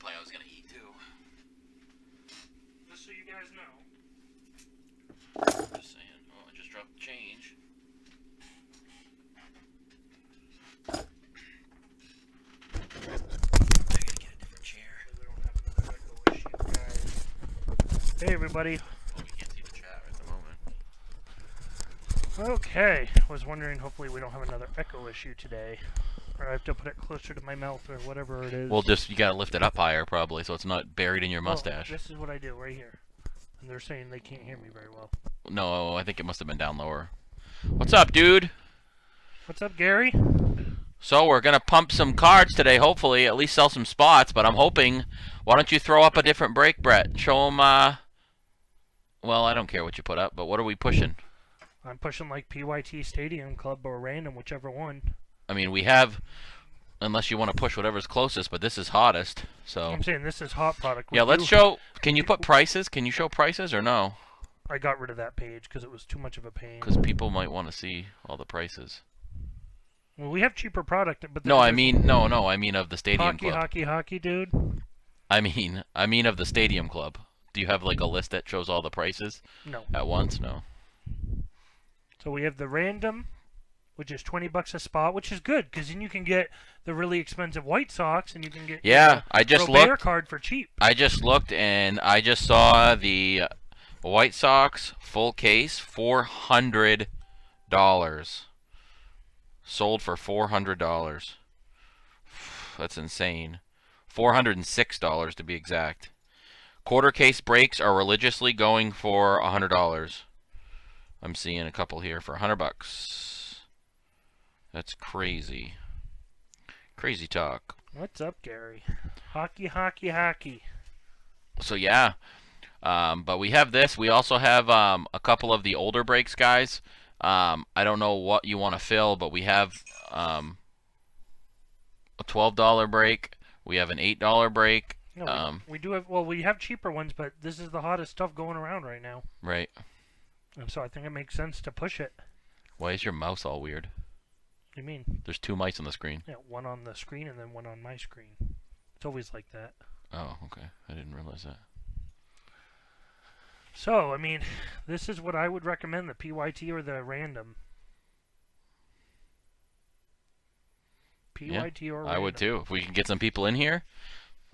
pie I was gonna eat too. Just so you guys know. Just saying. Oh, I just dropped the change. I gotta get a different chair. We don't have another echo issue, guys. Hey, everybody. Oh, we can't see the chat at the moment. Okay. I was wondering, hopefully we don't have another echo issue today. Or I have to put it closer to my mouth or whatever it is. Well, just you gotta lift it up higher probably, so it's not buried in your mustache. This is what I do right here. And they're saying they can't hear me very well. No, I think it must have been down lower. What's up, dude? What's up, Gary? So we're gonna pump some cards today, hopefully, at least sell some spots. But I'm hoping. Why don't you throw up a different break, Brett? Show them. Well, I don't care what you put up, but what are we pushing? I'm pushing like PYT Stadium Club or random, whichever one. I mean, we have. Unless you want to push whatever's closest, but this is hottest. So. I'm saying this is hot product. Yeah, let's show. Can you put prices? Can you show prices or no? I got rid of that page because it was too much of a pain. Because people might want to see all the prices. Well, we have cheaper product, but no, I mean of the stadium club. Hockey, dude. I mean of the stadium club. Do you have like a list that shows all the prices? No. At once, no. So we have the random, which is $20 a spot, which is good because then you can get the really expensive White Sox and you can get I just Robert looked. Card for cheap. I just looked and I just saw the White Sox full case $400. Sold for $400. That's insane. $406 to be exact. Quarter case breaks are religiously going for $100. I'm seeing a couple here for $100. That's crazy. Crazy talk. What's up, Gary? Hockey. So yeah, but we have this. We also have a couple of the older breaks, guys. I don't know what you want to fill, but we have a $12 break. We have an $8 break. No, we do have. Well, we have cheaper ones, but this is the hottest stuff going around right now. Right. And so I think it makes sense to push it. Why is your mouse all weird? What do you mean? There's two mice on the screen. Yeah, one on the screen and then one on my screen. It's always like that. Oh, okay. I didn't realize that. So, I mean, this is what I would recommend, the PYT or the random. PYT or random. I would too. If we can get some people in here,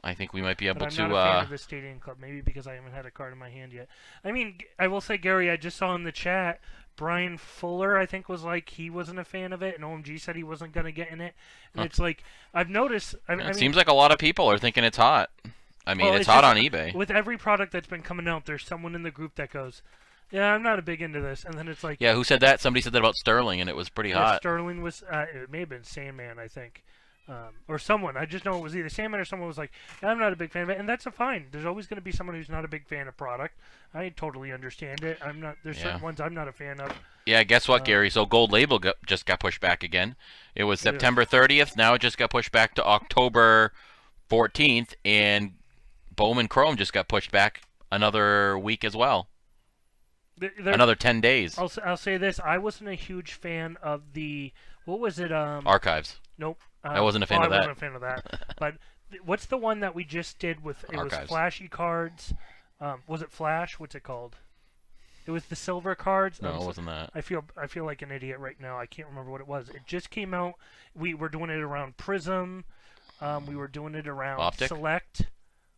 I think we might be able but to... I'm not a fan of the Stadium Club, maybe because I haven't had a card in my hand yet. I mean, I will say, Gary, I just saw in the chat, Brian Fuller, I think, was like, he wasn't a fan of it, and OMG said he wasn't going to get in it. And it's like, I've noticed... It seems like a lot of people are thinking it's hot. I mean, it's hot on eBay. With every product that's been coming out, there's someone in the group that goes, yeah, I'm not a big into this. And then it's like... Yeah, who said that? Somebody said that about Sterling, and it was pretty hot. Sterling was... it may have been Sandman, I think. Or someone. I just know it was either Sandman or someone was like, I'm not a big fan of it. And that's fine. There's always going to be someone who's not a big fan of product. I totally understand it. I'm not. There's certain ones I'm not a fan of. Yeah, guess what, Gary? So Gold Label just got pushed back again. It was September 30th. Now it just got pushed back to October 14th. And Bowman Chrome just got pushed back another week as well. Another 10 days. I'll say this. I wasn't a huge fan of the... What was it? Archives. Nope. I wasn't a fan of that. I wasn't a fan of that. But what's the one that we just did with... It Archives. was flashy cards. Was it Flash? What's it called? It was the silver cards. No, it wasn't that. I feel like an idiot right now. I can't remember what it was. It just came out. We were doing it around Prism. We were doing it around Optic? Select.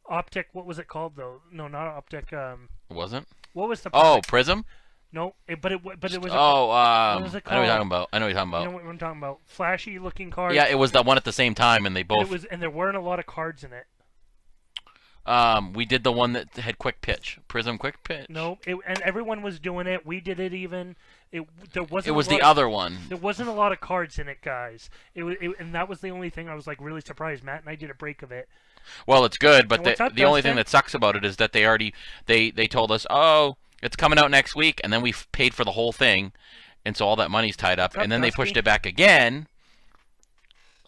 Optic. What was it called though? No, not Optic. It wasn't? What was the? Oh, Prism. No, but it was. Oh, what was it I know what you're talking about. I know what you're talking about. You know what I'm talking about? Flashy looking cards. Yeah, it was that one at the same time, and they both. And there weren't a lot of cards in it. We did the one that had quick pitch, Prism quick pitch. No, and everyone was doing it. We did it even. There wasn't. It was the other one. There wasn't a lot of cards in it, guys. And that was the only thing I was like really surprised. Matt and I did a break of it. Well, it's good, but the only thing Dustin? that sucks about it is that they told us, oh, it's coming out next week, and then we paid for the whole thing, and so all that money's tied up, and then they pushed it back again.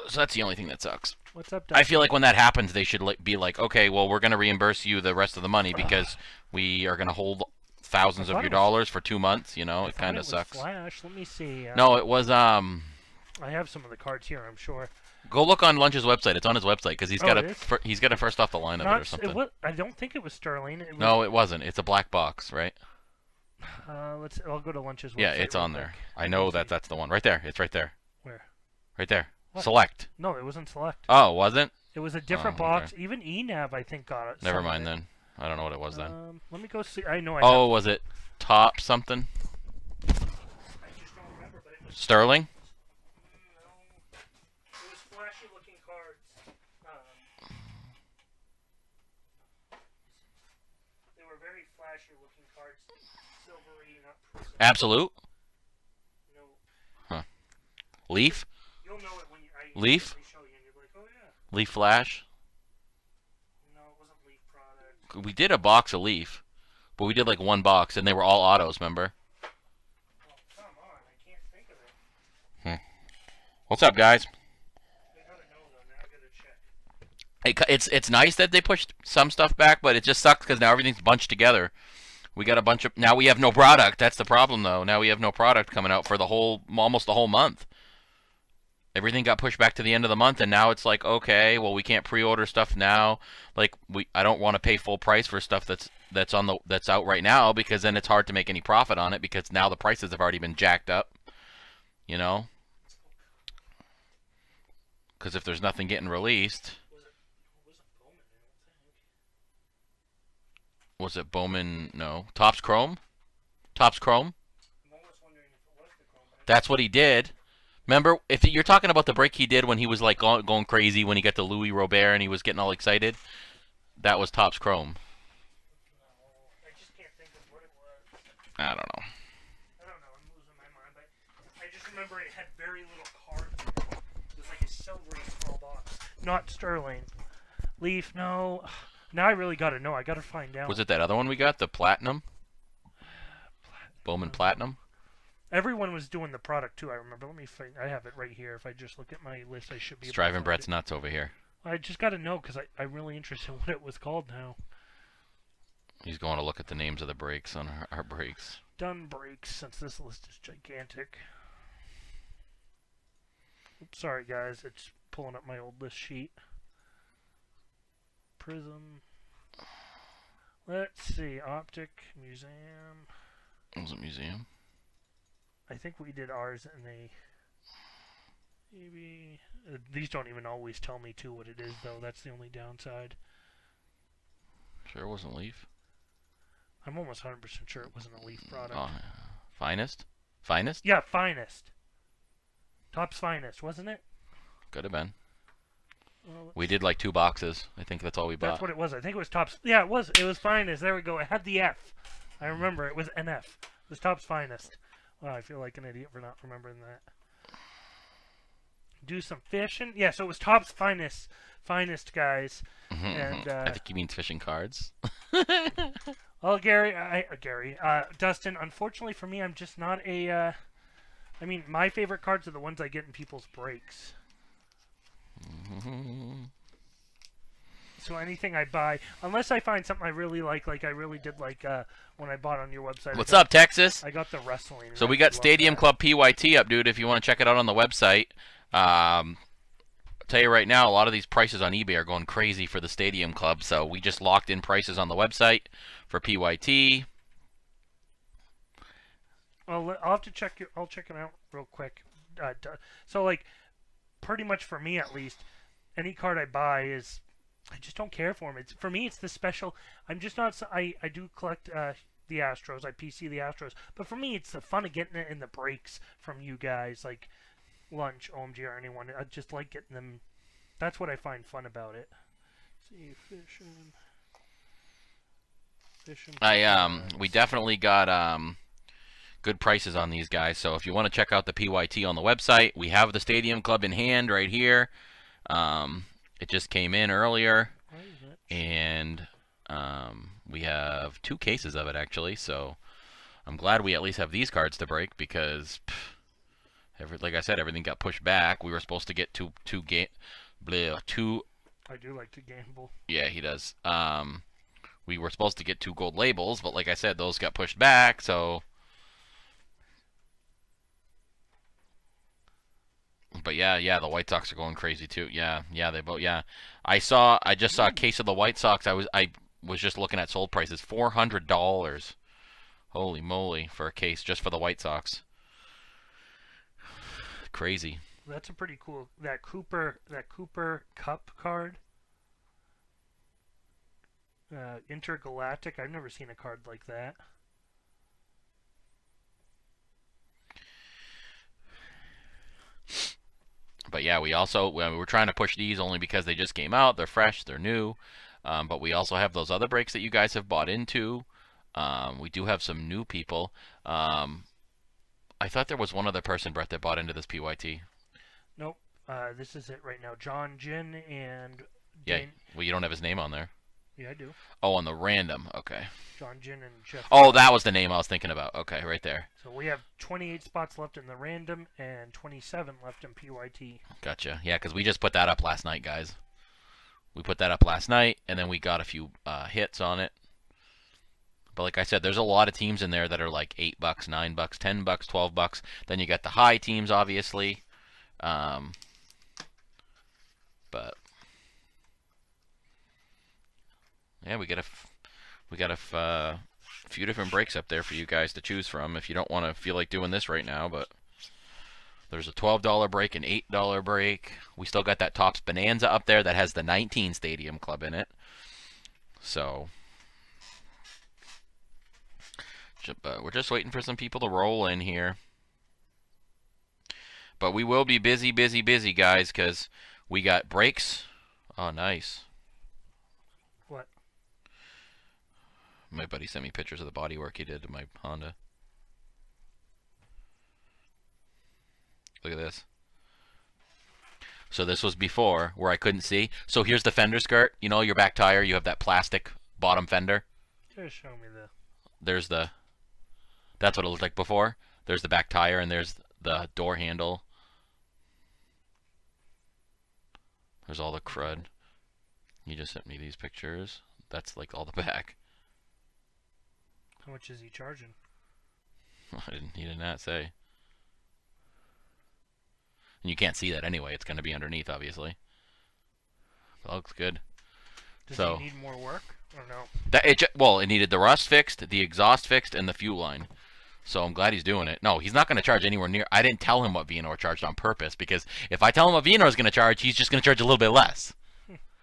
So that's the only thing that sucks. What's up, Dustin? I feel like when that happens, they should be like, okay, well, we're going to reimburse you the rest of the money because we are going to hold thousands of your dollars for 2 months. You know, it kind of sucks. Flash. Let me see. No, it was. I have some of the cards here, I'm sure. Go look on Lunch's website. It's on his website because Oh, it is? he's got a first off the line of it or something. I don't think it was Sterling. It was, No, it wasn't. It's a black box, right? I'll go to Lunch's website. Yeah, it's real on quick. there. I know that's the one. Right there. It's right there. Where? Right there. What? Select. No, it wasn't Select. Oh, wasn't? It was a different Oh, okay. box. Even ENAV, I think, got it. Never some of mind it. then. I don't know what it was then. Let me go see. I know. Oh, was it top something? I just don't remember, but it was. Sterling? No, it was flashy looking cards. They were very flashy looking cards. Silvery, not prism. Absolute? No, Leaf? you'll know it when I Leaf? show you, and you're like, oh yeah. Leaf Flash? No, it wasn't Leaf product. We did a box of Leaf, but we did like one box, and they were all autos, remember? Oh, come on, I can't think of it. What's up, guys? I gotta know though. Now I gotta check. It's nice that they pushed some stuff back, but it just sucks because now everything's bunched together. We got a bunch of now we have no product. That's the problem, though. Now we have no product coming out for almost the whole month. Everything got pushed back to the end of the month, and now it's like, okay, well, we can't pre-order stuff now. Like I don't want to pay full price for stuff that's out right now because then it's hard to make any profit on it because now the prices have already been jacked up. You know, because if there's nothing getting released. Was it Bowman? No. Topps Chrome? Topps Chrome? I'm almost wondering if it was the Chrome. That's what he did. Remember, if you're talking about the break he did when he was like going crazy when he got the Louis Robert and he was getting all excited, that was Topps Chrome. I just can't think of what it was. I don't know. I don't know. I'm losing my mind, but I just remember it had very little cards in it. It was like a silvery small box. Not Sterling. Leaf, no. Now I really gotta know. I gotta find out. Was it that other one we got, the Platinum? Bowman Platinum? Everyone was doing the product too. I remember. Let me find. I have it right here. If I just look at my list, I should be. It's able to driving find Brett's it. nuts over here. I just gotta know because I'm really interested in what it was called now. He's going to look at the names of the breaks on our breaks. Done breaks since this list is gigantic. Oops, sorry guys. It's pulling up my old list sheet. Prism. Let's see. Optic Museum. Was it museum? I think we did ours in a. Maybe these don't even always tell me too what it is though. That's the only downside. Sure it wasn't Leaf. I'm almost 100% sure it wasn't a Leaf product. Oh, Finest? Finest? Yeah, Finest. Topps Finest, wasn't it? Could have been. Well, We did like 2 boxes. I think that's all we bought. that's what it was. I think it was Topps. Yeah, it was. It was Finest. There we go. It had the F. I remember it was NF. It was Topps Finest. Wow, I feel like an idiot for not remembering that. Do some fishing. Yeah, so it was Topps Finest, guys. And I think he means fishing cards. well, Gary, Dustin. Unfortunately for me, I'm just not a. I mean, my favorite cards are the ones I get in people's breaks. So anything I buy, unless I find something I really like I really did like when I bought on your website. What's up, Texas? I got the wrestling. So and we I got love Stadium that. Club PYT up, dude. If you want to check it out on the website, I'll tell you right now, a lot of these prices on eBay are going crazy for the Stadium Club. So we just locked in prices on the website for PYT. Well, I'll have to check it. I'll check it out real quick. So like, pretty much for me at least, any card I buy is. I just don't care for them. It's for me. It's the special. I'm just not. I do collect the Astros. I PC the Astros. But for me, it's the fun of getting it in the breaks from you guys, like Lunch, OMG, or anyone. I just like getting them. That's what I find fun about it. See, fishing. We definitely got good prices on these guys. So if you want to check out the PYT on the website, we have the Stadium Club in hand right here. It just came in earlier, and we have 2 cases of it actually. So I'm glad we at least have these cards to break because, like I said, everything got pushed back. We were supposed to get two. I do like to gamble. Yeah, he does. We were supposed to get 2 gold labels, but like I said, those got pushed back. So But yeah, the White Sox are going crazy too. Yeah, they both. Yeah, I just saw a case of the White Sox. I was just looking at sold prices, $400. Holy moly, for a case just for the White Sox. Crazy. That's a pretty cool. That Cooper Cup card. Intergalactic. I've never seen a card like that. But yeah, we're trying to push these only because they just came out. They're fresh. They're new. But we also have those other breaks that you guys have bought into. We do have some new people. I thought there was one other person, Brett, that bought into this PYT. Nope. This is it right now. John Jin and Yeah. Well, you don't have his name on there. Yeah, I do. Oh, on the random. Okay. John Jin and Jeff. Oh, that was the name I was thinking about. Okay, right there. So we have 28 spots left in the random and 27 left in PYT. Gotcha. Yeah, because we just put that up last night, guys. We put that up last night, and then we got a few hits on it. But like I said, there's a lot of teams in there that are like $8, $9, $10, $12. Then you got the high teams, obviously. But yeah, we got a few different breaks up there for you guys to choose from if you don't want to feel like doing this right now. But there's a $12 break, an $8 break. We still got that Topps Bonanza up there that has the 19 Stadium Club in it. So, but we're just waiting for some people to roll in here. But we will be busy, guys, because we got breaks. Oh, nice. What? My buddy sent me pictures of the body work he did to my Honda. Look at this. So this was before where I couldn't see. So here's the fender skirt. You know, your back tire, you have that plastic bottom fender. Just show me That's what it looked like before. There's the back tire and there's the door handle. There's all the crud. You just sent me these pictures. That's like all the back. How much is he charging? He did not say. And you can't see that anyway. It's going to be underneath, obviously. That looks good. Does he need more work or no? It needed the rust fixed, the exhaust fixed, and the fuel line. So I'm glad he's doing it. No, he's not going to charge anywhere near. I didn't tell him what Vianor charged on purpose because if I tell him what Vianor is going to charge, he's just going to charge a little bit less.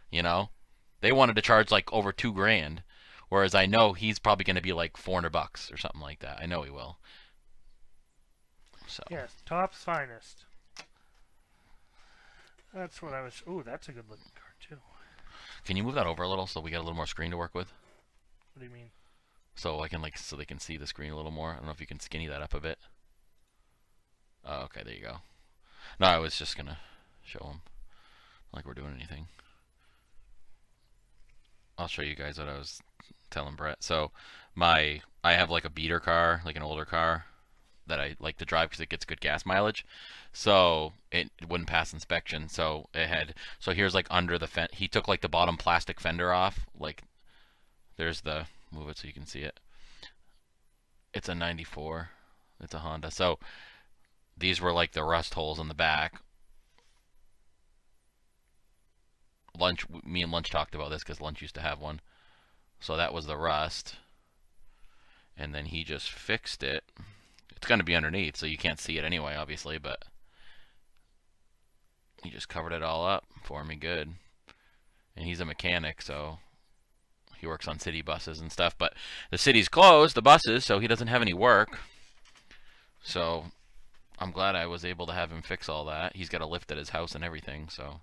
You know, they wanted to charge like over $2,000, whereas I know he's probably going to be like $400 or something like that. I know he will. So yes, Topps finest. That's what I was. Ooh, that's a good looking card too. Can you move that over a little so we get a little more screen to work with? What do you mean? So so they can see the screen a little more. I don't know if you can skinny that up a bit. Oh, okay, there you go. No, I was just gonna show them like we're doing anything. I'll show you guys what I was telling Brett. So I have like a beater car, like an older car that I like to drive because it gets good gas mileage. So it wouldn't pass inspection. So here's like under the fender. He took like the bottom plastic fender off. Like there's the, move it so you can see it. It's a 94. It's a Honda. So these were like the rust holes in the back. Me and Lunch talked about this because Lunch used to have one. So that was the rust. And then he just fixed it. It's going to be underneath, so you can't see it anyway, obviously, but he just covered it all up for me good. And he's a mechanic, so he works on city buses and stuff, but the city's closed, the buses, so he doesn't have any work. So I'm glad I was able to have him fix all that. He's got a lift at his house and everything, so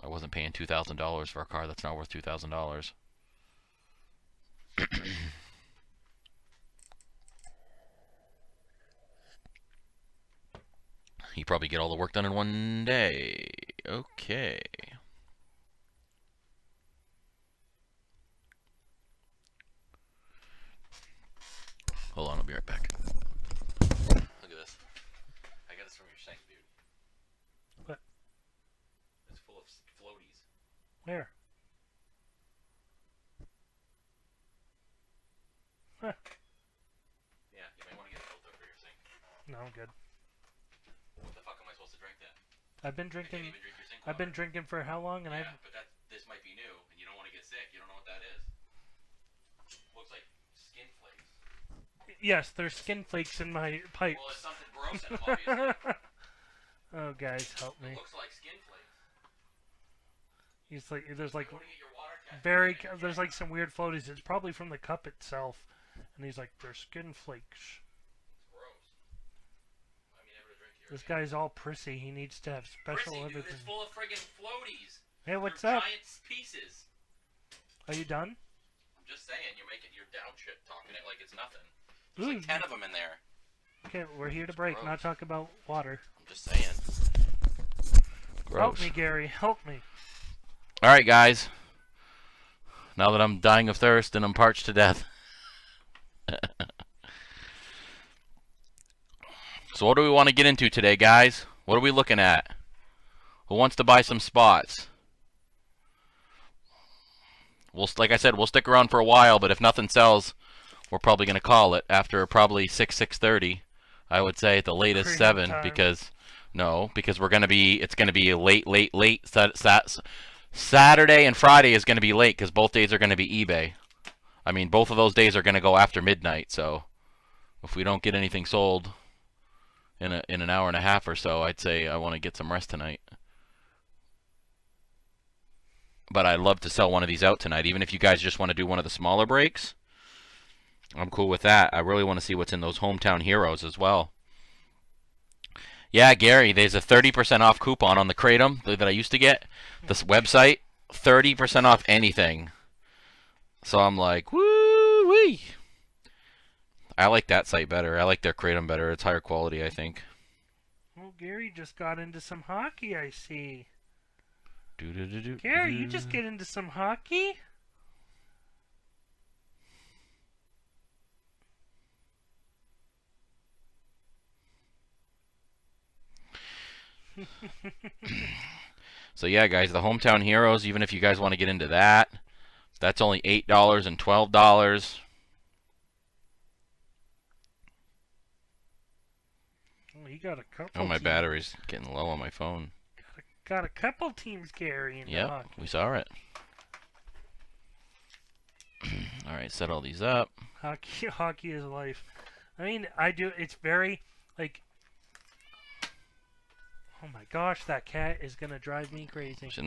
I wasn't paying $2,000 for a car that's not worth $2,000. You probably get all the work done in one day. Okay. Hold on, I'll be right back. Look at this. I got this from your site, dude. What? It's full of floaties. Where? Huh. Yeah, you may want to get a filter for your sink. No, I'm good. What the fuck am I supposed I've been I can't drinking. even drink your sink I've water. been drinking for how long? And Yeah, but this might be new, and you don't want to get sick. You don't know what that is. Looks like skin flakes. yes, there's skin flakes in my pipes. Well, there's something gross in them, obviously. Oh, guys, help me. It looks like skin flakes. He's like, there's like Go to get your water cat. there's like some weird floaties. It's probably from the cup itself. And he's like, they're skin flakes. It's gross. I mean, never to drink here. This guy's all prissy. He needs to have special Prissy, dude, everything. it's full of friggin' floaties. Hey, what's They're up? Giant pieces. Are you done? I'm just saying, you're down shit talking it like it's nothing. There's like 10 of them in there. Okay, we're here to break, gross. not talk about water. I'm just saying. Help me, Gary. Help me. All right, guys. Now that I'm dying of thirst and I'm parched to death. So what do we want to get into today, guys? What are we looking at? Who wants to buy some spots? Like I said, we'll stick around for a while, but if nothing sells, we're probably going to call it after probably 6:30. I would say at the latest Crazy 7 time. because we're going to be it's going to be late. Saturday and Friday is going to be late because both days are going to be eBay. I mean, both of those days are going to go after midnight, so if we don't get anything sold in an hour and a half or so, I'd say I want to get some rest tonight. But I'd love to sell one of these out tonight, even if you guys just want to do one of the smaller breaks. I'm cool with that. I really want to see what's in those Hometown Heroes as well. Yeah, Gary, there's a 30% off coupon on the Kratom that I used to get. This website, 30% off anything. So I'm like, woo-wee. I like that site better. I like their Kratom better. It's higher quality, I think. Oh, Gary just got into some hockey, I see. Do-do-do-do. Gary, you just get into some hockey? So yeah, guys, the Hometown Heroes, even if you guys want to get into that, that's only $8 and $12. Oh, he got a couple. Oh, my teams. battery's getting low on my phone. Got a couple teams, Gary. In Yep, hockey. we saw it. All right, set all these up. Hockey is life. I mean, I do. It's very like. Oh my gosh, that cat is gonna drive me crazy. It's in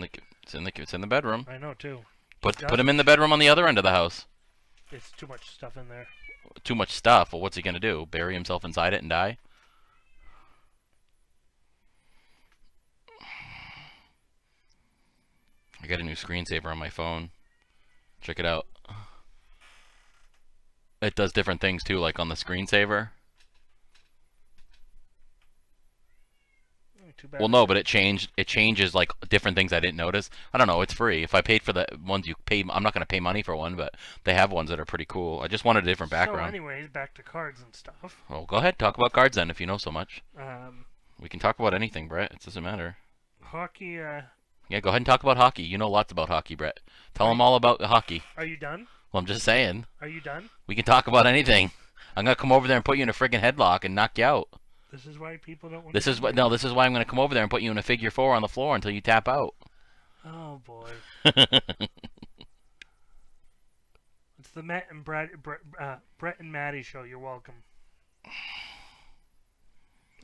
the bedroom. I know too. Put him in the bedroom on the other end of the house. It's too much stuff in there. Too much stuff. Well, what's he gonna do? Bury himself inside it and die? I got a new screensaver on my phone. Check it out. It does different things too, like on the screensaver. Too bad. Well, no, but it changes like different things I didn't notice. I don't know. It's free. If I paid for the ones you pay, I'm not gonna pay money for one, but they have ones that are pretty cool. I just wanted a different background. So, anyways, back to cards and stuff. Oh, go ahead. Talk about cards then, if you know so much. Um, We can talk about anything, Brett. It doesn't matter. hockey. Yeah, go ahead and talk about hockey. You know lots about hockey, Brett. Tell them all about hockey. Are you done? Well, I'm just saying. Are you done? We can talk about anything. I'm gonna come over there and put you in a friggin' headlock and knock you out. This is why people don't want. This is why I'm gonna come over there and put you in a figure 4 on the floor until you tap out. Oh boy. It's the Brett and Maddie show. You're welcome.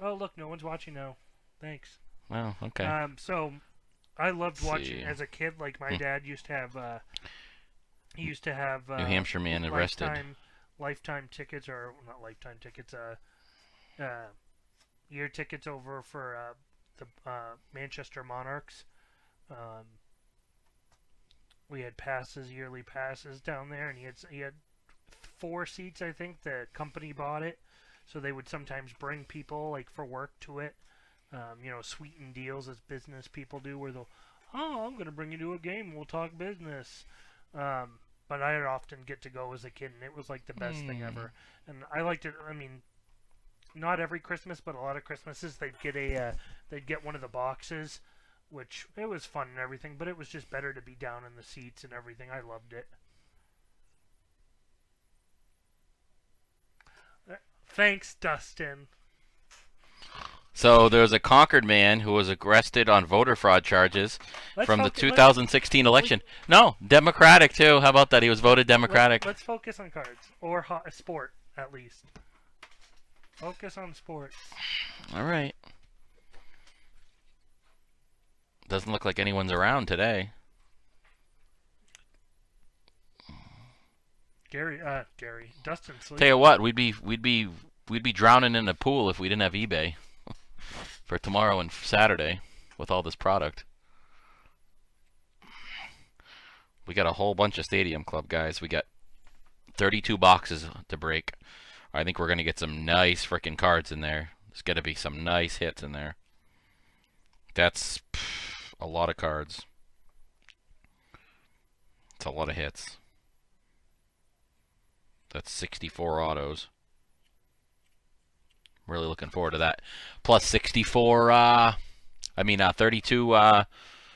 Oh look, no one's watching now. Thanks. Well, okay. So I loved Let's watching see. as a kid. Like my dad used to have. He used to have New Hampshire man arrested. Lifetime tickets, or not lifetime tickets. Year tickets over for the Manchester Monarchs. We had yearly passes down there, and he had 4 seats. I think the company bought it, so they would sometimes bring people like for work to it. Sweeten deals as business people do, where they'll, I'm going to bring you to a game. We'll talk business. But I'd often get to go as a kid, and it was like the best thing ever. And I liked it. I mean, not every Christmas, but a lot of Christmases they'd get one of the boxes, which it was fun and everything. But it was just better to be down in the seats and everything. I loved it. Thanks, Dustin. So there was a Concord man who was arrested on voter fraud charges from the Let's 2016 election. No, Democratic too. How about that? He was voted Democratic. let's focus on cards or sport at least. Focus on sports. All right. Doesn't look like anyone's around today. Dustin Sleep. Tell you what, we'd be drowning in a pool if we didn't have eBay for tomorrow and Saturday with all this product. We got a whole bunch of Stadium Club guys. We got 32 boxes to break. I think we're gonna get some nice freaking cards in there. There's got to be some nice hits in there. That's a lot of cards. It's a lot of hits. That's 64 autos. Really looking forward to that. Plus 64, 32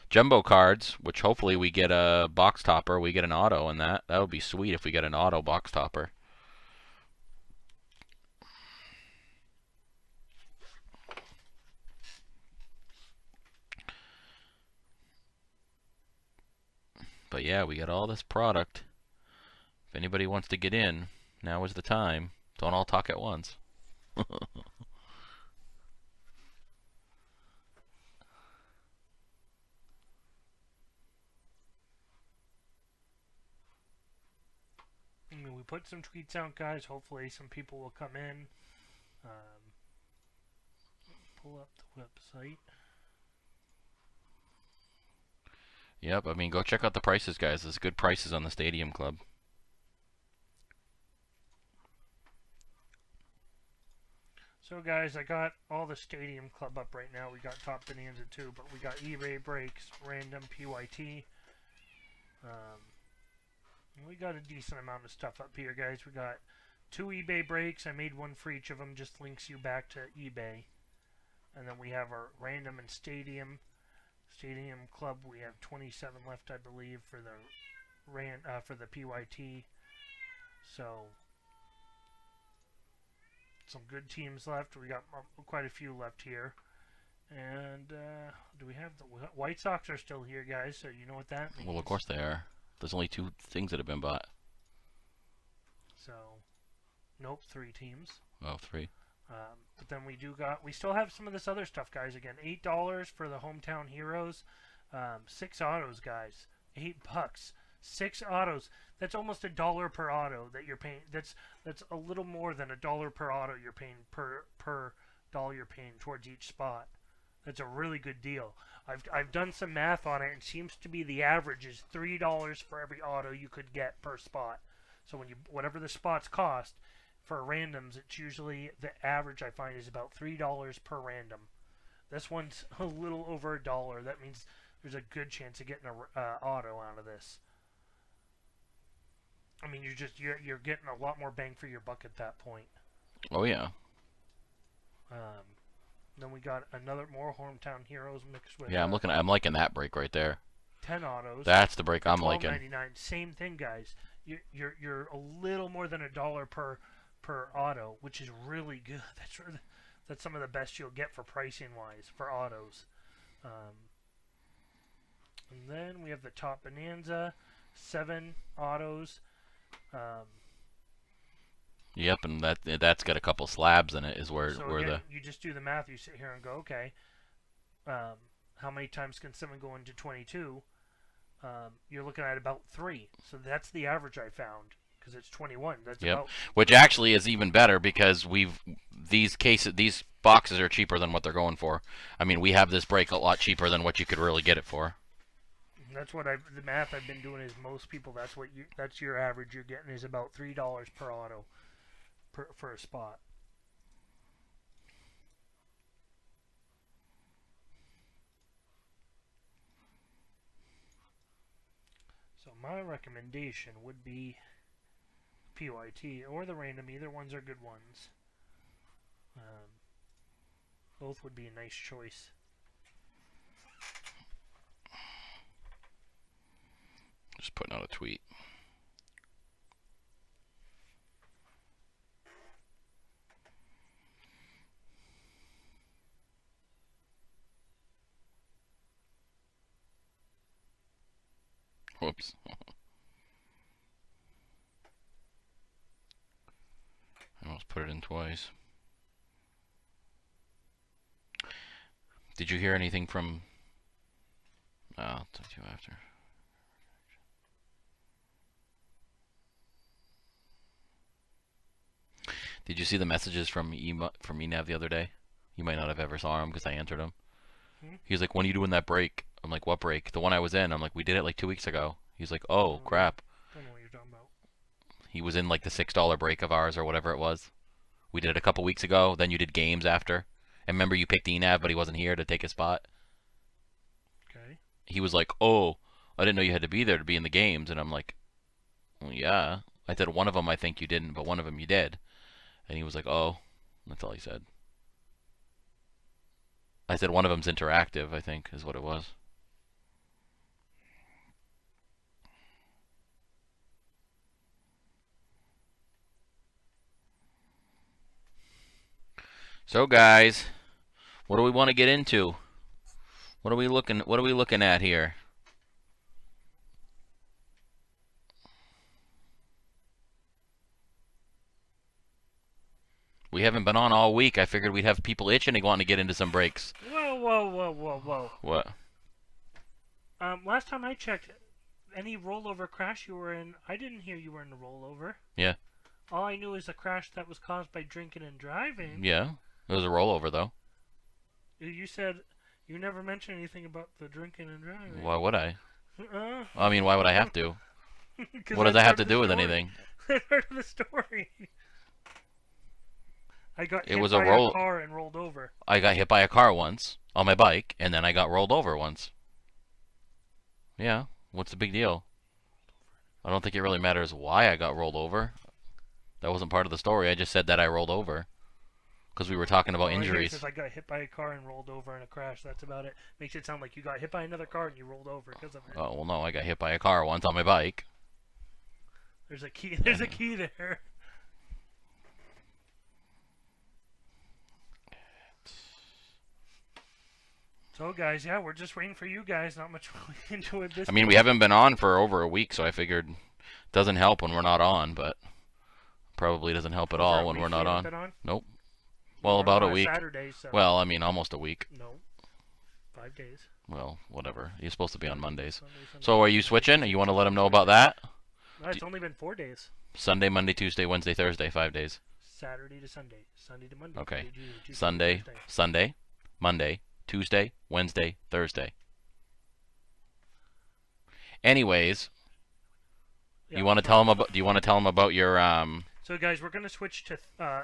jumbo cards, which hopefully we get a box topper. We get an auto in that. That would be sweet if we get an auto box topper. But yeah, we got all this product. If anybody wants to get in, now is the time. Don't all talk at once. We put some tweets out, guys. Hopefully some people will come in. Pull up the website. Yep, go check out the prices, guys. There's good prices on the Stadium Club. So guys, I got all the Stadium Club up right now. We got Top Bonanza too, but we got eBay breaks, random PYT. We got a decent amount of stuff up here, guys. We got 2 eBay breaks. I made one for each of them. Just links you back to eBay. And then we have our random and Stadium Club. We have 27 left, I believe, for the PYT. So some good teams left. We got quite a few left here. And do we have the White Sox are still here, guys? So you know what that means. Well, of course they are. There's only 2 things that have been bought. So, nope, 3 teams. Oh, 3. But then we still have some of this other stuff, guys. Again, $8 for the Hometown Heroes. 6 autos, guys. $8. 6 autos. That's almost $1 per auto that you're paying. That's a little more than $1 per auto you're paying per dollar you're paying towards each spot. That's a really good deal. I've done some math on it, and it seems to be the average is $3 for every auto you could get per spot. So whatever the spots cost for randoms, it's usually the average I find is about $3 per random. This one's a little over $1. That means there's a good chance of getting a auto out of this. I mean, you're getting a lot more bang for your buck at that point. Oh yeah. Then we got more Hometown Heroes mixed with. Yeah, I'm liking that break right there. 10 autos. That's the break I'm liking. $12.99. Same thing, guys. You're a little more than $1 per auto, which is really good. That's some of the best you'll get for pricing wise for autos. And then we have the Top Bonanza, 7 autos. Yep, and that's got a couple slabs in it. You just do the math. You sit here and go, okay, how many times can someone go into 22? You're looking at about 3. So that's the average I found, because it's 21. That's yep. Which actually is even better, because these boxes are cheaper than what they're going for. I mean, we have this break a lot cheaper than what you could really get it for. That's what the math I've been doing is most people. That's your average you're getting is about $3 per auto. For a spot. So my recommendation would be PYT or the random. Either ones are good ones. Both would be a nice choice. Just putting out a tweet. Whoops. I almost put it in twice. Did you hear anything from... I'll talk to you after. Did you see the messages from Enav the other day? You might not have ever saw him because I answered him. He was like, when are you doing that break? I'm like, what break? The one I was in. I'm like, we did it like 2 weeks ago. He's like, oh, crap. I don't know what you're talking about. He was in like the $6 break of ours or whatever it was. We did it a couple weeks ago. Then you did games after. And remember you picked Enav, but he wasn't here to take his spot. Okay. He was like, oh, I didn't know you had to be there to be in the games. And I'm like, well, yeah. I said one of them I think you didn't, but one of them you did. And he was like, oh. That's all he said. I said one of them's interactive, I think, is what it was. So guys, what do we want to get into? What are we looking at here? We haven't been on all week. I figured we'd have people itching and wanting to get into some breaks. Whoa. What? Last time I checked, any rollover crash you were in, I didn't hear you were in a rollover. Yeah. All I knew is a crash that was caused by drinking and driving. Yeah. It was a rollover, though. You said you never mentioned anything about the drinking and driving. Why would I? I mean, why would I have to? What does that that's have part to of do the with story. anything? That's part of the story. I got It hit was by a a car and rolled over. I got hit by a car once on my bike, and then I got rolled over once. Yeah. What's the big deal? I don't think it really matters why I got rolled over. That wasn't part of the story. I just said that I rolled over. Because we were talking about injuries. Says I got hit by a car and rolled over in a crash. That's about it. Makes it sound like you got hit by another car and you rolled over because of it. Oh, well, no. I got hit by a car once on my bike. There's a key. There's a key there. So, guys, yeah, we're just waiting for you guys. Not much into it this I mean, we haven't been on for over a week, so I figured it doesn't help when we're not on, but probably doesn't help at all when we're not on. Nope. Well, about a week. Saturday, so. Well, I mean, almost a week. No. 5 days. Well, whatever. You're supposed to be on Mondays. Sunday. So are you switching? You want to let them know about that? No, it's only been 4 days. Sunday, Monday, Tuesday, Wednesday, Thursday, 5 days. Saturday to Sunday. Sunday to Monday. Okay. Monday, Tuesday, Sunday, Thursday. Sunday, Monday, Tuesday, Wednesday, Thursday. Anyways, Yeah, you want to tell them about? Do you want to tell them about your So, guys, we're going to switch to,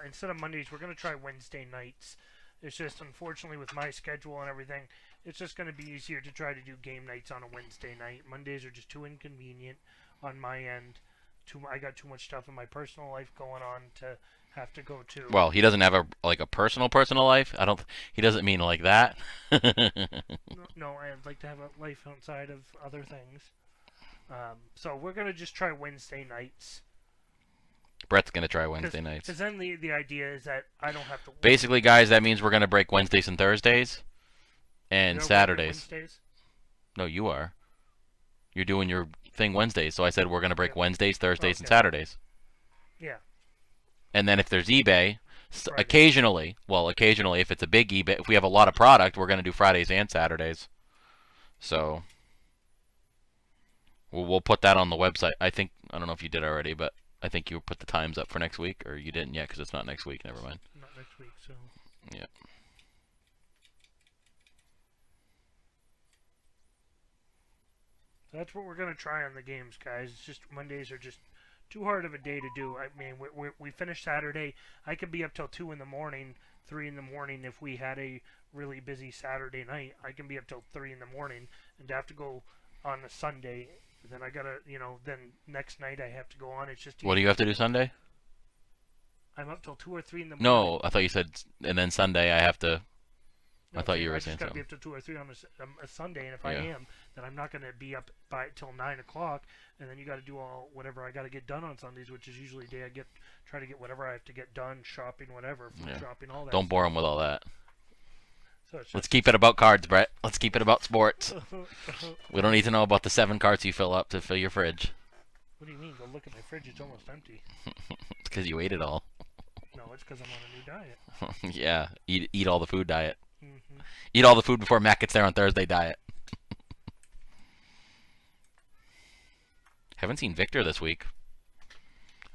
instead of Mondays, we're going to try Wednesday nights. It's just, unfortunately, with my schedule and everything, it's just going to be easier to try to do game nights on a Wednesday night. Mondays are just too inconvenient on my end. I got too much stuff in my personal life going on to have to go to. Well, he doesn't have a personal life. He doesn't mean like that. No, I'd like to have a life outside of other things. So we're going to just try Wednesday nights. Brett's gonna try Wednesday nights. Because then the idea is that I don't have to. Basically, guys, that means we're gonna break Wednesdays and Thursdays, and You're Saturdays. Wednesdays? No, you are. You're doing your thing Wednesdays, so I said we're gonna break Yeah. Wednesdays, Thursdays, and Okay. Saturdays. Yeah. And then if there's eBay, Fridays. occasionally, if it's a big eBay, if we have a lot of product, we're gonna do Fridays and Saturdays. So we'll put that on the website. I don't know if you did already, but I think you put the times up for next week, or you didn't yet because it's not next week. Never mind. Not next week, so. Yeah. That's what we're gonna try on the games, guys. It's just Mondays are just too hard of a day to do. I mean, we finish Saturday. I could be up till 2 in the morning, 3 in the morning if we had a really busy Saturday night. I can be up till 3 in the morning, and to have to go on a Sunday. Then I gotta, then next night I have to go on. It's just. What do you have to do Sunday? I'm up till 2 or 3 in the morning. No, I thought you said, and then Sunday I have to. I thought you were I just saying gotta be something. up till 2 or 3 on a Sunday, and if I Yeah. am, then I'm not gonna be up till 9 o'clock, and then you gotta do all whatever I gotta get done on Sundays, which is usually the day I try to get whatever I have to get done, shopping, whatever, food Yeah. shopping, all that. Don't stuff. bore them with all that. So it's Let's just keep it about cards, Brett. Let's keep it about sports. We don't need to know about the 7 cards you fill up to fill your fridge. What do you mean? Go look at my fridge. It's almost empty. It's because you ate it all. No, it's because I'm on a new diet. Yeah, eat all the food diet. Mm-hmm. Eat all the food before Matt gets there on Thursday diet. Haven't seen Victor this week.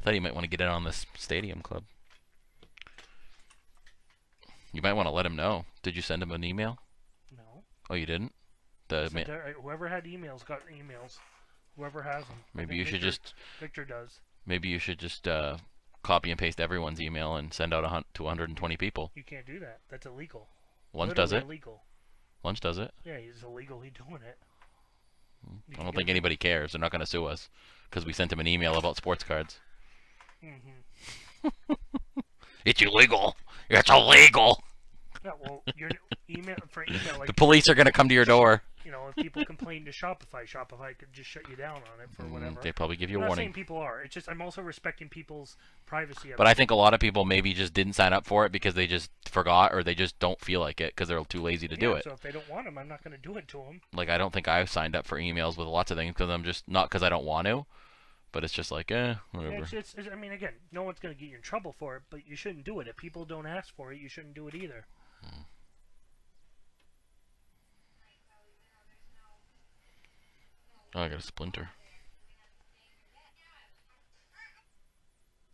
I thought he might want to get in on this stadium club. You might want to let him know. Did you send him an email? No. Oh, you didn't? Whoever had emails got emails. Whoever has them. Maybe you should just. Victor does. Maybe you should just copy and paste everyone's email and send out to 120 people. You can't do that. That's illegal. Lunch does it. Illegal. Lunch does it. Yeah, he's illegally doing it. I don't think anybody cares. They're not going to sue us because we sent him an email about sports cards. Mm-hmm. It's illegal. It's illegal. Yeah, well, your email like The police are going to come to your door. You know, if people complain to Shopify could just shut you down on it for whatever. They probably give you I'm a not warning. saying people are. It's just I'm also respecting people's privacy. But I think a lot of people maybe just didn't sign up for it because they just forgot or they just don't feel like it because they're too lazy to do it. So if they don't want them, I'm not going to do it to them. Like, I don't think I've signed up for emails with lots of things because I'm just not because I don't want to, but it's just like, whatever. Yeah, I mean, again, no one's going to get you in trouble for it, but you shouldn't do it. If people don't ask for it, you shouldn't do it either. Oh, I got a splinter.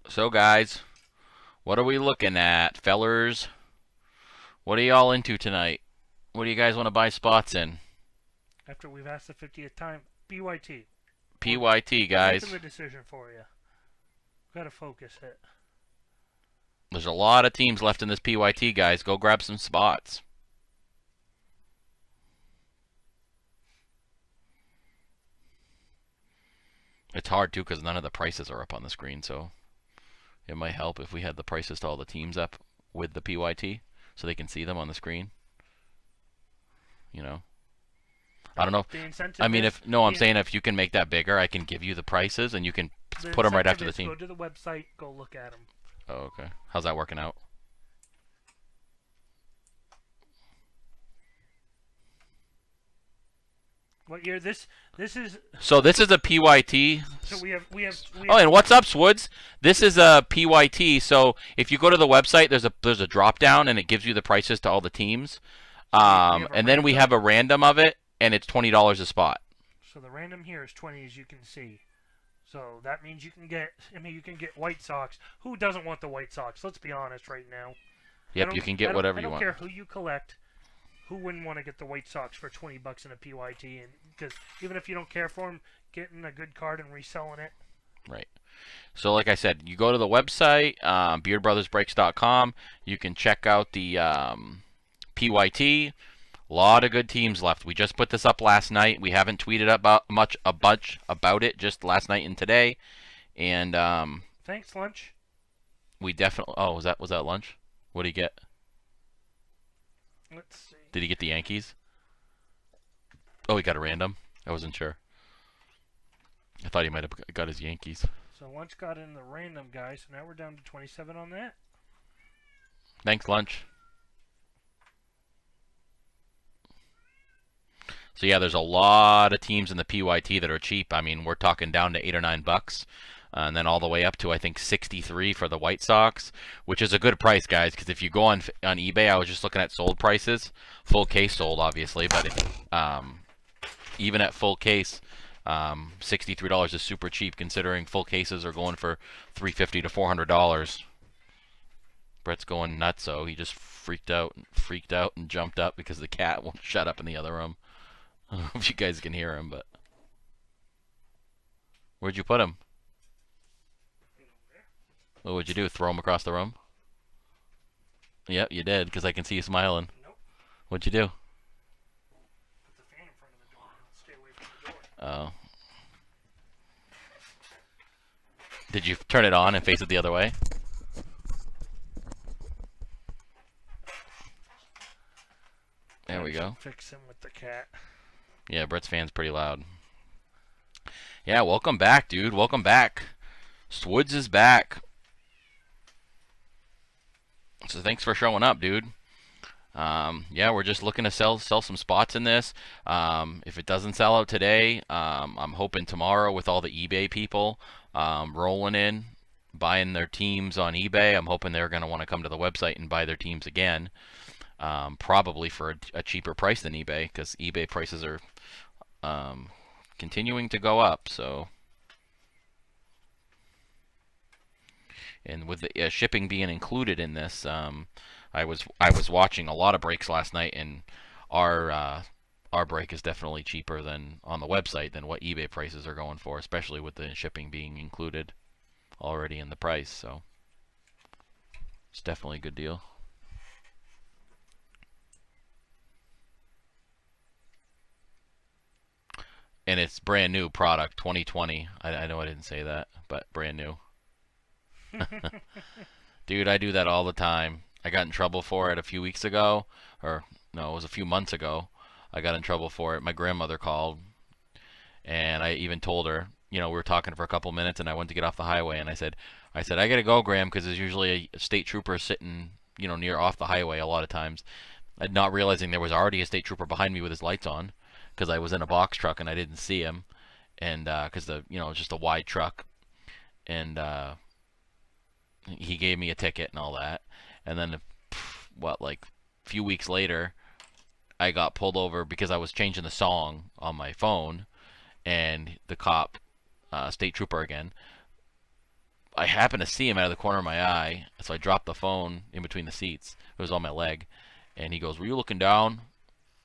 So, guys, what are we looking at, fellers? What are y'all into tonight? What do you guys want to buy spots in? After we've asked the 50th time, PYT. PYT, guys. I'm making the decision for you. Got to focus it. There's a lot of teams left in this PYT, guys. Go grab some spots. It's hard, too, because none of the prices are up on the screen, so it might help if we had the prices to all the teams up with the PYT so they can see them on the screen. You know? I don't know. The incentive I mean, is, I'm saying if you can make that bigger, I can give you the prices and you can put them right after the team. Go to the website, go look at them. Oh, okay. How's that working out? What year? This is. So this is a PYT. So we have. Oh, and what's up, Swoods? This is a PYT. So if you go to the website, there's a drop down and it gives you the prices to all the teams. And then we have a random of it, and it's $20 a spot. So the random here is 20, as you can see. So that means you can get. I mean, you can get White Sox. Who doesn't want the White Sox? Let's be honest, right now. Yep, you can get whatever you want. I don't care who you collect. Who wouldn't want to get the White Sox for $20 in a PYT? And because even if you don't care for them, getting a good card and reselling it. Right. So like I said, you go to the website, beardbrothersbreaks.com. You can check out the PYT. A lot of good teams left. We just put this up last night. We haven't tweeted about a bunch about it, just last night and today. And thanks, lunch. We definitely. Oh, was that lunch? What did he get? Let's see. Did he get the Yankees? Oh, he got a random. I wasn't sure. I thought he might have got his Yankees. So lunch got in the random guy. So now we're down to 27 on that. Thanks, lunch. So yeah, there's a lot of teams in the PYT that are cheap. I mean, we're talking down to $8 or $9, and then all the way up to I think 63 for the White Sox, which is a good price, guys. Because if you go on eBay, I was just looking at sold prices, full case sold, obviously, but even at full case, $63 is super cheap considering full cases are going for $350 to $400. Brett's going nuts, so he just freaked out and jumped up because the cat won't shut up in the other room. I don't know if you guys can hear him, but where'd you put him? What would you do? Throw him across the room? Yep, you did, because I can see you smiling. Nope. What'd you do? Put the fan in front of the door. Stay away from the door. Oh. Did you turn it on and face it the other way? There we go. Fix him with the cat. Yeah, Brett's fan's pretty loud. Yeah, welcome back, dude. Welcome back. Swoods is back. So thanks for showing up, dude. Yeah, we're just looking to sell some spots in this. If it doesn't sell out today, I'm hoping tomorrow with all the eBay people rolling in, buying their teams on eBay. I'm hoping they're going to want to come to the website and buy their teams again, probably for a cheaper price than eBay, because eBay prices are continuing to go up. So, and with the shipping being included in this, I was watching a lot of breaks last night, and our break is definitely cheaper than on the website than what eBay prices are going for, especially with the shipping being included already in the price. So it's definitely a good deal. And it's brand new product, 2020. I know I didn't say that, but brand new. Dude, I do that all the time. I got in trouble for it a few weeks ago, or no, it was a few months ago. I got in trouble for it. My grandmother called, and I even told her, we were talking for a couple minutes, and I went to get off the highway, and I said, I gotta go, Graham, because there's usually a state trooper sitting, near off the highway a lot of times. And not realizing there was already a state trooper behind me with his lights on, because I was in a box truck and I didn't see him, and because it's just a wide truck, and he gave me a ticket and all that. And then, like a few weeks later, I got pulled over because I was changing the song on my phone, and the cop, state trooper again, I happened to see him out of the corner of my eye, so I dropped the phone in between the seats. It was on my leg, and he goes, "Were you looking down?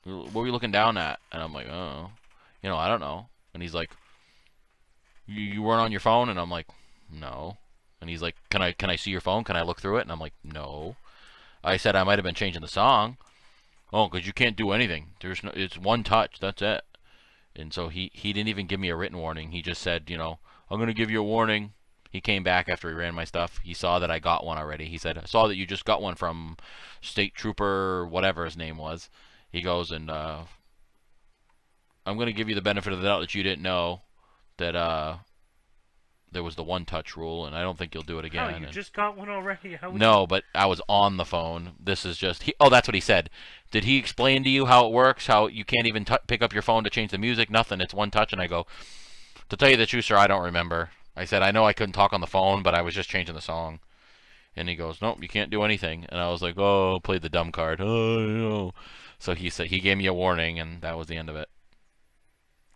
What were you looking down at?" And I'm like, "Oh, I don't know." And he's like, "You weren't on your phone?" And I'm like, "No." And he's like, "Can I see your phone? Can I look through it?" And I'm like, "No." I said I might have been changing the song. "Oh, because you can't do anything. It's one touch. That's it." And so he didn't even give me a written warning. He just said, "I'm gonna give you a warning." He came back after he ran my stuff. He saw that I got one already. He said, "I saw that you just got one from State Trooper, whatever his name was." He goes, and I'm gonna give you the benefit of the doubt that you didn't know that there was the one-touch rule, and I don't think you'll do it again. Oh, you just got one already? How would No, but I was on the phone. This is just... Oh, that's what he said. Did he explain to you how it works? How you can't even pick up your phone to change the music? Nothing. It's one touch. And I go, "To tell you the truth, sir, I don't remember." I said, "I know I couldn't talk on the phone, but I was just changing the song." And he goes, "Nope, you can't do anything." And I was like, "Oh," played the dumb card. "Oh, no." So he said he gave me a warning, and that was the end of it.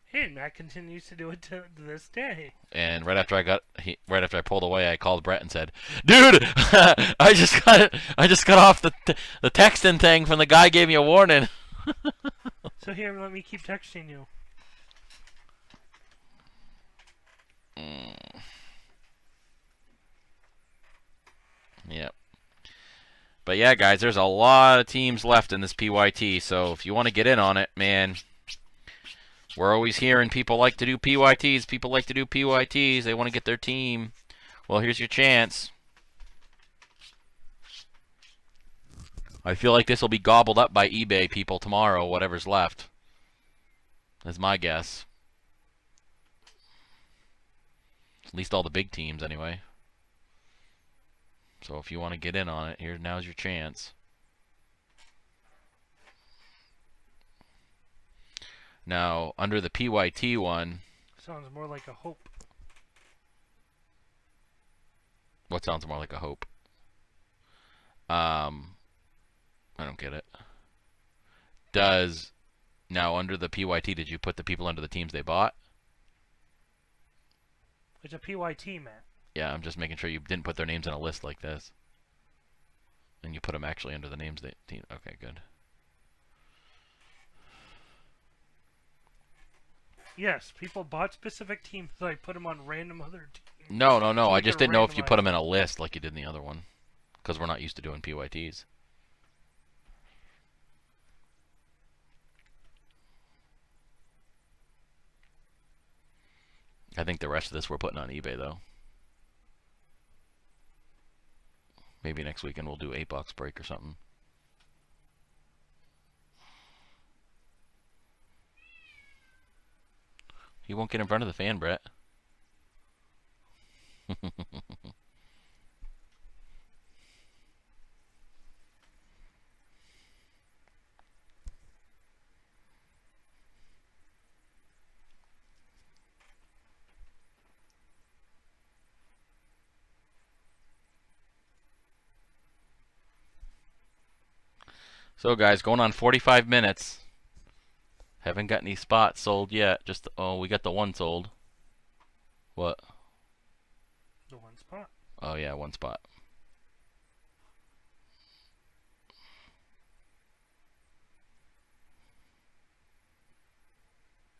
Hey, Matt continues to do it to this day. And right after I pulled away, I called Brett and said, "Dude, I just got off the texting thing from the guy gave me a warning." So here, let me keep texting you. Yep. But yeah, guys, there's a lot of teams left in this PYT, so if you want to get in on it, man, we're always hearing people like to do PYTs. People like to do PYTs. They want to get their team. Well, here's your chance. I feel like this will be gobbled up by eBay people tomorrow, whatever's left. That's my guess. At least all the big teams, anyway. So if you want to get in on it, now's your chance. Now, under the PYT one... Sounds more like a hope. What sounds more like a hope? I don't get it. Now, under the PYT, did you put the people under the teams they bought? It's a PYT, Matt. Yeah, I'm just making sure you didn't put their names in a list like this. And you put them actually under the names they... Okay, good. Yes, people bought specific teams, so I put them on random other teams. No. So I just didn't know if you randomize. put them in a list like you did in the other one. Because we're not used to doing PYTs. I think the rest of this we're putting on eBay, though. Maybe next weekend we'll do 8-box break or something. You won't get in front of the fan, Brett. So guys, going on 45 minutes. Haven't got any spots sold yet. Just oh, we got the one sold. What? The one spot. Oh yeah, one spot.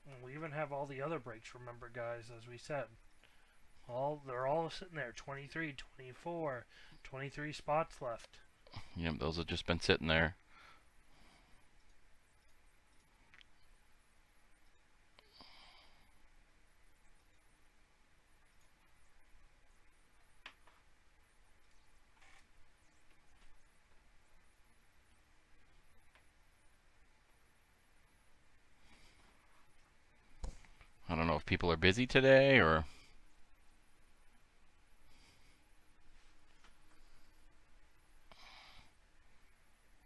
And we even have all the other breaks, remember guys, as we said. They're all sitting there, 23, 24, 23 spots left. Yeah, those have just been sitting there. I don't know if people are busy today or...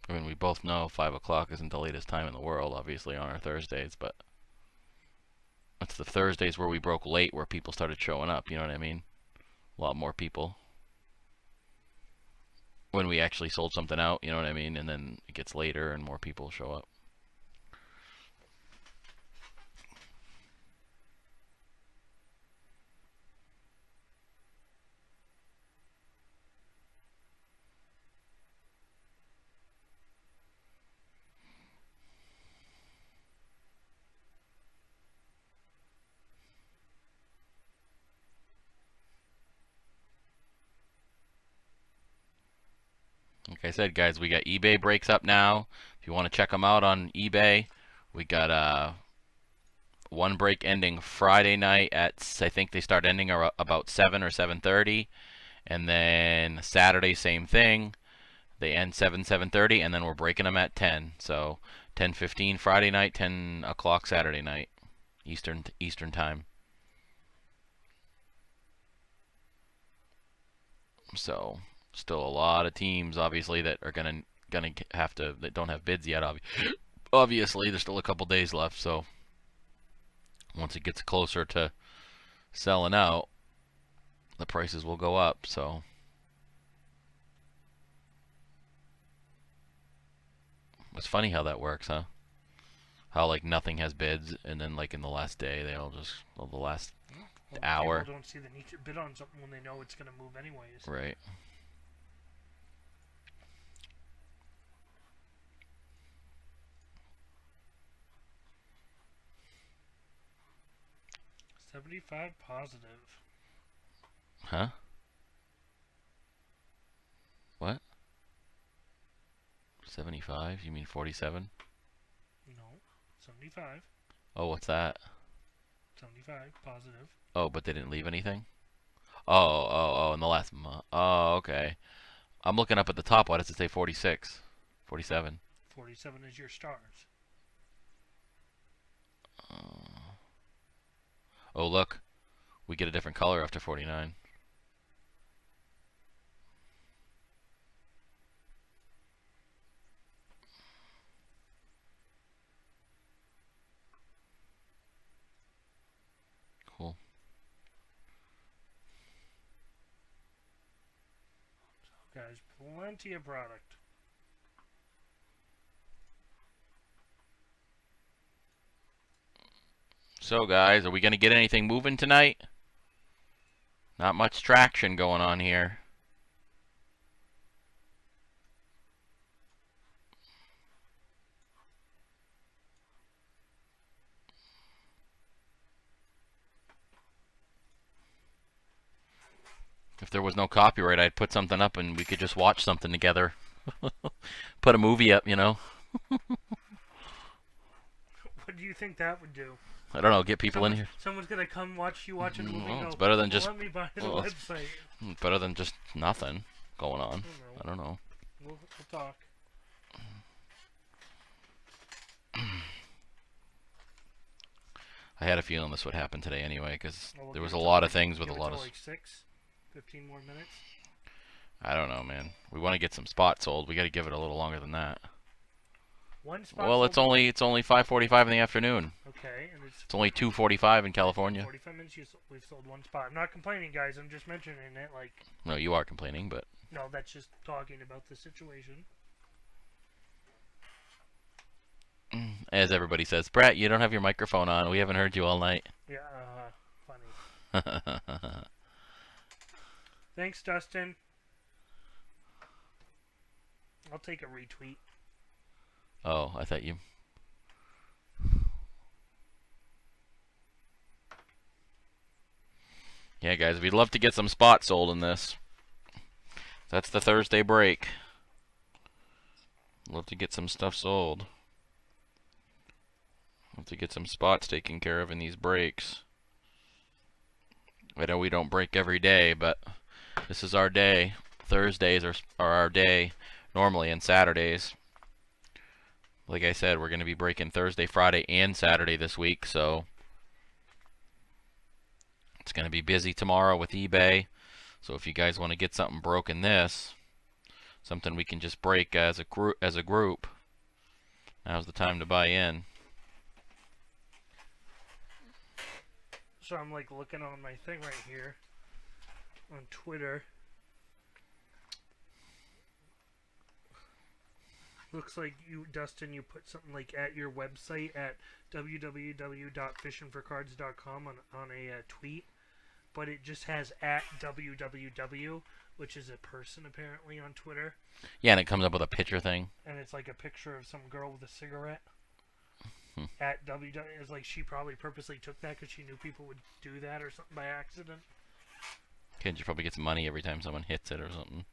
I mean, we both know 5 o'clock isn't the latest time in the world, obviously, on our Thursdays, but it's the Thursdays where we broke late where people started showing up, you know what I mean? A lot more people. When we actually sold something out, you know what I mean? And then it gets later and more people show up. Like I said, guys, we got eBay breaks up now. If you want to check them out on eBay, we got one break ending Friday night at, I think they start ending about 7 or 7:30, and then Saturday same thing. They end 7:30, and then we're breaking them at 10. So 10:15 Friday night, 10 o'clock Saturday night, Eastern time. So still a lot of teams, obviously, that are gonna have to, that don't have bids yet. Obviously, there's still a couple days left. So once it gets closer to selling out, the prices will go up. So it's funny how that works, huh? How like nothing has bids, and then like in the last day, they all just, well, the last hour. People don't see the need to bid on something when they know it's going to move anyways. Right. $75 positive. Huh? What? 75? You mean 47? No, 75. Oh, what's that? 75 positive. Oh, but they didn't leave anything? Oh, in the last month. Oh, okay. I'm looking up at the top. Why does it say 46? 47. 47 is your stars. Oh, look. We get a different color after 49. Cool. So guys, plenty of product. So, guys, are we going to get anything moving tonight? Not much traction going on here. If there was no copyright, I'd put something up and we could just watch something together. Put a movie up, you know. What do you think that would do? I don't know, get people in here. Someone's gonna come watch you watch a movie. Well, and it's go, better than just. let me buy the well, website. it's better than just nothing going on. I don't know. We'll talk. I had a feeling this would happen today anyway, because Well, there was a give it lot till of things with a give it lot till of. like 15 more minutes. I don't know, man. We want to get some spots sold. We got to give it a little longer than that. One spot. Well, it's only 5:45 in the afternoon. Okay, and It's only 2:45 in California. 45 minutes. We've sold one spot. I'm not complaining, guys. I'm just mentioning it. Like, No, you are complaining, but no, that's just talking about the situation. As everybody says, Brett, you don't have your microphone on. We haven't heard you all night. Yeah, funny. Thanks, Dustin. I'll take a retweet. Oh, I thought you... Yeah, guys, we'd love to get some spots sold in this. That's the Thursday break. Love to get some stuff sold. Love to get some spots taken care of in these breaks. I know we don't break every day, but this is our day. Thursdays are our day normally, and Saturdays. Like I said, we're going to be breaking Thursday, Friday, and Saturday this week, so it's going to be busy tomorrow with eBay. So if you guys want to get something broken something we can just break as a group, now's the time to buy in. So I'm like looking on my thing right here on Twitter. Looks like you, Dustin, you put something like at your website at www.fishingforcards.com on a tweet, but it just has at www, which is a person apparently on Twitter. Yeah, and it comes up with a picture thing. And it's like a picture of some girl with a cigarette. At www, it's like she probably purposely took that because she knew people would do that or something by accident. Kid, you probably get some money every time someone hits it or something.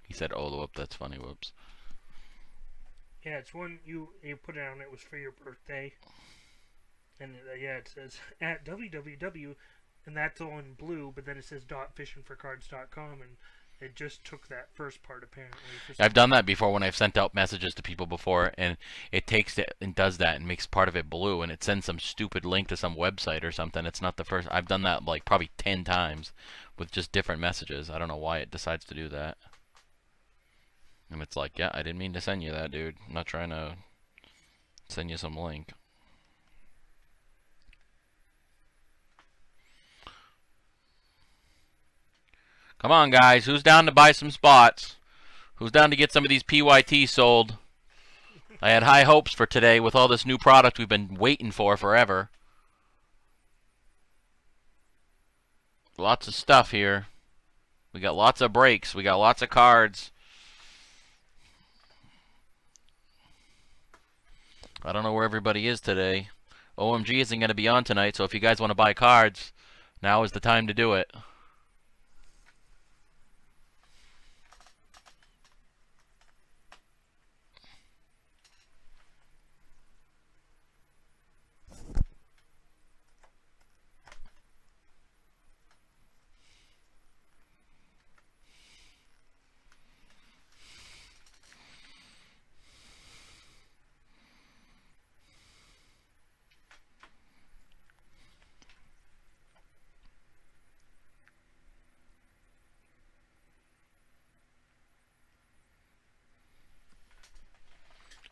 He said, "Oh, whoop, that's funny, whoops." Yeah, it's one you put it on. It was for your birthday, and yeah, it says at www, and that's all in blue. But then it says .fishingforcards.com, and it just took that first part apparently. I've done that before when I've sent out messages to people before, and it takes it and does that and makes part of it blue, and it sends some stupid link to some website or something. It's not the first. I've done that like probably 10 times with just different messages. I don't know why it decides to do that. And it's like, yeah, I didn't mean to send you that, dude. I'm not trying to send you some link. Come on, guys. Who's down to buy some spots? Who's down to get some of these PYT sold? I had high hopes for today with all this new product we've been waiting for forever. Lots of stuff here. We got lots of breaks. We got lots of cards. I don't know where everybody is today. OMG isn't going to be on tonight, so if you guys want to buy cards, now is the time to do it.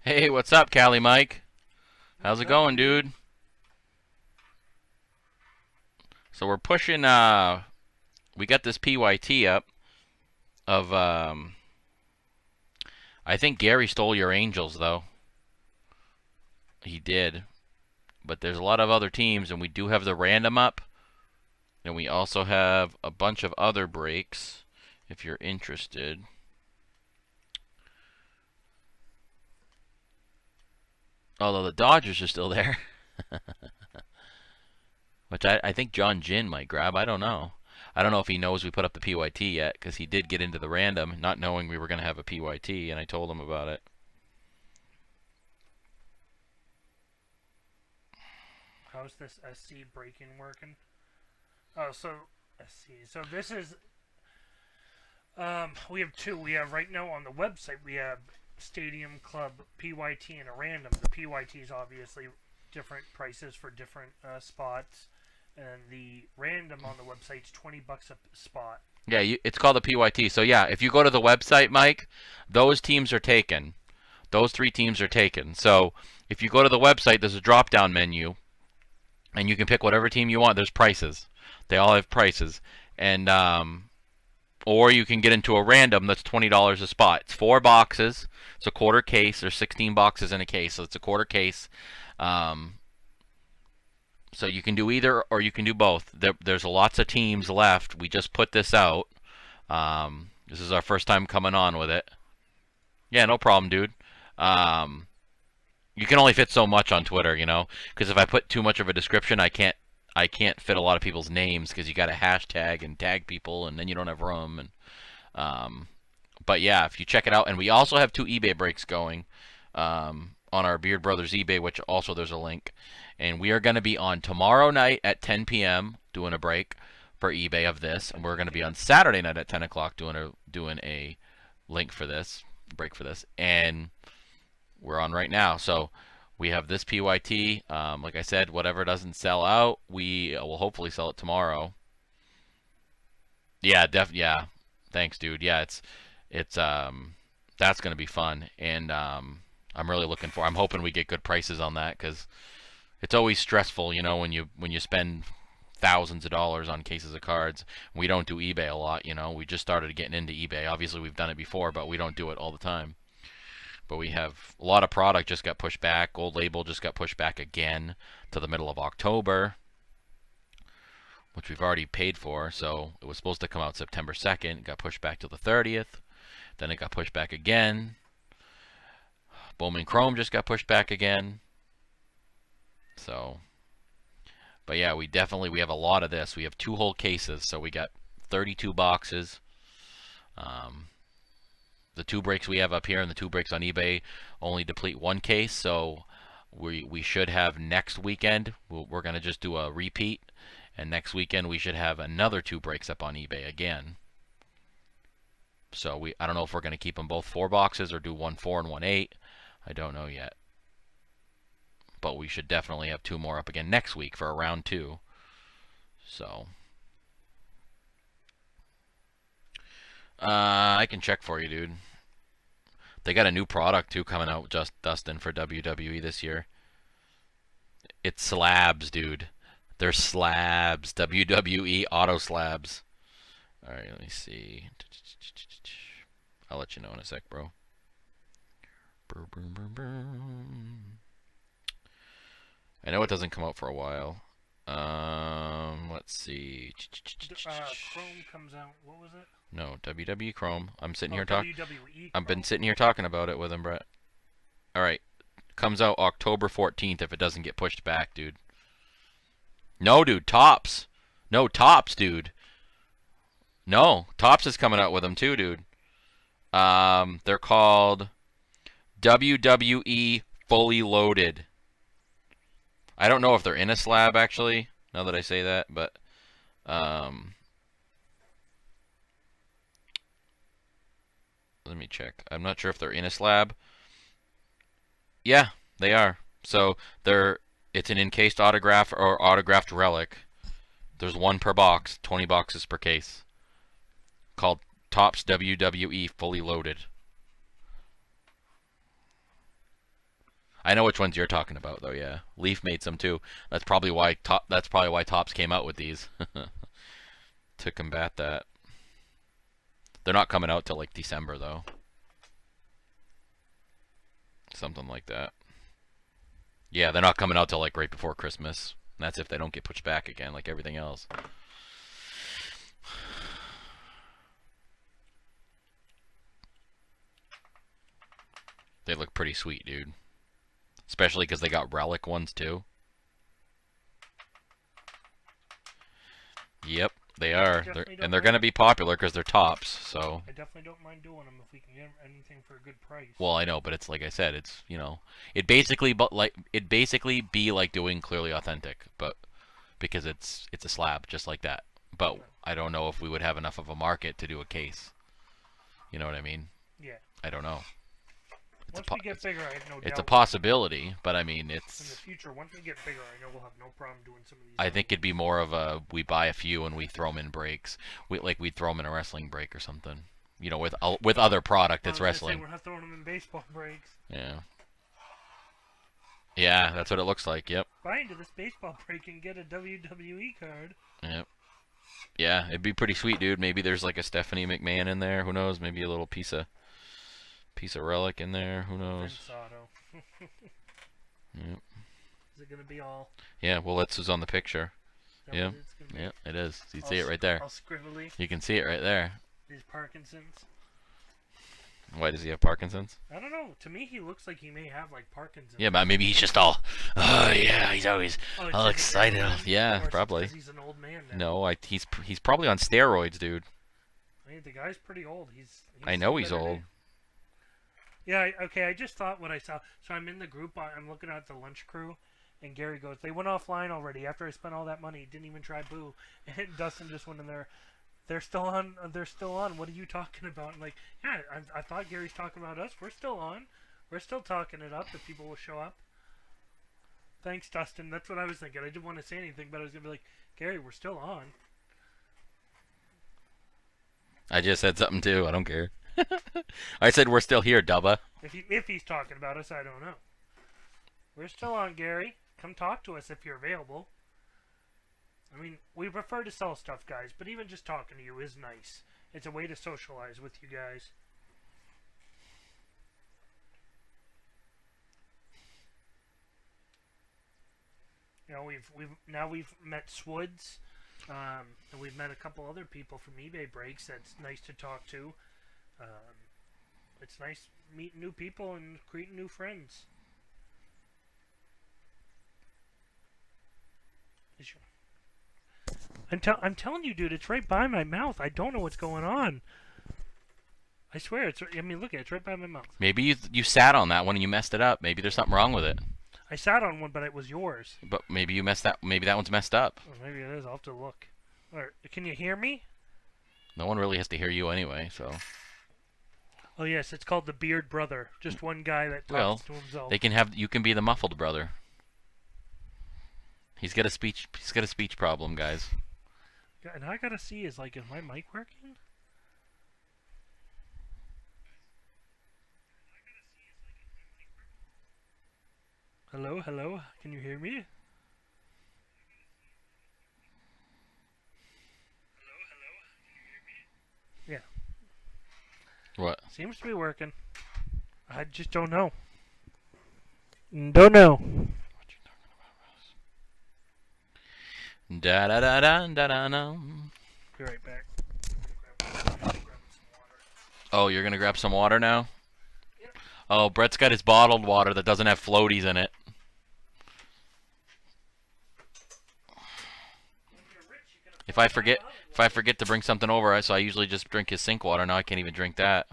Hey, what's up, Cali Mike? How's it going, dude? So we're pushing, we got this PYT up of, I think Gary stole your Angels, though. He did. But there's a lot of other teams, and we do have the random up. And we also have a bunch of other breaks, if you're interested. Although the Dodgers are still there. Which I think John Jin might grab. I don't know. I don't know if he knows we put up the PYT yet, because he did get into the random, not knowing we were going to have a PYT, and I told him about it. How's this SC breaking working? Oh, so SC. So this is. We have two. We have right now on the website. We have Stadium Club PYT and a random. The PYT is obviously different prices for different spots, and the random on the website is $20 a spot. Yeah, it's called the PYT. So yeah, if you go to the website, Mike, those teams are taken. Those 3 teams are taken. So if you go to the website, there's a drop-down menu, and you can pick whatever team you want. There's prices. They all have prices, and or you can get into a random that's $20 a spot. It's 4 boxes. It's a quarter case. There's 16 boxes in a case, so it's a quarter case. So you can do either, or you can do both. There's lots of teams left. We just put this out. This is our first time coming on with it. Yeah, no problem, dude. You can only fit so much on Twitter, you know, because if I put too much of a description, I can't fit a lot of people's names, because you got to hashtag and tag people, and then you don't have room. And but yeah, if you check it out, and we also have 2 eBay breaks going on our Beard Brothers eBay, which also there's a link. And we are going to be on tomorrow night at 10 p.m. doing a break for eBay of this, and we're going to be on Saturday night at 10 o'clock doing a link for this, break for this, and we're on right now. So we have this PYT. Like I said, whatever doesn't sell out, we will hopefully sell it tomorrow. Yeah, yeah. Thanks, dude. Yeah, it's that's going to be fun, and I'm really looking for. I'm hoping we get good prices on that, because it's always stressful, you know, when you spend thousands of dollars on cases of cards. We don't do eBay a lot, you know. We just started getting into eBay. Obviously, we've done it before, but we don't do it all the time. But we have a lot of product just got pushed back. Gold Label just got pushed back again to the middle of October, which we've already paid for. So it was supposed to come out September 2nd. It got pushed back to the 30th. Then it got pushed back again. Bowman Chrome just got pushed back again. So, but yeah, we have a lot of this. We have 2 whole cases, so we got 32 boxes. The 2 breaks we have up here and the 2 breaks on eBay only deplete 1 case, so we should have next weekend. We're going to just do a repeat, and next weekend we should have another 2 breaks up on eBay again. So I don't know if we're going to keep them both 4 boxes or do 1 4 and 1 8. I don't know yet. But we should definitely have 2 more up again next week for a round 2. So I can check for you, dude. They got a new product too coming out, just Dustin, for WWE this year. It's slabs, dude. They're slabs. WWE auto slabs. All right, let me see. I'll let you know in a sec, bro. I know it doesn't come out for a while. Let's see. Chrome comes out. What was it? No, WWE Chrome. I'm sitting here talking. WWE I've been sitting here talking about it with him, Brett. All right, comes out October 14th if it doesn't get pushed back, dude. No, dude, Topps. No, Topps, dude. No, Topps is coming out with them too, dude. They're called WWE Fully Loaded. I don't know if they're in a slab, actually, now that I say that, but let me check. I'm not sure if they're in a slab. Yeah, they are. So it's an encased autograph or autographed relic. There's 1 per box, 20 boxes per case. Called Topps WWE Fully Loaded. I know which ones you're talking about, though. Yeah, Leaf made some too. That's probably why Topps came out with these to combat that. They're not coming out till like December, though. Something like that. Yeah, they're not coming out till like right before Christmas. And that's if they don't get pushed back again, like everything else. They look pretty sweet, dude. Especially because they got relic ones too. Yep, they are. They're going to be popular because they're Topps. So I definitely don't mind doing them if we can get anything for a good price. Well, I know, but it's like I said, it's, you know, it basically be like doing Clearly Authentic, but because it's a slab just like that. But I don't know if we would have enough of a market to do a case. You know what I mean? Yeah. I don't know. Once we get bigger, I have no doubt. It's a possibility, but I mean, it's... In the future, once we get bigger, I know we'll have no problem doing some of these. I think it'd be more of a, we buy a few and we throw them in breaks. We'd throw them in a wrestling break or something. You know, with other product that's wrestling. We're not throwing them in baseball breaks. Yeah. Yeah, that's what it looks like. Yep. Buy into this baseball break and get a WWE card. Yep. Yeah, it'd be pretty sweet, dude. Maybe there's like a Stephanie McMahon in there. Who knows? Maybe a little piece of relic in there. Who knows? Vince Otto. Yep. Is it gonna be all? Yeah. Well, that's who's on the picture. Is that Yeah. what it's gonna be? Yeah, it is. You see it right there. All scribbly. You can see it right there. These Parkinson's. Why does he have Parkinson's? I don't know. To me, he looks like he may have like Parkinson's. Yeah, but maybe he's just all, oh yeah, he's always Oh, it's all like a excited. gentleman? Yeah, Or is it probably. 'cause he's an old man now? No, he's probably on steroids, dude. I mean, the guy's pretty old. I know seen he's better old. days. Yeah, okay, I just thought what I saw. So I'm in the group, I'm looking at the lunch crew, and Gary goes, they went offline already after I spent all that money, didn't even try Boo. And Dustin just went in there, they're still on, what are you talking about? I'm like, yeah, I thought Gary's talking about us, we're still on. We're still talking it up, if people will show up. Thanks, Dustin, that's what I was thinking. I didn't want to say anything, but I was going to be like, Gary, we're still on. I just said something too. I don't care. I said we're still here, Dubba. If he's talking about us, I don't know. We're still on, Gary. Come talk to us if you're available. I mean, we prefer to sell stuff, guys, but even just talking to you is nice. It's a way to socialize with you guys. You know, we've met Swoods, and we've met a couple other people from eBay breaks. That's nice to talk to. It's nice meeting new people and creating new friends. I'm telling you, dude, it's right by my mouth. I don't know what's going on. I swear, I mean, look at it. It's right by my mouth. Maybe you sat on that one and you messed it up. Maybe there's something wrong with it. I sat on one, but it was yours. But maybe you messed that. Maybe that one's messed up. Or maybe it is. I'll have to look. All right, can you hear me? No one really has to hear you anyway, so. Oh yes, it's called the Beard Brother. Just one guy that talks Well, to himself. they can have. You can be the muffled brother. He's got a speech problem, guys. And I gotta see is my mic working? Hello, hello. Can you hear me? Yeah. What? Seems to be working. I just don't know. Don't know. Da da da da da da da. Be right back. Oh, you're gonna grab some water now? Yep. Oh, Brett's got his bottled water that doesn't have floaties in it. If I forget to bring something over, so I usually just drink his sink water. Now I can't even drink that.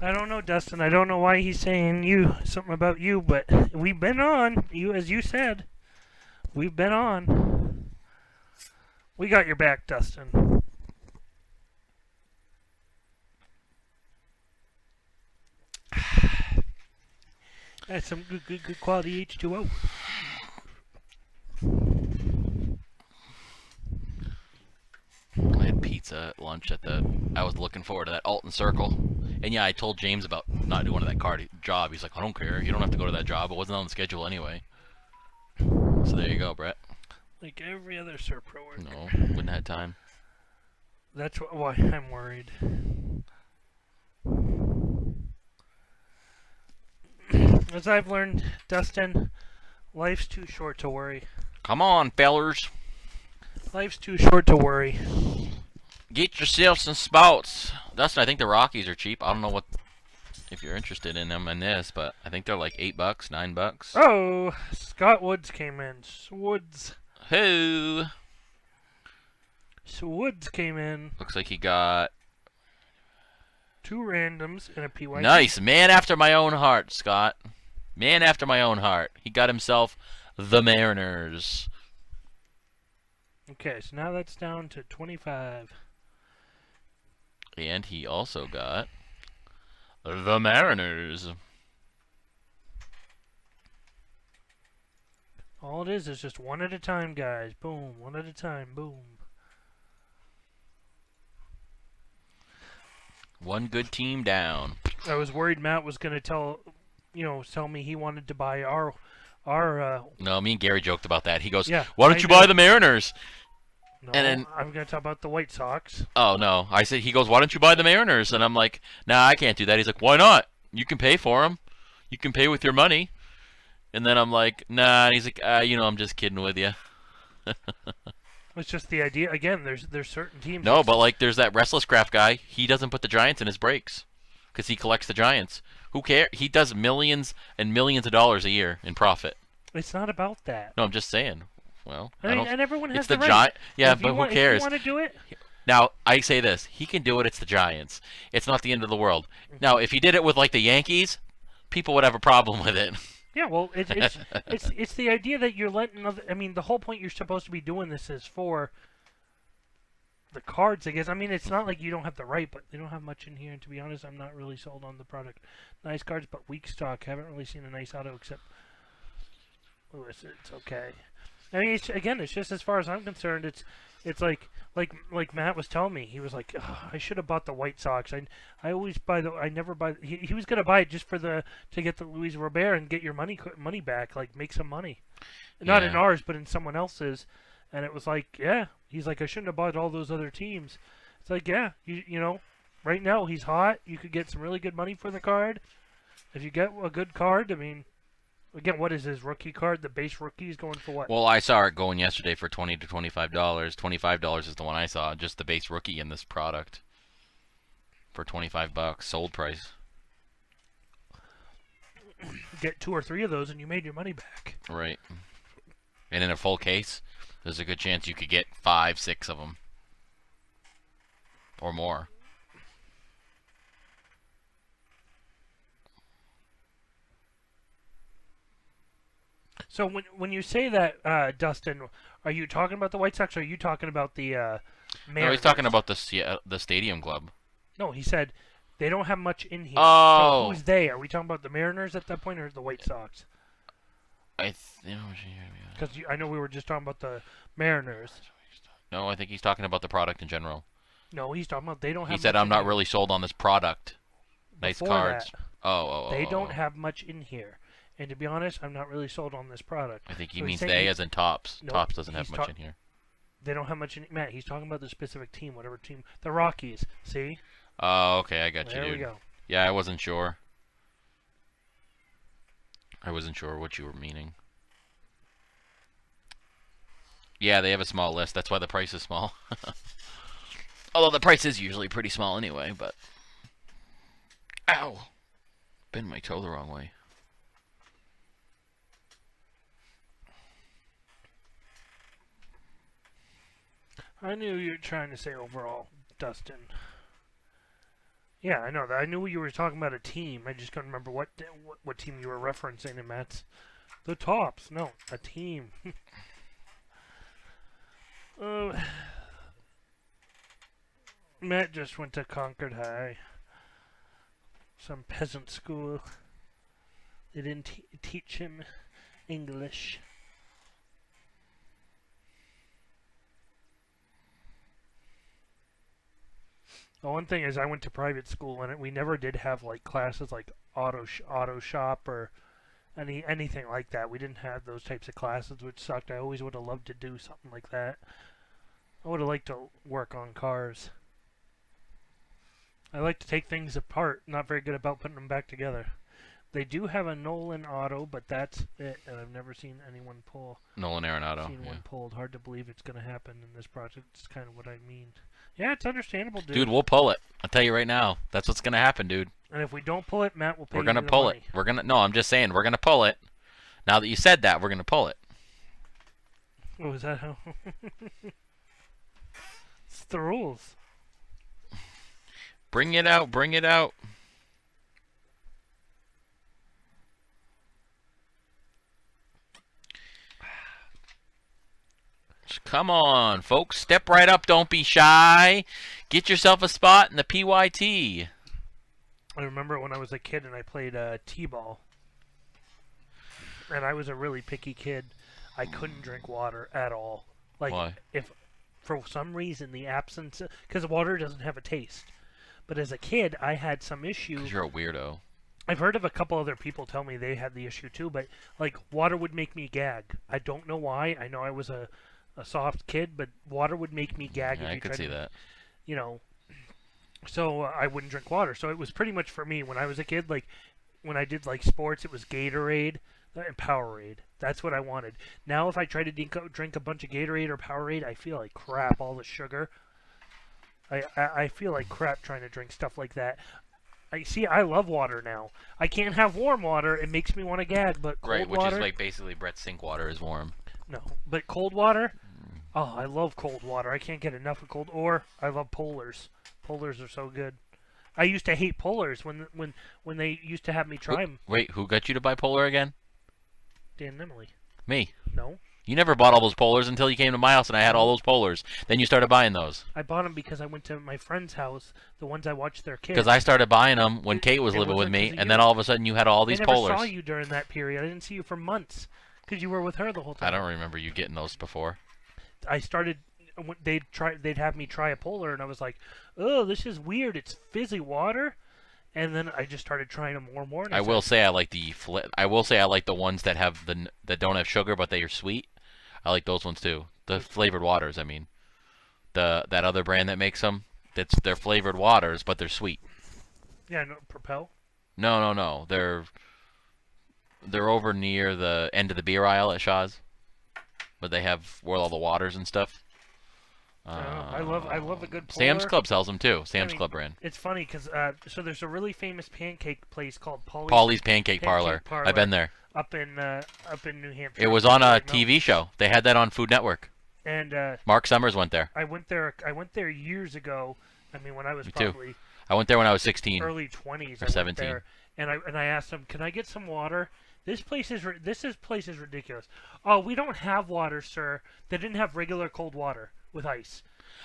I don't know, Dustin. I don't know why he's saying something about you, but we've been on. As you said, we've been on. We got your back, Dustin. That's some good quality H2O. I had pizza at lunch I was looking forward to that Alton Circle. And yeah, I told James about not doing that job. He's like, I don't care. You don't have to go to that job. It wasn't on the schedule anyway. So there you go, Brett. Like every other Serpro worker. No, wouldn't have time. That's why I'm worried. As I've learned, Dustin, life's too short to worry. Come on, fellers. Life's too short to worry. Get yourself some spouts. Dustin, I think the Rockies are cheap. I don't know what if you're interested in them in this, but I think they're like $8, $9. Oh, Scott Woods came in. Woods Who? came in. Looks like he got 2 randoms and a PYT. nice. Man after my own heart, Scott. Man after my own heart. He got himself the Mariners. Okay, so now that's down to 25. And he also got the Mariners. All it is just one at a time, guys. Boom, one at a time. Boom. One good team down. I was worried Matt was going to tell me he wanted to buy our No, me and Gary joked about that. He goes, Yeah, why don't I you know. buy the Mariners? No, And then- I'm going to talk about the White Sox. Oh, no. I said, he goes, why don't you buy the Mariners? And I'm like, nah, I can't do that. He's like, why not? You can pay for them. You can pay with your money. And then I'm like, nah. And he's like, I'm just kidding with you. It's just the idea. Again, there's certain teams. No, but like, there's that Restless Craft guy. He doesn't put the Giants in his breaks because he collects the Giants. Who cares? He does millions and millions of dollars a year in profit. It's not about that. No, I'm just saying. Well, I mean, and everyone has it's the right. Giant. Yeah, If you but want- who cares? If you want to do it, Now, I say this. He can do it. It's the Giants. It's not the end of the world. Now, if he did it with, like, the Yankees, people would have a problem with it. yeah. Well, it's the idea that you're letting other. I mean, the whole point you're supposed to be doing this is for the cards, I guess. I mean, it's not like you don't have the right, but they don't have much in here. And to be honest, I'm not really sold on the product. Nice cards, but weak stock. Haven't really seen a nice auto except Lewis. It's okay. I mean, it's just as far as I'm concerned, it's like Matt was telling me. He was like, I should have bought the White Sox. I always buy I never buy. He was gonna buy it just to get the Luis Robert and get your money back, like make some money, not in Yeah. ours, but in someone else's. And it was like, yeah, he's like, I shouldn't have bought all those other teams. It's like, yeah, you know, right now he's hot. You could get some really good money for the card. If you get a good card, I mean, again, what is his rookie card? The base rookie is going for what? Well, I saw it going yesterday for $20 to $25. $25 is the one I saw, just the base rookie in this product. For $25, sold price. Get 2 or 3 of those and you made your money back. Right. And in a full case, there's a good chance you could get 5, 6 of them. Or more. So when you say that, Dustin, are you talking about the White Sox or are you talking about the Mariners? No, he's talking about the Stadium Club. No, he said they don't have much in here. Oh. So who's they? Are we talking about the Mariners at that point or the White Sox? Because I know we were just talking about the Mariners. No, I think he's talking about the product in general. No, he's talking about they don't have He said, much I'm in not here. really sold on this product. Nice Before cards. that, Oh. They don't have much in here. And to be honest, I'm not really sold on this product. I think he So he's means saying they he- as in Tops. No, Tops doesn't have he's much in here. They don't have much in Matt, he's talking about the specific team, whatever team. The Rockies. See? Oh, okay, I got you, There dude. we go. Yeah, I wasn't sure. I wasn't sure what you were meaning. Yeah, they have a small list. That's why the price is small. Although the price is usually pretty small anyway, but... Ow! Bend my toe the wrong way. I knew you were trying to say overall, Dustin. Yeah, I know that. I knew you were talking about a team. I just couldn't remember what team you were referencing, and Matt's the Tops. No, a team. Matt just went to Concord High, some peasant school. They didn't teach him English. The one thing is, I went to private school, and we never did have like classes like auto shop or anything like that. We didn't have those types of classes, which sucked. I always would have loved to do something like that. I would have liked to work on cars. I like to take things apart. Not very good about putting them back together. They do have a Nolan auto, but that's it. And I've never seen anyone pull. Nolan Arenado. Seen Yeah. one pulled. Hard to believe it's going to happen in this project. It's kind of what I mean. Yeah, it's understandable, dude. Dude, we'll pull it. I'll tell you right now. That's what's gonna happen, dude. And if we don't pull it, Matt will pay We're you gonna the pull money. it. We're gonna. No, I'm just saying we're gonna pull it. Now that you said that, we're gonna pull it. Oh, is that how? It's the rules. Bring it out. Bring it out. Come on, folks. Step right up. Don't be shy. Get yourself a spot in the PYT. I remember when I was a kid and I played t-ball. And I was a really picky kid. I couldn't drink water at all. Like, Why? if for some reason the absence, because water doesn't have a taste. But as a kid, I had some issue. Because you're a weirdo. I've heard of a couple other people tell me they had the issue too, but like water would make me gag. I don't know why. I know I was a soft kid, but water would make me gag. Yeah, if I you could tried see to, that. You know, so I wouldn't drink water. So it was pretty much for me when I was a kid. Like when I did like sports, it was Gatorade and Powerade. That's what I wanted. Now if I try to drink a bunch of Gatorade or Powerade, I feel like crap. All the sugar. I feel like crap trying to drink stuff like that. I love water now. I can't have warm water. It makes me want to gag, but cold Right, which water... is like basically Brett's sink water is warm. No, but cold water... Oh, I love cold water. I can't get enough of cold... Or, I love Polars. Polars are so good. I used to hate Polars when they used to have me try them. Wait, who got you to buy Polar again? Dan and Emily. Me. No. You never bought all those Polars until you came to my house and I had all those Polars. Then you started buying those. I bought them because I went to my friend's house, the ones I watched their kids. Because I started buying them when Kate was It living with wasn't me, 'cause of and you. then all of a sudden you had all these I never Polars. saw you during that period. I didn't see you for months because you were with her the whole time. I don't remember you getting those before. I started. They'd have me try a Polar, and I was like, "Oh, this is weird. It's fizzy water." And then I just started trying them more and more. And I will say I like the ones that have that don't have sugar but they are sweet. I like those ones too. The flavored waters, I mean. That other brand that makes them, they're flavored waters but they're sweet. Yeah, no, Propel. No. They're over near the end of the beer aisle at Shaw's. But they have where all the waters and stuff. I love a good Polar. Sam's Club sells them too. Sam's mean, Club brand. It's funny because so there's a really famous pancake place called Polly's Pancake Parlor. Parlor. I've been there. up in New Hampshire. It was on a TV show. They had that on Food Network. And Mark Summers went there. I went there years ago. I mean, when I was Me too. probably I went there when I was 16. early 20s Or I went 17. there, and I asked them, "Can I get some water?" This place is ridiculous. Oh, we don't have water, sir. They didn't have regular cold water with ice.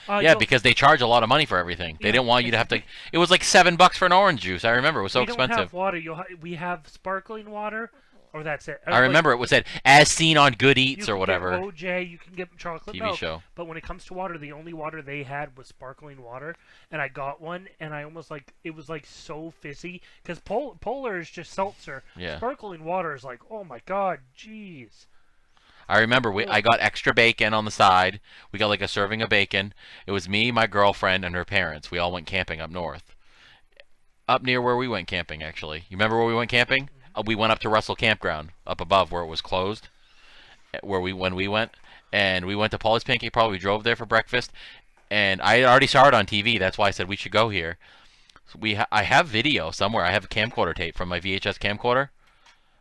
Yeah, you'll- because they charge a lot of money for everything. They Yeah, didn't want you to have to. It was like $7 for an orange juice. I remember it was so we don't expensive. have water. We have sparkling water, or that's it. I remember it was said as seen on Good You Eats can or whatever Get OJ, you can get chocolate TV milk. show. But when it comes to water, the only water they had was sparkling water, and I got one, and I almost it was like so fizzy because Polar is just seltzer. Yeah. Sparkling water is like, oh my god, jeez. I remember I got extra bacon on the side. We got like a serving of bacon. It was me, my girlfriend, and her parents. We all went camping up north. Up near where we went camping, actually. You remember where we went camping? We went up to Russell Campground, up above where it was closed, when we went. And we went to Polly's Pancake Parlor. We drove there for breakfast. And I already saw it on TV. That's why I said we should go here. So I have video somewhere. I have a camcorder tape from my VHS camcorder.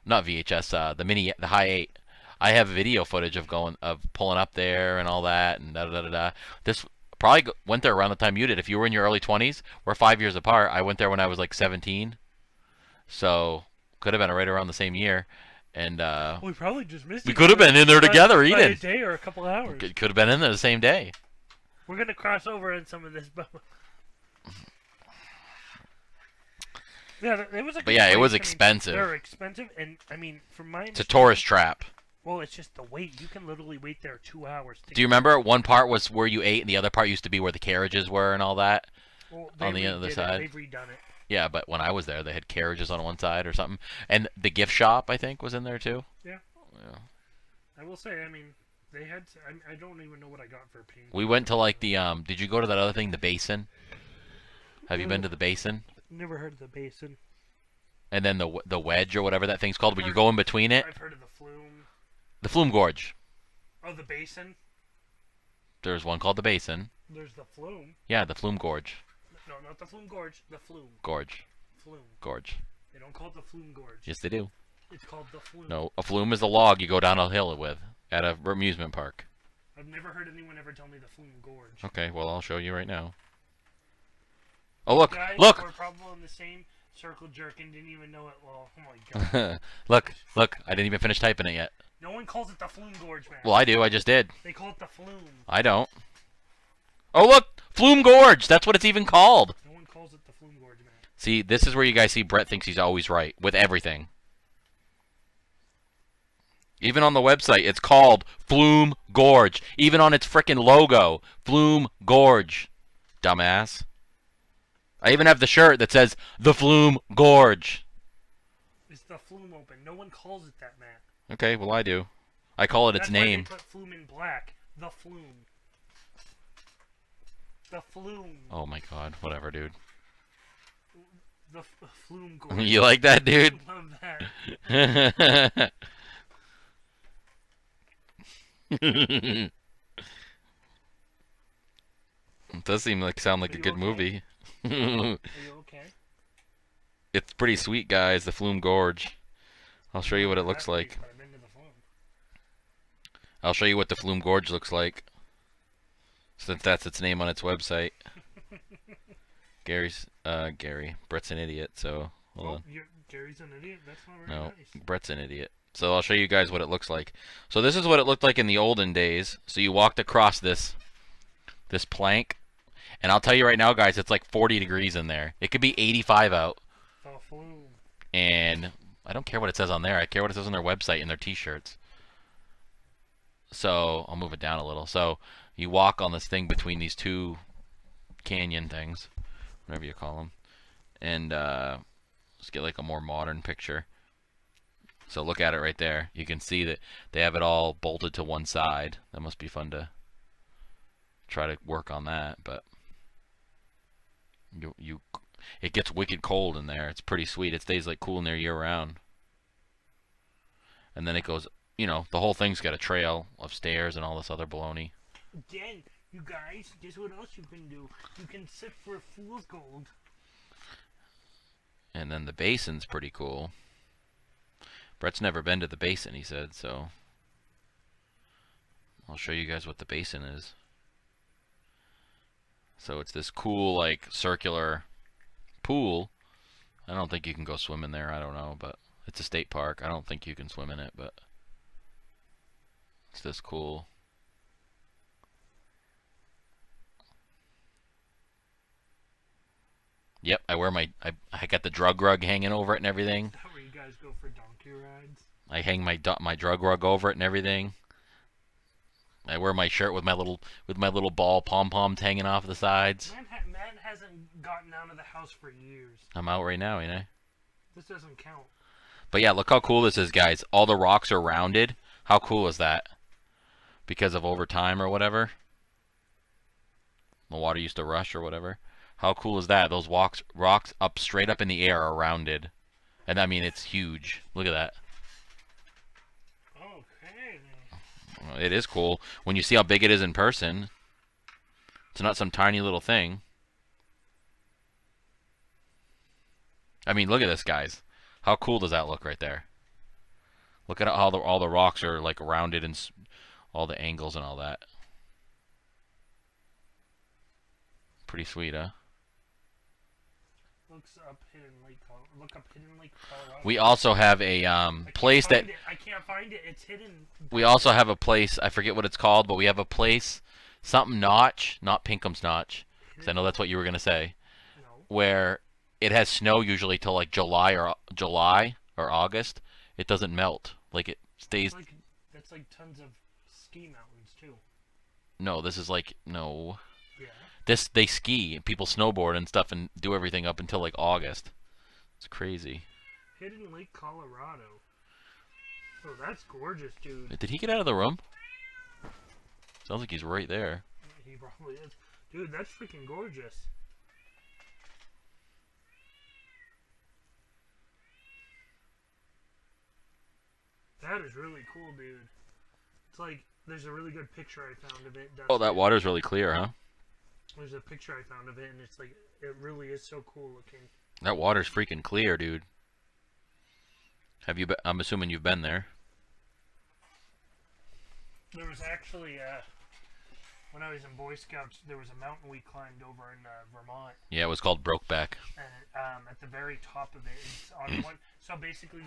Not VHS, the High 8. I have video footage of pulling up there and all that and da da da da. This probably went there around the time you did. If you were in your early 20s, we're 5 years apart. I went there when I was like 17, so could have been right around the same year. And We probably just missed. we each could have other been in there by- together by a eating. day or a couple hours. Could have been in there the same day. We're gonna cross over in some of this. Yeah, it was a. But yeah, it was place. I mean, expensive. they're expensive, and I mean, from my It's a tourist trap. Well, it's just the wait. You can literally wait there 2 hours. Do you remember one part was where you ate and the other part used to be where the carriages were and all that? Well, on the they other redid it. side? They've redone it. Yeah, but when I was there, they had carriages on one side or something. And the gift shop, I think, was in there too. Yeah. Yeah. I will say, I mean, they had. I don't even know what I got for a pink. We went to like the did you go to that other thing, the Basin? Have you been to the Basin? Never heard of the basin. and then the wedge or whatever that thing's called, where you go in between it. I've heard of the flume. The Flume Gorge. Oh, the basin. There's one called the Basin. There's the flume. Yeah, the Flume Gorge. No, not the Flume Gorge. The flume. Gorge. Flume. Gorge. They don't call it the Flume Gorge. Yes, they do. It's called the flume. No, a flume is a log you go down a hill with at a amusement park. I've never heard anyone ever tell me the Flume Gorge. Okay, well, I'll show you right now. Oh, look! Guys, Look! we're probably in the same circle jerk and didn't even know it. Well, oh my god. Look! Look! I didn't even finish typing it yet. No one calls it the Flume Gorge, man. Well, I do. I just did. They call it the flume. I don't. Oh, look! Flume Gorge! That's what it's even called! No one calls it the Flume Gorge, man. See, this is where you guys see Brett thinks he's always right with everything. Even on the website, it's called Flume Gorge. Even on its frickin' logo, Flume Gorge. Dumbass. I even have the shirt that says The Flume Gorge. It's the Flume Open. No one calls it that, man. Okay, well I do. I call it its That's name. Why they put Flume in black. The Flume. The Flume. Oh my god, whatever, dude. The Flume Gorge. You like that, dude? I love that. It does sound like a good okay? movie. Are you okay? It's pretty sweet, guys, the Flume Gorge. I'll show you what it looks like. But I've been to the Flume. I'll show you what the Flume Gorge looks like. Since that's its name on its website. Gary. Brett's an idiot, so hold on. Gary's an idiot? That's not very No, nice. Brett's an idiot. So I'll show you guys what it looks like. So this is what it looked like in the olden days. So you walked across this plank, and I'll tell you right now, guys, it's like 40 degrees in there. It could be 85 out. The Flume. And I don't care what it says on there. I care what it says on their website and their t-shirts. So I'll move it down a little. So you walk on this thing between these two canyon things, whatever you call them, and let's get like a more modern picture. So look at it right there. You can see that they have it all bolted to one side. That must be fun to try to work on that, but it gets wicked cold in there. It's pretty sweet. It stays like cool in there year round. And then it goes, you know, the whole thing's got a trail of stairs and all this other baloney. Again, you guys, guess what else you can do? You can sit for fool's gold. And then the basin's pretty cool. Brett's never been to the basin, he said, so I'll show you guys what the basin is. So it's this cool, like, circular pool. I don't think you can go swim in there, I don't know, but it's a state park. I don't think you can swim in it, but it's this cool. Yep, I wear my, I got the drug rug hanging over it and everything. Is that where you guys go for donkey rides? I hang my drug rug over it and everything. I wear my shirt with my little ball pom-poms hanging off the sides. Man hasn't gotten out of the house for years. I'm out right now, you know. This doesn't count. But yeah, look how cool this is, guys. All the rocks are rounded. How cool is that? Because of over time or whatever. The water used to rush or whatever. How cool is that? Those rocks up straight up in the air are rounded. And I mean, it's huge. Look at that. Okay. It is cool. When you see how big it is in person, it's not some tiny little thing. I mean, look at this, guys. How cool does that look right there? Look at how all the rocks are like rounded and all the angles and all that. Pretty sweet, huh? Look up Hidden Lake, Colorado. We also have a place that I can't find it. It's hidden. we also have a place. I forget what it's called, but we have a place, something Notch, not Pinkham's Notch, because I know that's what you were gonna say. No. Where it has snow usually till like July or August. It doesn't melt. Like it stays. That's like tons of ski mountains too. No, this is like no. Yeah. This they ski, people snowboard and stuff, and do everything up until like August. It's crazy. Hidden Lake, Colorado. Oh, that's gorgeous, dude. Did he get out of the room? Sounds like he's right there. He probably is. Dude, that's freaking gorgeous. That is really cool, dude. It's like there's a really good picture I found of it. Oh, that Dustin. water's really clear, huh? There's a picture I found of it, and it's like it really is so cool looking. That water's freaking clear, dude. Have you? I'm assuming you've been there. There was actually when I was in Boy Scouts, there was a mountain we climbed over in Vermont. Yeah, it was called Brokeback. And at the very top of it, it's on one. So basically,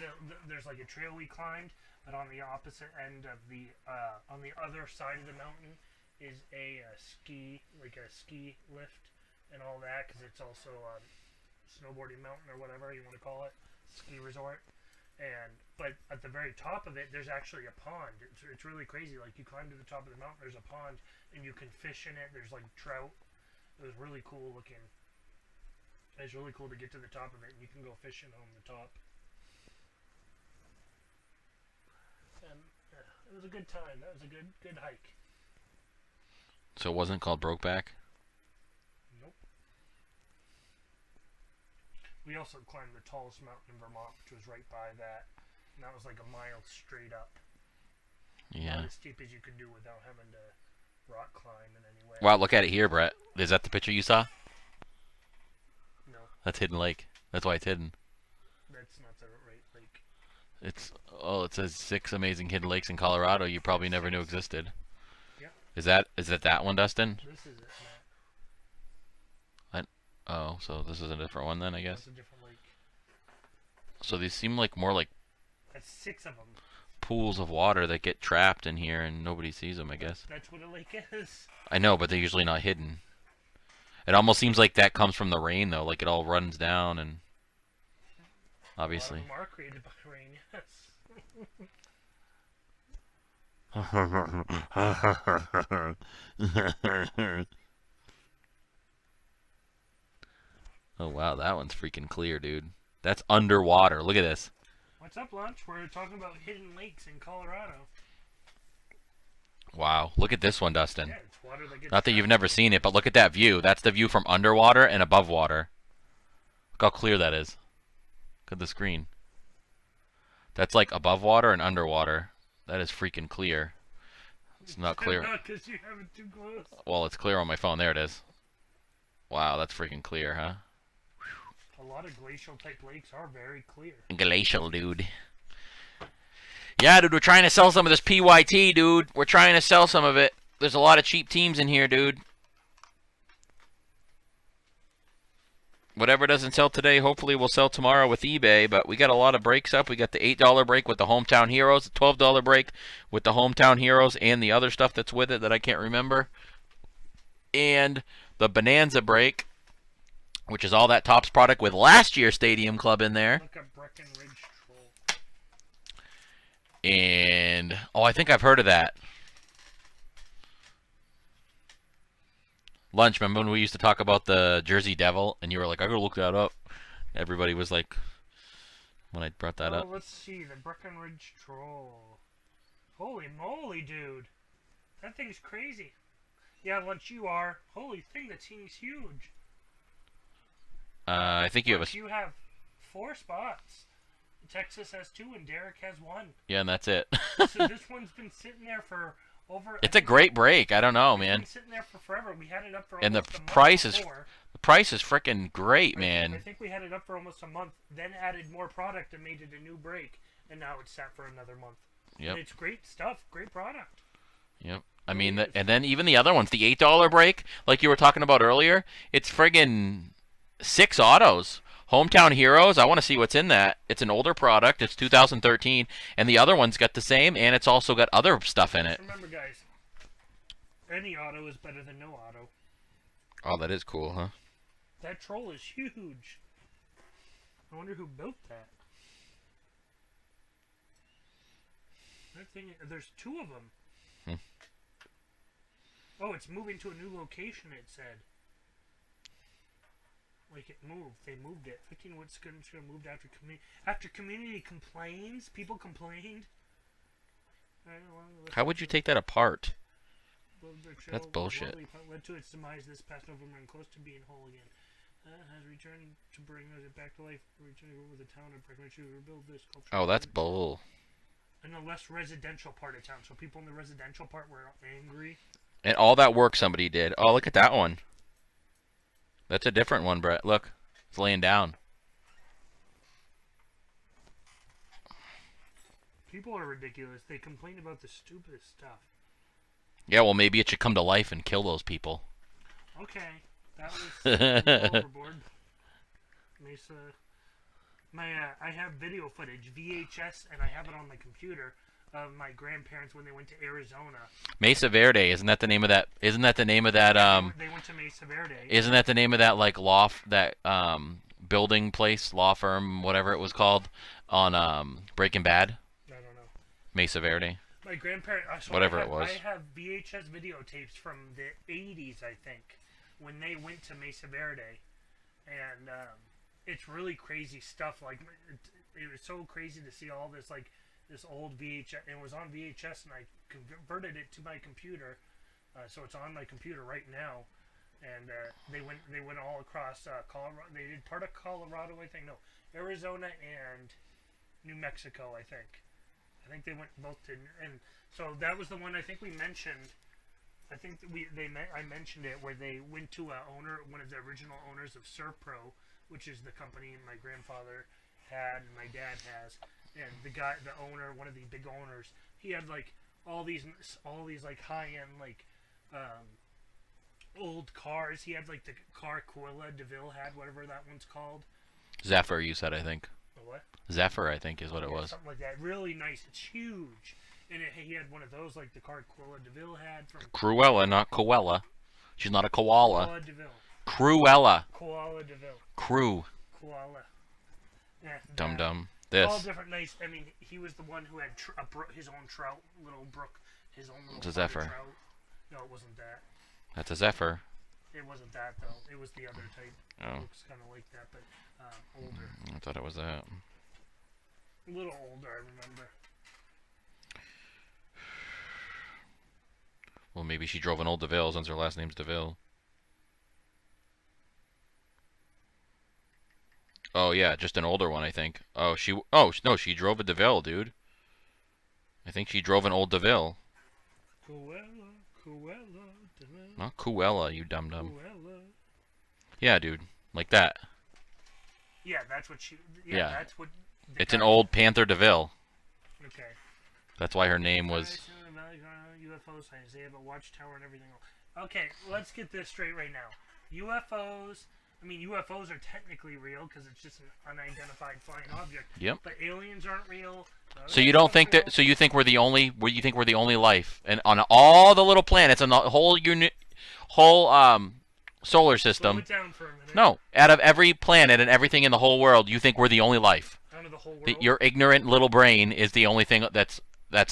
there's like a trail we climbed, but on the opposite end of the on the other side of the mountain is a ski lift and all that, because it's also a snowboarding mountain or whatever you want to call it, ski resort. But at the very top of it, there's actually a pond. It's really crazy. Like, you climb to the top of the mountain, there's a pond, and you can fish in it. There's like trout. It was really cool looking. It's really cool to get to the top of it, and you can go fishing on the top. And it was a good time. That was a good hike. So it wasn't called Brokeback? Nope. We also climbed the tallest mountain in Vermont, which was right by that. And that was like a mile straight up. Yeah. Not as steep as you could do without having to rock climb in any way. Wow, look at it here, Brett. Is that the picture you saw? No, That's Hidden Lake. That's why it's hidden. that's not the right lake. It says 6 amazing hidden lakes in Colorado you probably never knew existed. Yeah. Is that one, Dustin? This is it, Matt. Oh, so this is a different one then, I guess. That's a different lake. So these seem like more like That's 6 of them. pools of water that get trapped in here and nobody sees them, I guess. That's what a lake is. I know, but they're usually not hidden. It almost seems like that comes from the rain, though. Like it all runs down, and obviously. A lot of them are created by rain, yes. Oh wow, that one's freaking clear, dude. That's underwater. Look at this. What's up, Lunch? We're talking about hidden lakes in Colorado. Wow, look at this one, Dustin. Yeah, it's water that gets Not that you've trapped. never seen it, but look at that view. That's the view from underwater and above water. Look how clear that is. Look at the screen. That's like above water and underwater. That is freaking clear. It's not clear. Not because you have it too close. Well, it's clear on my phone. There it is. Wow, that's freaking clear, huh? A lot of glacial type lakes are very clear. Glacial, dude. Yeah, dude, we're trying to sell some of this PYT, dude. We're trying to sell some of it. There's a lot of cheap teams in here, dude. Whatever doesn't sell today, hopefully will sell tomorrow with eBay. But we got a lot of breaks up. We got the $8 break with the Hometown Heroes, the $12 break with the Hometown Heroes, and the other stuff that's with it that I can't remember. And the Bonanza break, which is all that Topps product with last year's Stadium Club in there. Look at Breckenridge Troll. And, oh, I think I've heard of that. Lunch, remember when we used to talk about the Jersey Devil, and you were like, I gotta look that up. Everybody was like, when I brought that up. Let's see, the Breckenridge Troll. Holy moly, dude. That thing's crazy. Yeah, Lunch, you are. Holy thing, that thing's huge. I think you have Lunch, you have 4 spots. Texas has 2 and Derek has 1. Yeah, and that's it. So this one's been sitting there for over... It's a great break. I don't know, It's man. been sitting there for forever. We had it up for And the almost a month price is before. the price is freaking great, I man. think we had it up for almost a month, then added more product and made it a new break, and now it's sat for another month. Yep. And it's great stuff, great product. Yep. I mean, and then even the other ones, the $8 break, like you were talking about earlier, it's friggin' 6 autos. Hometown Heroes, I want to see what's in that. It's an older product. It's 2013, and the other one's got the same, and it's also got other stuff in it. Remember, guys, any auto is better than no auto. Oh, that is cool, huh? That troll is huge. I wonder who built that. That thing, there's 2 of them. Oh, it's moving to a new location, it said. Like it moved. They moved it. 15 Woodson moved after community complains. People complained. How would you take that apart? That's bullshit. Led to its demise this past November and close to being whole again. Has returned to bring it back to life. Returning over the town of Breckenridge to rebuild this culture. Oh, that's bull. in a less residential part of town. So people in the residential part were angry. And all that work somebody did. Oh, look at that one. That's a different one, Brett. Look. It's laying down. People are ridiculous. They complain about the stupidest stuff. Yeah, well, maybe it should come to life and kill those people. Okay. That was a little overboard. Mesa. I have video footage, VHS, and I have it on my computer of my grandparents when they went to Arizona. Mesa Verde, isn't that the name of that? Isn't that the name of that? They went to Mesa Verde. Isn't that the name of that like building place, law firm, whatever it was called, on Breaking Bad? I don't know. Mesa Verde. My grandparents. Whatever it was. I have VHS videotapes from the '80s, I think, when they went to Mesa Verde, and it's really crazy stuff. Like it was so crazy to see all this this old VHS. It was on VHS, and I converted it to my computer, so it's on my computer right now. And they went all across Colorado. They did part of Colorado, I think. No, Arizona and New Mexico, I think. I think they went both to, and so that was the one I think we mentioned. I think I mentioned it where they went to one of the original owners of Serpro, which is the company my grandfather had and my dad has. And the owner, one of the big owners, he had like all these like high end old cars. He had like the car Cruella DeVille had, whatever that one's called. Zephyr, you said, I think. What? Zephyr, I think, is what it was. Something like that. Really nice. It's huge. And he had one of those like the car Cruella DeVille had from Cruella, not Koala. She's not a koala. Cruella DeVille. Cruella. Koala DeVille. Crew. Koala. Yeah, Dum that. dum. All This. different nice. I mean, he was the one who had his own trout, little brook, his own little It's a Zephyr. trout. No, it wasn't that. That's a Zephyr. It wasn't that though. It was the other type. Oh. It looks kind of like that, but older. I thought it was that. A little older, I remember. Well, maybe she drove an old DeVille since her last name's DeVille. Oh yeah, just an older one, I think. Oh, no, she drove a DeVille, dude. I think she drove an old DeVille. Cruella, DeVille. Not Cruella, you dum dum. Cruella. Yeah, dude, like that. Yeah, that's what she. Yeah. That's what. It's an old Panther DeVille. Okay. That's why her name was. UFOs, Isaiah, but Watchtower and everything else. Okay, let's get this straight right now. UFOs. I mean, UFOs are technically real because it's just an unidentified flying object. Yep. But aliens aren't real. So you don't think that? So you think we're the only? You think we're the only life, and on all the little planets and the whole solar Slow system? it down for a minute. No, out of every planet and everything in the whole world, you think we're the only life. Out of the whole world. Your ignorant little brain is the only thing that's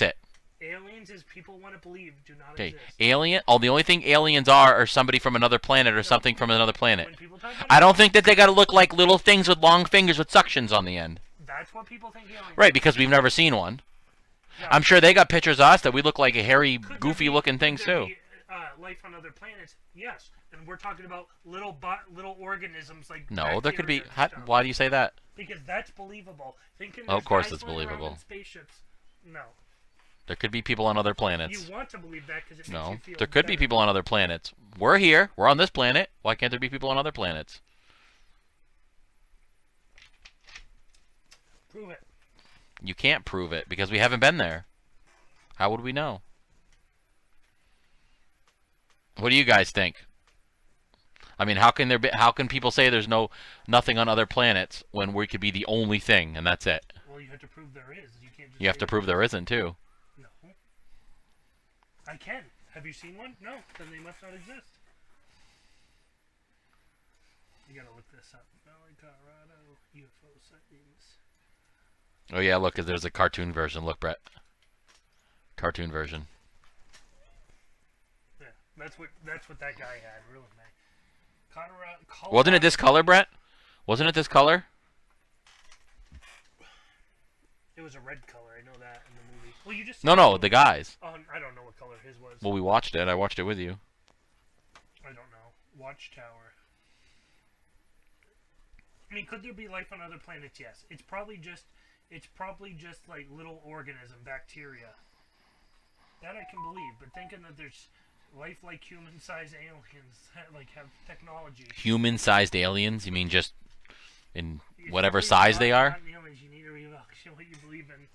it. Aliens, as people want to believe, do not Okay, exist. alien. Oh, the only thing aliens are somebody from another planet or something from another planet. When people talk about I don't think that they got to look like little things with long fingers with suctions on the end. that's what people think aliens. Right, because we've never seen one. No. I'm sure they got pictures of us that we look like a hairy, Could there goofy-looking be- things could there too. be, life on other planets, yes, and we're talking about little organisms like. No, there could be. bacteria and stuff. Why do you say that? Because that's believable. Thinking Oh, of there's course guys it's flying around believable. in spaceships. No, There could be people on other planets. you want to believe that because it makes No, you feel there could be better. people on other planets. We're here. We're on this planet. Why can't there be people on other planets? Prove it. You can't prove it because we haven't been there. How would we know? What do you guys think? I mean, how can people say there's nothing on other planets when we could be the only thing and that's it? Well, you have to prove there is. You can't just. You have say to prove there isn't too. No. I can. Have you seen one? No. Then they must not exist. You gotta look this up. Valley, Colorado, UFO sightings. Oh yeah, look, there's a cartoon version. Look, Brett. Cartoon version. Yeah, that's what that guy had. Really, man. Colorado. Wasn't it this color, Brett? Wasn't it this color? It was a red color. I know that in the movie. Well, you just. No, the guys. Oh, I don't know what color his was. Well, we watched it. I watched it with you. I don't know. Watchtower. I mean, could there be life on other planets? Yes. It's probably just it's probably just like little organism, bacteria. That I can believe, but thinking that there's life like human-sized aliens that like have technology. Human-sized aliens? You mean just in If whatever you believe size in they God, are? not in aliens, you need to reevaluate what you believe in.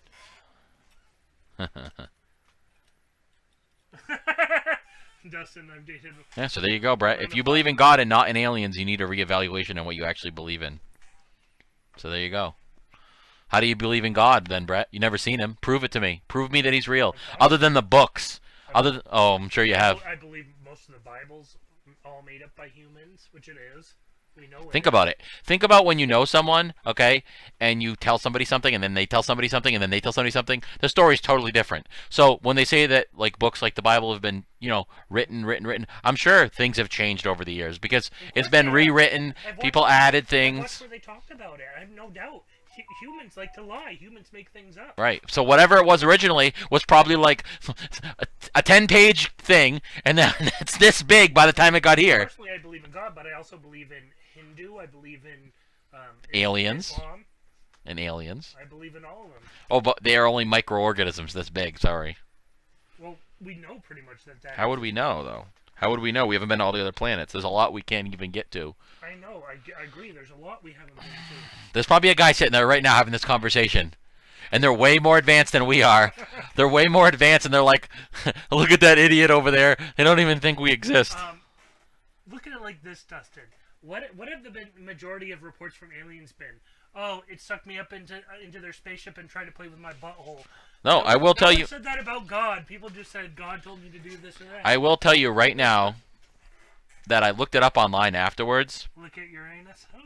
Dustin, I'm dated. Yeah, so there you go, Brett. If you believe in God and not in aliens, you need a reevaluation on what you actually believe in. So there you go. How do you believe in God then, Brett? You never seen him. Prove it to me. Prove me that he's real. Other than the books. Oh, I'm sure you have. I believe most of the Bible's all made up by humans, which it is. We know it. Think about it. Think about when you know someone, okay, and you tell somebody something, and then they tell somebody something, and then they tell somebody something. The story's totally different. So when they say that, like, books like the Bible have been, written, I'm sure things have changed over the years because it's been rewritten. People added things. Where they talked about it. I have no doubt. Humans like to lie. Humans make things up. Right. So whatever it was originally was probably like a 10-page thing, and then it's this big by the time it got here. Personally, I believe in God, but I also believe in Hindu. I believe in aliens. Islam. And aliens. I believe in all of them. Oh, but they are only microorganisms this big. Sorry. Well, we know pretty much that. How would we know, though? How would we know? We haven't been to all the other planets. There's a lot we can't even get to. I know. I agree. There's a lot we haven't been to. There's probably a guy sitting there right now having this conversation. And they're way more advanced than we are. They're way more advanced, and they're like, look at that idiot over there. They don't even think we exist. Look at it like this, Dustin. What have the majority of reports from aliens been? Oh, it sucked me up into their spaceship and tried to play with my butthole. No, I will tell you. Said that about God. People just said God told me to do this or that. I will tell you right now that I looked it up online afterwards. Look at Uranus. Oh.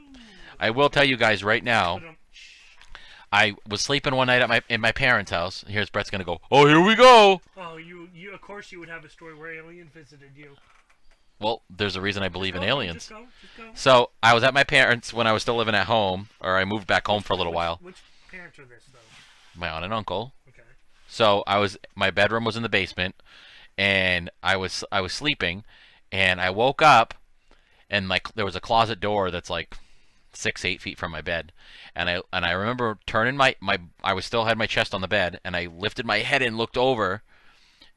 I will tell you guys right now. I was sleeping one night in my parents' house. Here's Brett's gonna go. Oh, here we go. Oh, you of course you would have a story where alien visited you. Well, there's a reason I believe in aliens. Just go. So I was at my parents' when I was still living at home, or I moved back home for a little while. Which parents are this though? My aunt and uncle. Okay. So my bedroom was in the basement, and I was sleeping, and I woke up, and like there was a closet door that's like 6-8 feet from my bed, and I remember turning I was still had my chest on the bed, and I lifted my head and looked over,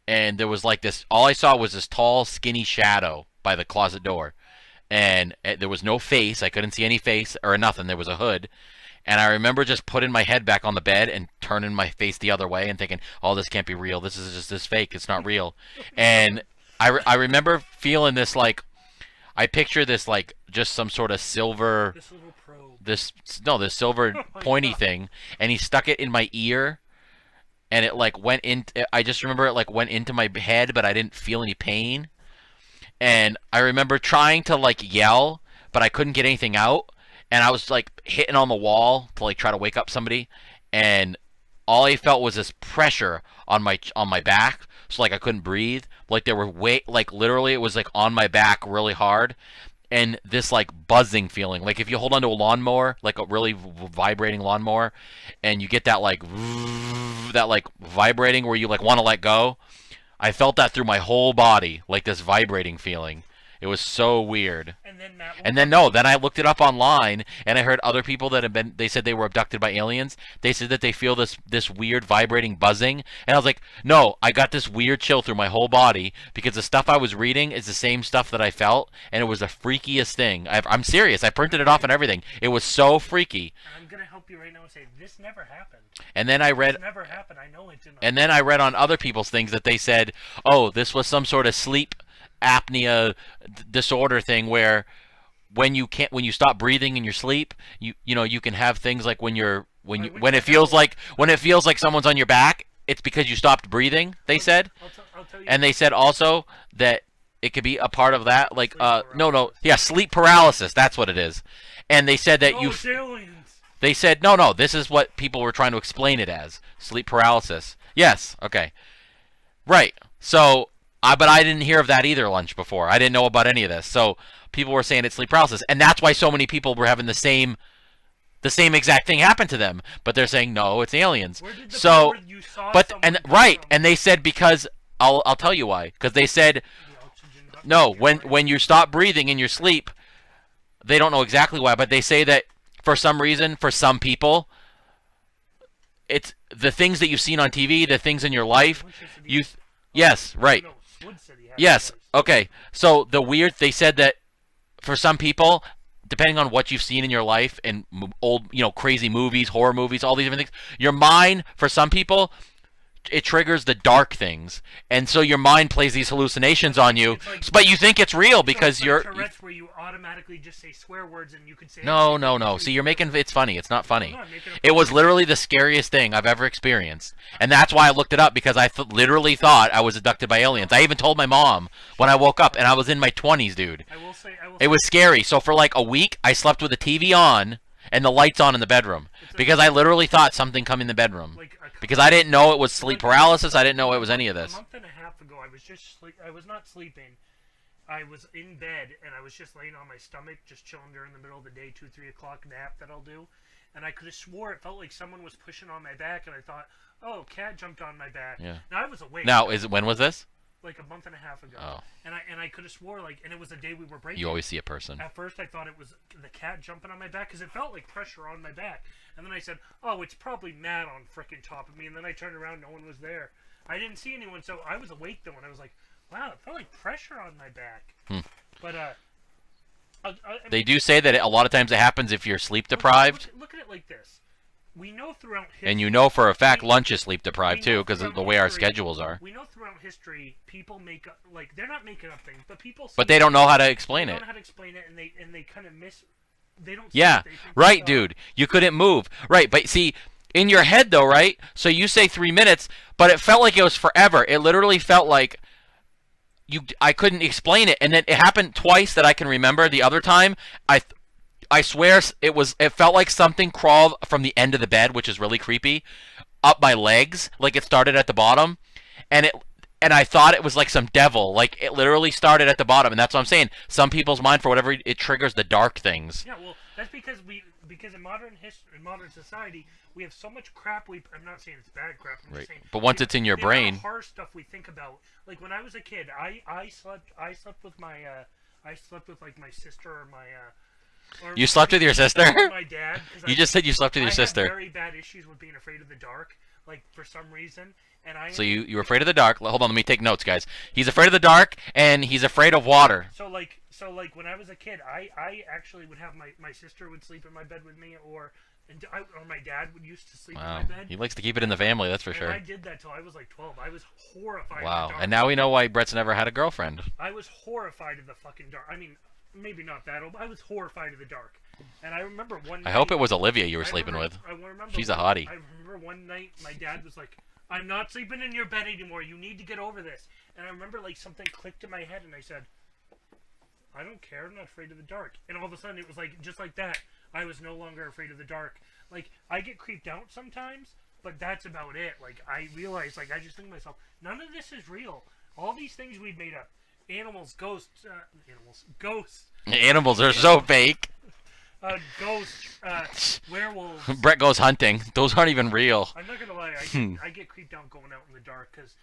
and there was like this. All I saw was this tall, skinny shadow by the closet door, and there was no face. I couldn't see any face or nothing. There was a hood. And I remember just putting my head back on the bed and turning my face the other way and thinking, oh, this can't be real. This is just this fake. It's not real. And I remember feeling this, like, I picture this like just some sort of silver, this little probe. this silver pointy thing, and he stuck it in my ear, and it like went in. I just remember it like went into my head, but I didn't feel any pain. And I remember trying to like yell, but I couldn't get anything out. And I was like hitting on the wall to like try to wake up somebody, and all I felt was this pressure on my back, so like I couldn't breathe. Like there were literally it was like on my back really hard, and this like buzzing feeling, like if you hold onto a lawnmower, like a really vibrating lawnmower, and you get that like vibrating where you like want to let go. I felt that through my whole body, like this vibrating feeling. It was so weird. Then I looked it up online, and I heard other people that they said they were abducted by aliens. They said that they feel this weird vibrating buzzing, and I was like, no, I got this weird chill through my whole body because the stuff I was reading is the same stuff that I felt, and it was the freakiest thing. I'm serious. I printed it off and everything. It was so freaky. I'm gonna help you right now and say this never happened. And then I read. This never happened. I know it didn't. And then I read on other people's things that they said, oh, this was some sort of sleep apnea disorder thing where when you stop breathing in your sleep, you can have things like when it feels like someone's on your back, it's because you stopped breathing, they said. I'll tell you. And they said also that it could be a part of that, like sleep paralysis, that's what it is. And they said that they said no, this is what people were trying to explain it as, sleep paralysis. Yes, okay. Right. So but I didn't hear of that either lunch before. I didn't know about any of this. So people were saying it's sleep paralysis, and that's why so many people were having the same exact thing happen to them. But they're saying no, it's aliens. Where did you saw and they said because I'll tell you why. Because they said no, when you stop breathing in your sleep, they don't know exactly why, but they say that for some reason, for some people, it's the things that you've seen on TV, the things in your life. Winchester, You, yes, right. No, Wood City has Yes. a place. Okay. So they said that for some people, depending on what you've seen in your life and old, crazy movies, horror movies, all these different things, your mind, for some people, it triggers the dark things, and so your mind plays these hallucinations on you, It's like- but you think it's real because so it's you're. like Tourette's, where you automatically just say swear words and you could say No, anything. no, no. See, you're making it's funny. It's not funny. I'm not making It was literally the scariest thing I've ever experienced, and that's why I looked it up because I literally thought I was abducted by aliens. I even told my mom when I woke up, and I was in my 20s, dude. I will say. It was scary. So for like a week, I slept with the TV on and the lights on in the bedroom because I literally thought something come in the bedroom. Because I didn't know it was sleep paralysis. I didn't know it was any of this. A month and a half ago, I was just I was not sleeping. I was in bed and I was just laying on my stomach, just chilling during the middle of the day, 2-3 o'clock nap that I'll do. And I could have swore it felt like someone was pushing on my back, and I thought, "Oh, cat jumped on my back." Yeah. Now I was awake. Now, when was this? Like a month and a half ago. Oh. And I could have swore and it was the day we were breaking. You always see a person. At first, I thought it was the cat jumping on my back because it felt like pressure on my back. And then I said, "Oh, it's probably Matt on frickin' top of me." And then I turned around, no one was there. I didn't see anyone, so I was awake though, and I was like, "Wow, it felt like pressure on my back." But They do say that a lot of times it happens if you're sleep deprived, Look at it like this: we know throughout history, and you know for a fact lunch is sleep deprived too because of the way our history- schedules are. We know throughout history, people make up they're not making up things, but people. But they don't know how to explain they it. don't know how to explain it, and they kind of miss. They don't. Yeah, right, dude. You couldn't move. Right, but see, in your head though, right? So you say 3 minutes, but it felt like it was forever. It literally felt like I couldn't explain it, and then it happened twice that I can remember. The other time, I swear it felt like something crawled from the end of the bed, which is really creepy, up my legs, like it started at the bottom, and I thought it was like some devil, like it literally started at the bottom, and that's what I'm saying. Some people's mind, for whatever, it triggers the dark things. Yeah, well, that's because in modern society, we have so much crap. I'm not saying it's bad crap. I'm just saying. But once it's in your the amount of brain, horror stuff we think about. Like when I was a kid, I slept with my like my sister or my. Or you slept with your sister? Or my dad. You just said you slept with your sister. I have very bad issues with being afraid of the dark, like for some reason. So you were afraid of the dark. Hold on, let me take notes, guys. He's afraid of the dark, and he's afraid of water. So like when I was a kid, I actually would have my sister would sleep in my bed with me, or my dad would used to sleep in my bed. He likes to keep it in the family, that's for And sure. I did that till I was like 12. I was horrified. Wow, of the dark. and now we know why Brett's never had a girlfriend. I was horrified of the fucking dark. I mean, maybe not that old, but I was horrified of the dark. And I remember one night, I hope it was Olivia you were sleeping with. She's a hottie. I remember one night my dad was like, "I'm not sleeping in your bed anymore. You need to get over this." And I remember like something clicked in my head, and I said, "I don't care. I'm not afraid of the dark." And all of a sudden, it was like just like that. I was no longer afraid of the dark. Like I get creeped out sometimes, but that's about it. Like I realize, like I just think to myself, none of this is real. All these things we've made up, animals, ghosts, Animals are so fake. Ghosts, werewolves. Brett goes hunting. Those aren't even real. I'm not gonna lie, I get creeped out going out in the dark because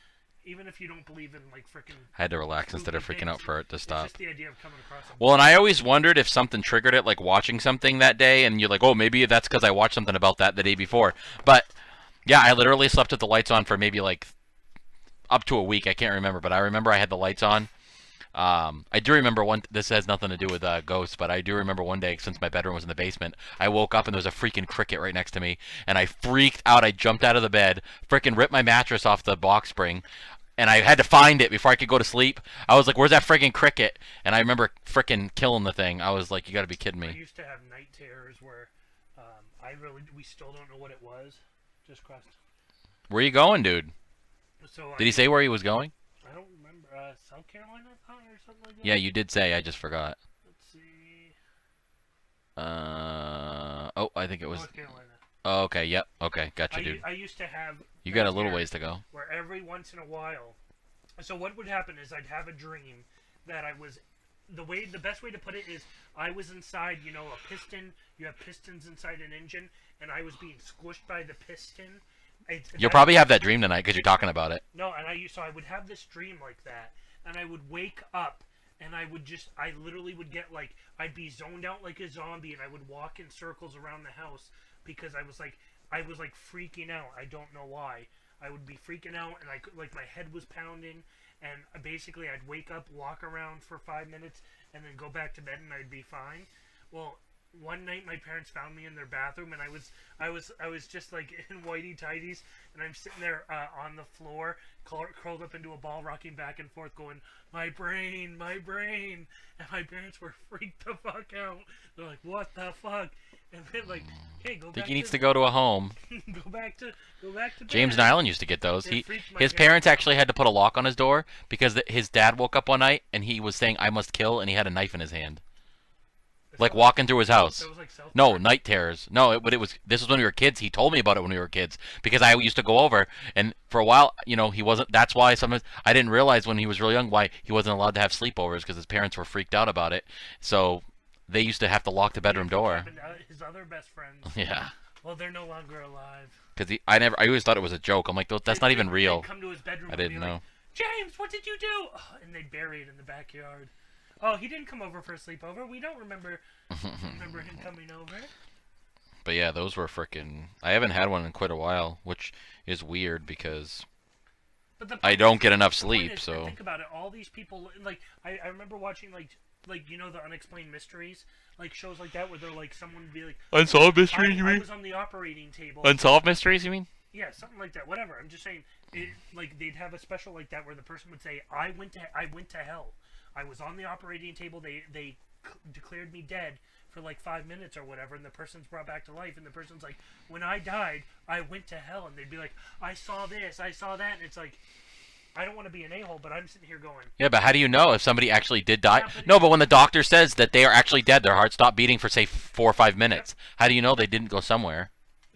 even if you don't believe in like freaking. I had to relax instead of freaking out for it to It's stop. just the idea of coming across. Well, and I always wondered if something triggered it, like watching something that day, and you're like, oh, maybe that's because I watched something about that the day before. But yeah, I literally slept with the lights on for maybe like up to a week. I can't remember, but I remember I had the lights on. I do remember one. This has nothing to do with ghosts, but I do remember one day, since my bedroom was in the basement, I woke up and there was a freaking cricket right next to me, and I freaked out. I jumped out of the bed, freaking ripped my mattress off the box spring, and I had to find it before I could go to sleep. I was like, "Where's that freaking cricket?" And I remember freaking killing the thing. I was like, "You got to be kidding I me!" used to have night terrors where we still don't know what it was. Just crossed. Where you going, dude? So Did he say where he was going? I don't remember. South Carolina, I thought, or something like that. Yeah, you did say. I just forgot. Let's see. Oh, I think it was. North Carolina. Oh, okay. Yep. Okay. Gotcha, dude. I used to have. You got a night little terrors ways to go. Where every once in a while, so what would happen is I'd have a dream that I was. The best way to put it is I was inside, a piston. You have pistons inside an engine, and I was being squished by the piston. You'll probably have that dream tonight because you're talking about it. No, and I would have this dream like that, and I would wake up, and I literally would get like, I'd be zoned out like a zombie, and I would walk in circles around the house because I was like, I was like freaking out. I don't know why. I would be freaking out, and I could, like my head was pounding, and basically I'd wake up, walk around for 5 minutes, and then go back to bed, and I'd be fine. Well, one night my parents found me in their bathroom, and I was just like in whitey tighties, and I'm sitting there on the floor, curled up into a ball, rocking back and forth, going, my brain, and my parents were freaked the fuck out. They're like, what the fuck? And then like, hey, go I think back. he needs to go to a home. go back to bed. James Nyland used to get those. It freaked my His parents actually had to put a lock on his door because his dad woke up one night and he was saying, "I must kill," and he had a knife in his hand, like walking through his house. That was like No, night terrors. No, but it was. This was when we were kids. He told me about it when we were kids because I used to go over, and for a while, he wasn't. That's why sometimes I didn't realize when he was really young why he wasn't allowed to have sleepovers because his parents were freaked out about it. So they used to have to lock the bedroom door. His other best friends. Yeah. Well, they're no longer alive. Because I always thought it was a joke. I'm like, that's not even real. They'd come to his bedroom. I didn't know. Like, James, what did you do? Oh, and they'd bury it in the backyard. Oh, he didn't come over for a sleepover. We don't remember him coming over. But yeah, those were frickin'. I haven't had one in quite a while, which is weird because I don't get enough sleep. So think about it. All these people, like I remember watching like the Unexplained Mysteries, like shows like that where they're like someone would be like Unsolved Mysteries. You mean? I was on the operating table. Unsolved Mysteries. You mean? Yeah, something like that. Whatever. I'm just saying, like they'd have a special like that where the person would say, I went to hell. I was on the operating table. They declared me dead for like 5 minutes or whatever, and the person's brought back to life, and the person's like, when I died, I went to hell, and they'd be like, I saw this, I saw that, and it's like, I don't want to be an a-hole, but I'm sitting here going, yeah, but how do you know if somebody actually did die? Yeah, No, but when the doctor says that they are actually dead, their heart stopped beating for say 4 or 5 minutes. How do you know they didn't go somewhere?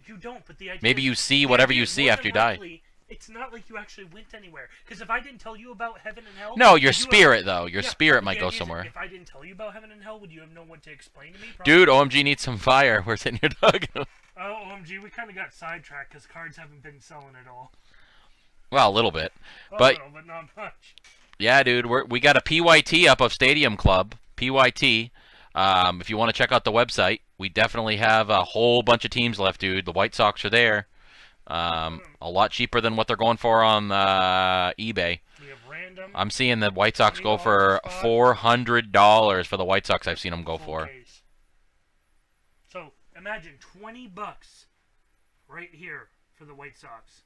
you don't, but the idea Maybe is- you see the whatever idea you is see more after than you die. likely, it's not like you actually went anywhere. Because if I didn't tell you about heaven and hell... No, your would you have- spirit though. Your Yeah, spirit but might the go idea is, somewhere. If I didn't tell you about heaven and hell, would you have known what to explain to me? Dude, OMG needs some fire. We're sitting here talking. Oh, OMG, we kind of got sidetracked because cards haven't been selling at all. Well, a little bit. A But little, but not much. yeah, dude, we got a PYT up of Stadium Club. PYT. If you want to check out the website, we definitely have a whole bunch of teams left, dude. The White Sox are there. A lot cheaper than what they're going for on eBay. We have random. I'm seeing the White Sox go $20 for a spot. $400 for the White Sox. I've seen them go full for. case. So imagine $20 right here for the White Sox.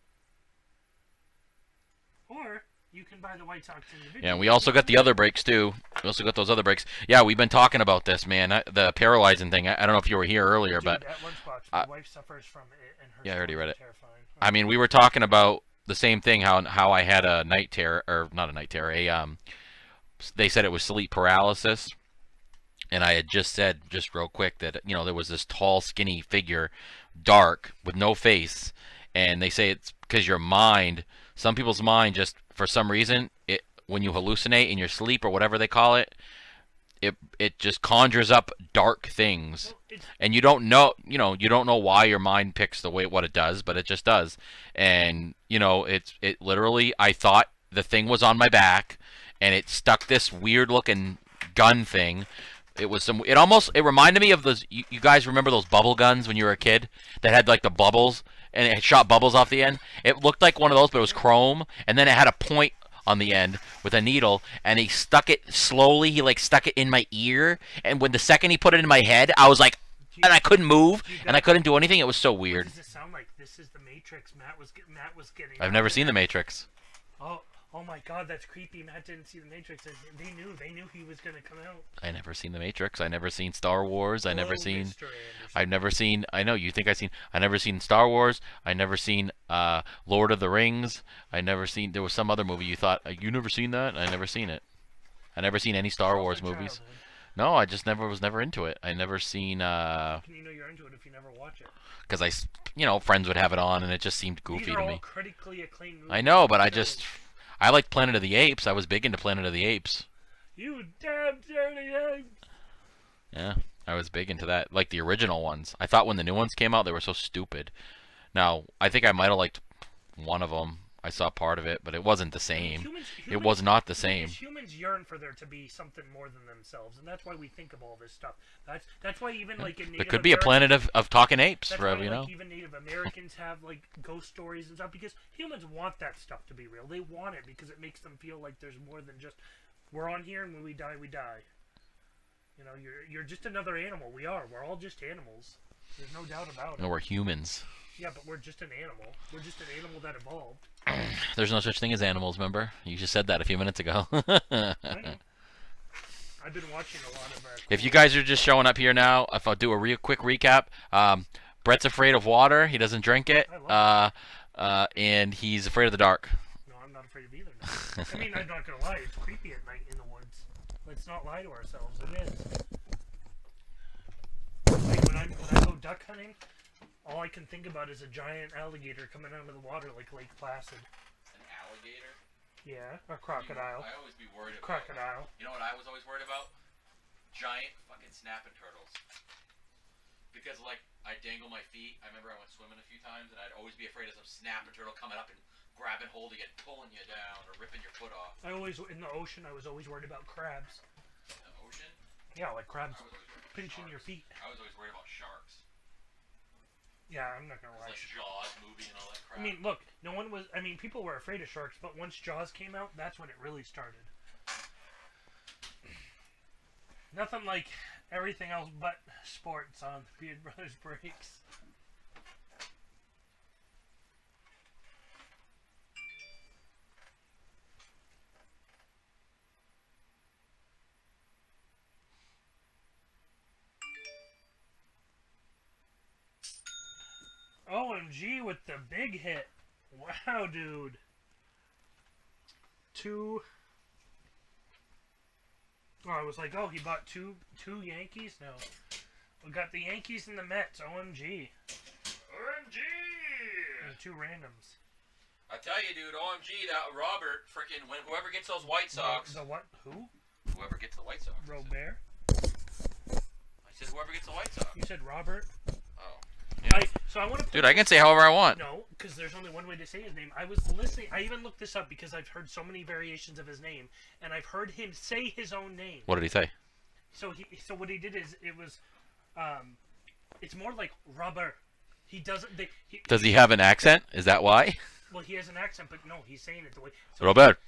Or you can buy the White Sox individually. Yeah, we also got the other breaks too. We also got those other breaks. Yeah, we've been talking about this, man. The paralyzing thing. I don't know if you were here earlier, Dude, but at Lunchbox, my wife suffers from it, and her yeah, I already read it. terrifying. I mean, we were talking about the same thing. How I had a night terror, or not a night terror. They said it was sleep paralysis, and I had just said just real quick that there was this tall, skinny figure, dark with no face, and they say it's because your mind. Some people's mind just for some reason when you hallucinate in your sleep or whatever they call it, it just conjures up dark things. Well, And you don't know why your mind picks the way what it does, but it just does. And it literally, I thought the thing was on my back, and it stuck this weird looking gun thing. It reminded me of those. You guys remember those bubble guns when you were a kid that had like the bubbles and it shot bubbles off the end? It looked like one of those, but it was chrome, and then it had a point on the end with a needle, and he stuck it slowly. He like stuck it in my ear, and when the second he put it in my head, I was like, and I couldn't move, and I couldn't do anything. It was so weird. What does it sound like? This is the Matrix. Matt was getting. I've never seen The Matrix. Oh my God, that's creepy. Matt didn't see the Matrix. And they knew he was gonna come out. I never seen The Matrix. I never seen Star Wars. I never seen. Mr. Anderson. I've never seen. I know you think I've seen. I never seen Star Wars. I never seen Lord of the Rings. I never seen. There was some other movie you thought you never seen that. I never seen it. I never seen any Star Wars movies. Childhood. No, I just was never into it. I never seen. How can you know you're into it if you never watch it? Because friends would have it on, and it just seemed goofy These are to all me. critically acclaimed movies. I know, but I liked Planet of the Apes. I was big into Planet of the Apes. You damn dirty egg. Yeah, I was big into that. Like the original ones. I thought when the new ones came out, they were so stupid. Now, I think I might have liked one of them. I saw part of it, but it wasn't the same. Humans, It was not the same. Because humans yearn for there to be something more than themselves, and that's why we think of all this stuff. That's why even like in Native There could be a planet of talking apes, That's forever, why, you know. like, even Native Americans have like ghost stories and stuff because humans want that stuff to be real. They want it because it makes them feel like there's more than just we're on here and when we die, we die. You know, you're just another animal. We are. We're all just animals. There's no doubt about it. No, we're humans. Yeah, but we're just an animal. We're just an animal that evolved. There's no such thing as animals, remember? You just said that a few minutes ago. I know. I've been watching a lot of. If you guys are just showing up here now, if I'll do a real quick recap, Brett's afraid of water. He doesn't drink it. And he's afraid of the dark. No, I'm not afraid of either. No. I mean, I'm not gonna lie. It's creepy at night in the woods. Let's not lie to ourselves. It is. Like when I go duck hunting, all I can think about is a giant alligator coming out of the water like Lake Placid. An alligator? Yeah, or crocodile. I always be worried about Crocodile. You know what I was always worried about? Giant fucking snapping turtles. Because like I dangle my feet. I remember I went swimming a few times, and I'd always be afraid of some snapping turtle coming up and grabbing hold of you, pulling you down, or ripping your foot off. In the ocean, I was always worried about crabs. The ocean? Yeah, like crabs I was always worried about pinching sharks. your feet. I was always worried about sharks. Yeah, I'm not gonna lie. It's like Jaws movie and all that crap. I mean, look, no one was. I mean, people were afraid of sharks, but once Jaws came out, that's when it really started. Nothing like everything else but sports on Beard Brothers Breaks. OMG with the big hit. Wow, dude. Oh, I was like, oh, he bought two Yankees? No. We got the Yankees and the Mets. OMG. OMG! And two randoms. I tell you, dude, OMG, that Robert, freaking, whoever gets those White Sox. The what? Who? Whoever gets the White Sox. Robert? I said whoever gets the White Sox. You said Robert? Oh. Yeah. So I want to. Dude, I can say however I want. No, because there's only one way to say his name. I was listening. I even looked this up because I've heard so many variations of his name, and I've heard him say his own name. What did he say? So what he did is it was, it's more like Robert. He doesn't. Does he have an accent? Is that why? Well, he has an accent, but no, he's saying it the way. So Robert.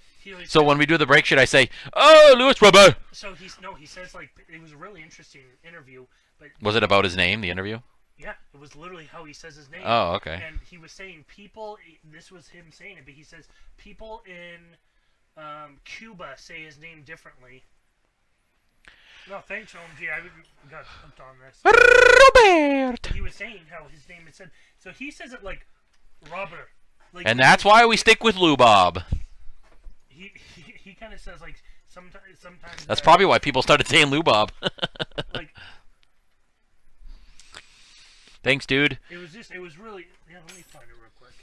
So when we do the break, should I say, "Oh, Louis Robert"? So he says like it was a really interesting interview, but was it about his name? The interview? Yeah, it was literally how he says his name. Oh, okay. And he was saying people. This was him saying it, but he says people in Cuba say his name differently. No, thanks, OMG. I got hooked on this. Robert. He was saying how his name is said. So he says it like Robert. Like, and that's why we stick with Lou Bob. He kind of says like sometimes. That's probably why people started saying Lou Bob. Like. Thanks, dude. It was really. Yeah, let me find it real quick.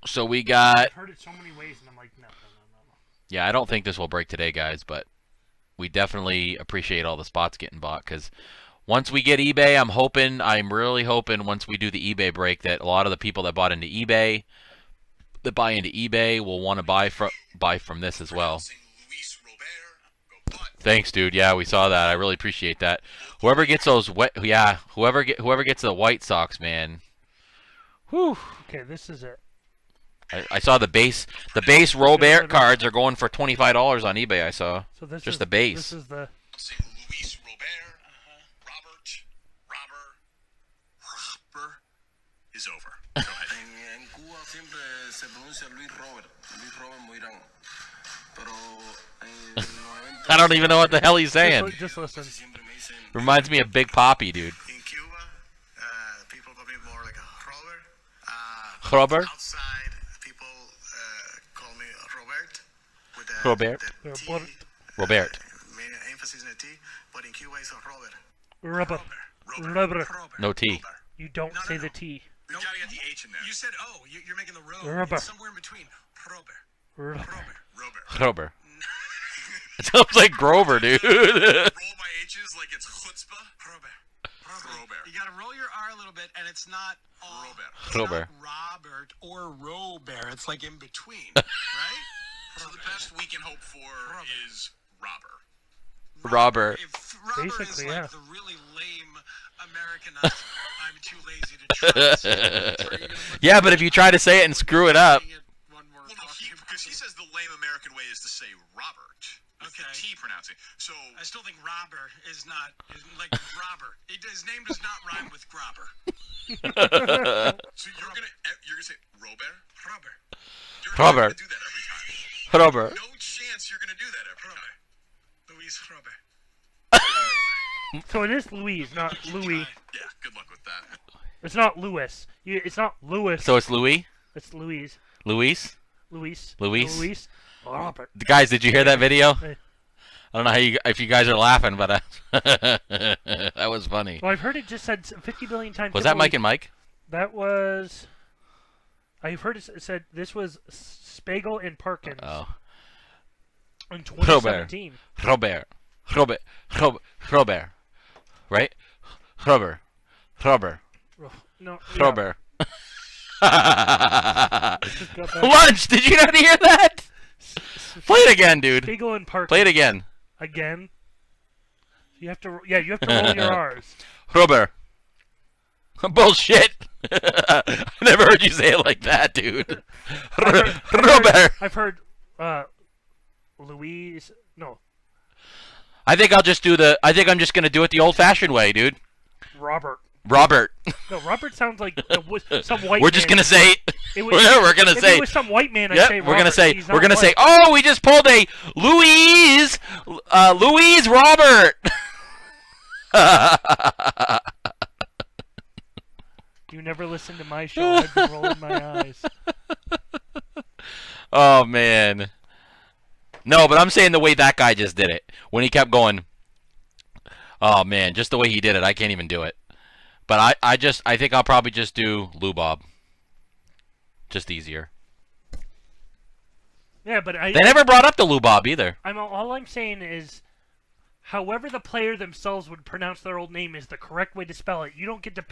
So we got. I've heard it so many ways, and I'm like, no. Yeah, I don't think this will break today, guys, but we definitely appreciate all the spots getting bought because once we get eBay, I'm really hoping once we do the eBay break that a lot of the people that bought into eBay, that buy into eBay, will want to buy from this as well. Thanks, dude. Yeah, we saw that. I really appreciate that. Whoever gets those whoever gets the White Sox, man. Whew. Okay, this is it. I saw the base Robert cards are going for $25 on eBay. I saw. So this just is the base. This is the. Luis Robert. Robert is over. Go ahead. En Cuba siempre se pronuncia Luis Robert Moirán. Pero I don't even know what the hell he's saying. Just listen. Reminds me of Big Papi, dude. In Cuba, people call me more like Robert. Robert? Outside, people call me Robert. With the, Robert. The T, Robert. main emphasis in the T, but in Cuba it's Robert. Robert. No T. You don't say the T. You gotta get the H in there. You said O. You're making the row. Robert. It's somewhere in between. Robert. Robert. It sounds like Grover, dude. Roll my H's like it's chutzpah. Robert. You gotta roll your R a little bit, and it's not all. Robert. It's Robert. not Robert or Robert. It's like in between, right? So the best we can hope for is Robert. Robert. If Robert is Basically, like yeah. the really lame Americanized, I'm too lazy to try. So you're gonna put Yeah, but if you try to say it and screw it up. when we're Well, no, talking because he says the lame American way is to say Robert. With the Okay. T pronouncing. So I still think Robber is not like Robber. His name does not rhyme with Grobber. so you're gonna say Robert? Robber. You're not Robert. gonna do that every time. Robert. No chance you're gonna do that every time. Luis Robber. So it is Louise, not Louis. Yeah, good luck with that. It's not Louis. It's not Louis. So it's Louis? It's Louise. Luis? Luis. Luis? Luis. Robert. Guys, did you hear that video? Hey. I don't know if you guys are laughing, but that was funny. Well, I've heard it just said 50 billion times. Was that Mike and Mike? That was. I've heard it said this was Spiegel and Perkins Oh. in 2017. Robert. Right? Robert. No. Robert. Just got that. Lunch! Did you not hear that? Play it again, dude. Spiegel and Perkins. Play it again. Again. You have to. Yeah, you have to roll your R's. Robert. Bullshit. I never heard you say it like that, dude. Robert. I've heard. Louise. No. I think I'm just gonna do it the old-fashioned way, dude. Robert. Robert. No, Robert sounds like some white. We're just man. gonna say. It We're gonna if say. it was some white man, I'd Yep, say we're gonna Robert. say. He's We're not gonna say. white. Oh, we just pulled a Louise. Louise Robert. You never listened to my show. I've been rolling my eyes. Oh man. No, but I'm saying the way that guy just did it when he kept going. Oh man, just the way he did it, I can't even do it. But I think I'll probably just do Lou Bob. Just easier. Yeah, but They never brought up the Lou Bob either. all I'm saying is, however the player themselves would pronounce their old name is the correct way to spell it. You don't get to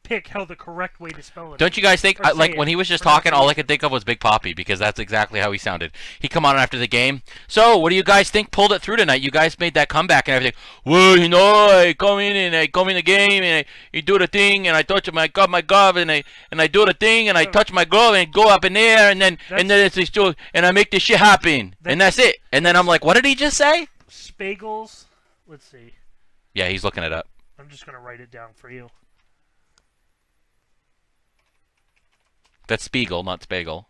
pick how the correct way to spell it. Don't you guys think, Or say like, it. when he was just talking, all I could think of was Big Papi, because that's exactly how he sounded. He come on after the game. So, what do you guys think pulled it through tonight? You guys made that comeback and everything. Well, you know, I come in the game and I do the thing and I touch my glove and I do the thing and I touch my glove and go up in there and then it's just and I make this shit happen and that's it. And then I'm like, what did he just say? Spiegels. Let's see. Yeah, he's looking it up. I'm just gonna write it down for you. That's Spiegel, not Spiegel.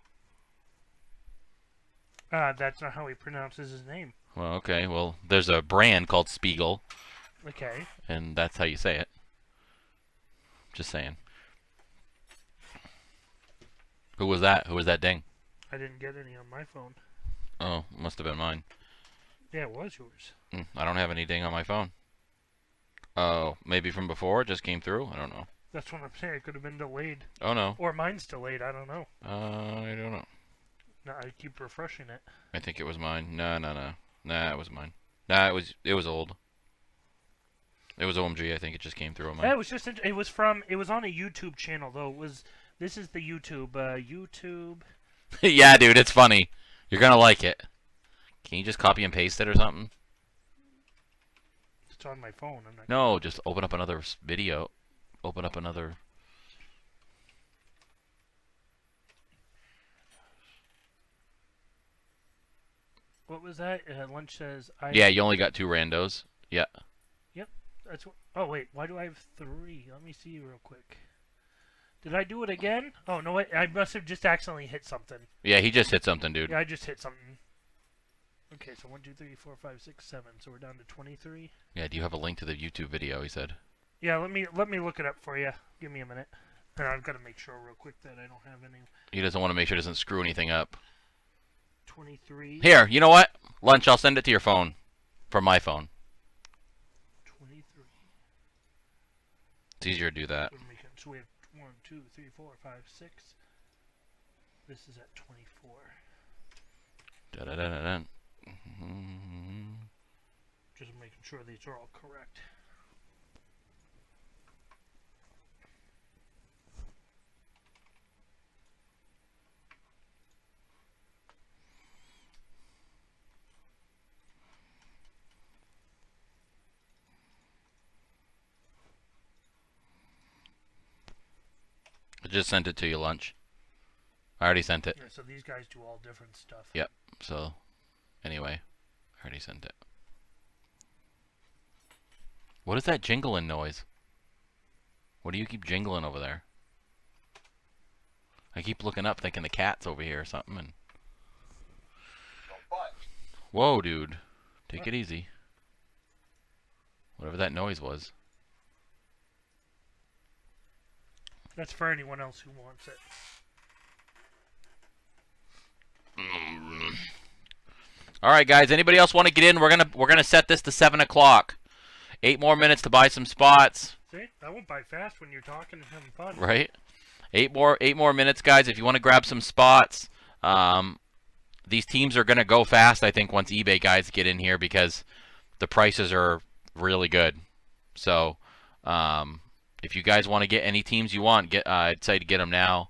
That's not how he pronounces his name. Well, okay. Well, there's a brand called Spiegel, Okay. and that's how you say it. Just saying. Who was that? Who was that ding? I didn't get any on my phone. Oh, must have been mine. Yeah, it was yours. I don't have any ding on my phone. Oh, maybe from before it just came through? I don't know. That's what I'm saying. It could have been delayed. Oh, no. Or mine's delayed. I don't know. I don't know. No, I keep refreshing it. I think it was mine. No. Nah, it was mine. Nah, it was old. It was OMG. I think it just came through on mine. Yeah, it was just. It was on a YouTube channel though. This is the YouTube. YouTube. Yeah, dude, it's funny. You're gonna like it. Can you just copy and paste it or something? It's on my phone. I'm not. No, just open up another video. Open up another. What was that? Lunch says. Yeah, you only got 2 randos. Yeah. Yep. That's what. Oh wait, why do I have 3? Let me see real quick. Did I do it again? Oh no, wait, I must have just accidentally hit something. Yeah, he just hit something, dude. Yeah, I just hit something. Okay, so 1, 2, 3, 4, 5, 6, 7. So we're down to 23. Yeah, do you have a link to the YouTube video, he said. Yeah, let me look it up for you. Give me a minute. And I've got to make sure real quick that I don't have any. He doesn't want to make sure it doesn't screw anything up. 23. Here, you know what? Lunch, I'll send it to your phone. From my phone. 23. It's easier to do that. We're making, so we have 1, 2, 3, 4, 5, 6. This is at 24. Da-da-da-da-da. Just making sure these are all correct. just sent it to you, Lunch. I already sent it. Yeah, so these guys do all different stuff. Yep. So, anyway, I already sent it. What is that jingling noise? What do you keep jingling over there? I keep looking up thinking the cat's over here or something. And whoa, dude. Take it easy. Whatever that noise was. That's for anyone else who wants it. All right, guys. Anybody else want to get in? We're gonna set this to 7 o'clock. 8 more minutes to buy some spots. See, that went by fast when you're talking and having fun. Right. 8 more minutes, guys. If you want to grab some spots, these teams are gonna go fast. I think once eBay guys get in here because the prices are really good. So, if you guys want to get any teams you want, I'd say to get them now.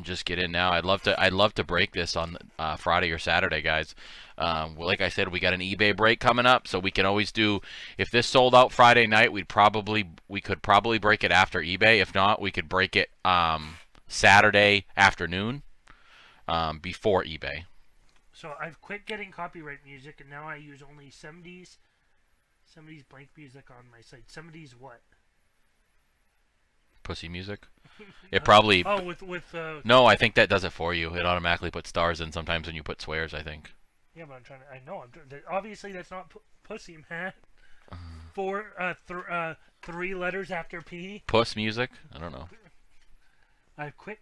Just get in now. I'd love to break this on Friday or Saturday, guys. Well, like I said, we got an eBay break coming up, so we can always do. If this sold out Friday night, we could probably break it after eBay. If not, we could break it Saturday afternoon before eBay. So I've quit getting copyright music, and now I use only 70s blank music on my site. 70s what? Pussy music. It probably. Oh, with No, I think that does it for you. It automatically puts stars in sometimes when you put swears, I think. Yeah, but I'm trying to. I know. Obviously, that's not pussy, man. 3 letters after P. Puss music? I don't know. I've quit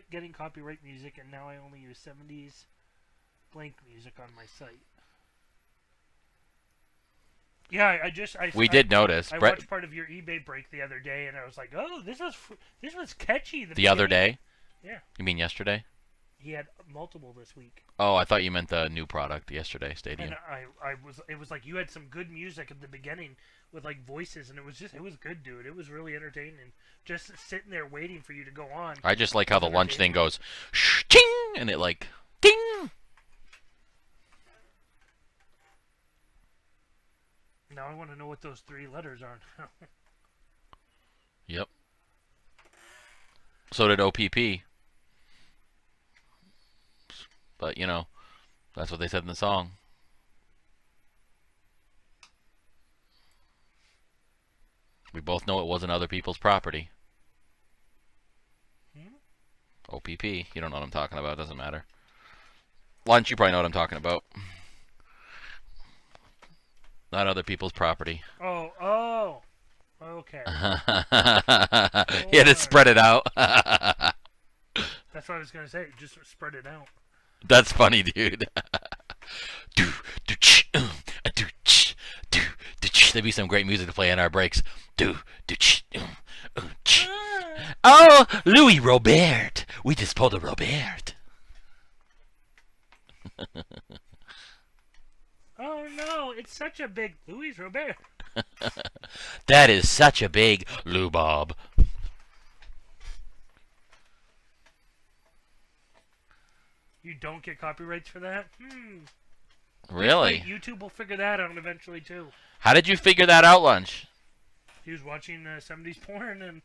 getting copyright music, and now I only use 70s blank music on my site. Yeah, We did notice. I Brett, watched part of your eBay break the other day, and I was like, "Oh, this was catchy." the other day? Yeah. You mean yesterday? He had multiple this week, Oh, I thought you meant the new product yesterday, Stadium. and it was like you had some good music at the beginning with like voices, and it was good, dude. It was really entertaining. Just sitting there waiting for you to go on. I just like how the lunch thing goes, ching, and it like, ding. Now I want to know what those 3 letters are. Yep. So did OPP. But, you know, that's what they said in the song. We both know it wasn't other people's property. OPP. You don't know what I'm talking about. Doesn't matter. Lunch, you probably know what I'm talking about. Not other people's property. Oh. Okay. You had to spread it out. That's what I was gonna say. Just spread it out. That's funny, dude. There'd be some great music to play in our breaks. Oh, Louis Robert. We just pulled a Robert. Oh no, it's such a big Louis Robert. That is such a big Lou Bob. You don't get copyrights for that? Really? Like, YouTube will figure that out eventually too. How did you figure that out, Lunch? He was watching 70s porn, and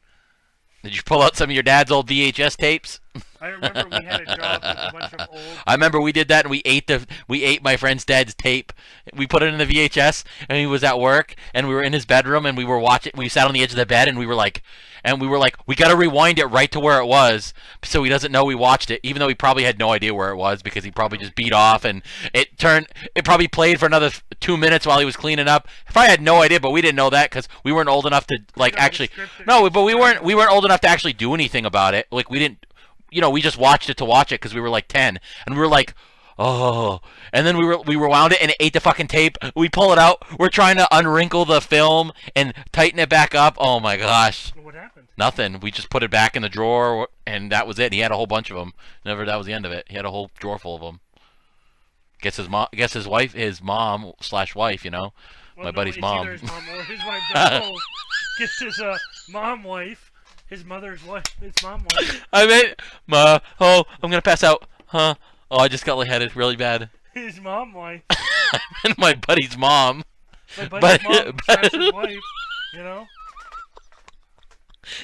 Did you pull out some of your dad's old VHS tapes? I remember we had a job with a bunch of old. I remember we did that, and we ate my friend's dad's tape. We put it in the VHS, and he was at work, and we were in his bedroom, and we were watching. We sat on the edge of the bed, and we were like, we gotta rewind it right to where it was, so he doesn't know we watched it, even though he probably had no idea where it was because he probably just beat off, and it probably played for another 2 minutes while he was cleaning up. He probably had no idea, but we didn't know that because we weren't old enough to actually. No, but we weren't old enough to actually do anything about it. Like we didn't. We just watched it to watch it because we were like 10, and we were like, oh, and then we rewound it and it ate the fucking tape. We pull it out. We're trying to unwrinkle the film and tighten it back up. Oh my gosh. What happened? Nothing. We just put it back in the drawer, and that was it. And he had a whole bunch of them. That was the end of it. He had a whole drawer full of them. Guess his mom / wife. My buddy's mom. Either his mom or his wife. Both. Guess his mom wife. His mother's wife. His mom wife. I meant, I'm gonna pass out. Huh? Oh, I just got lightheaded really bad. His mom wife. I meant my buddy's mom. My buddy's mom / his wife.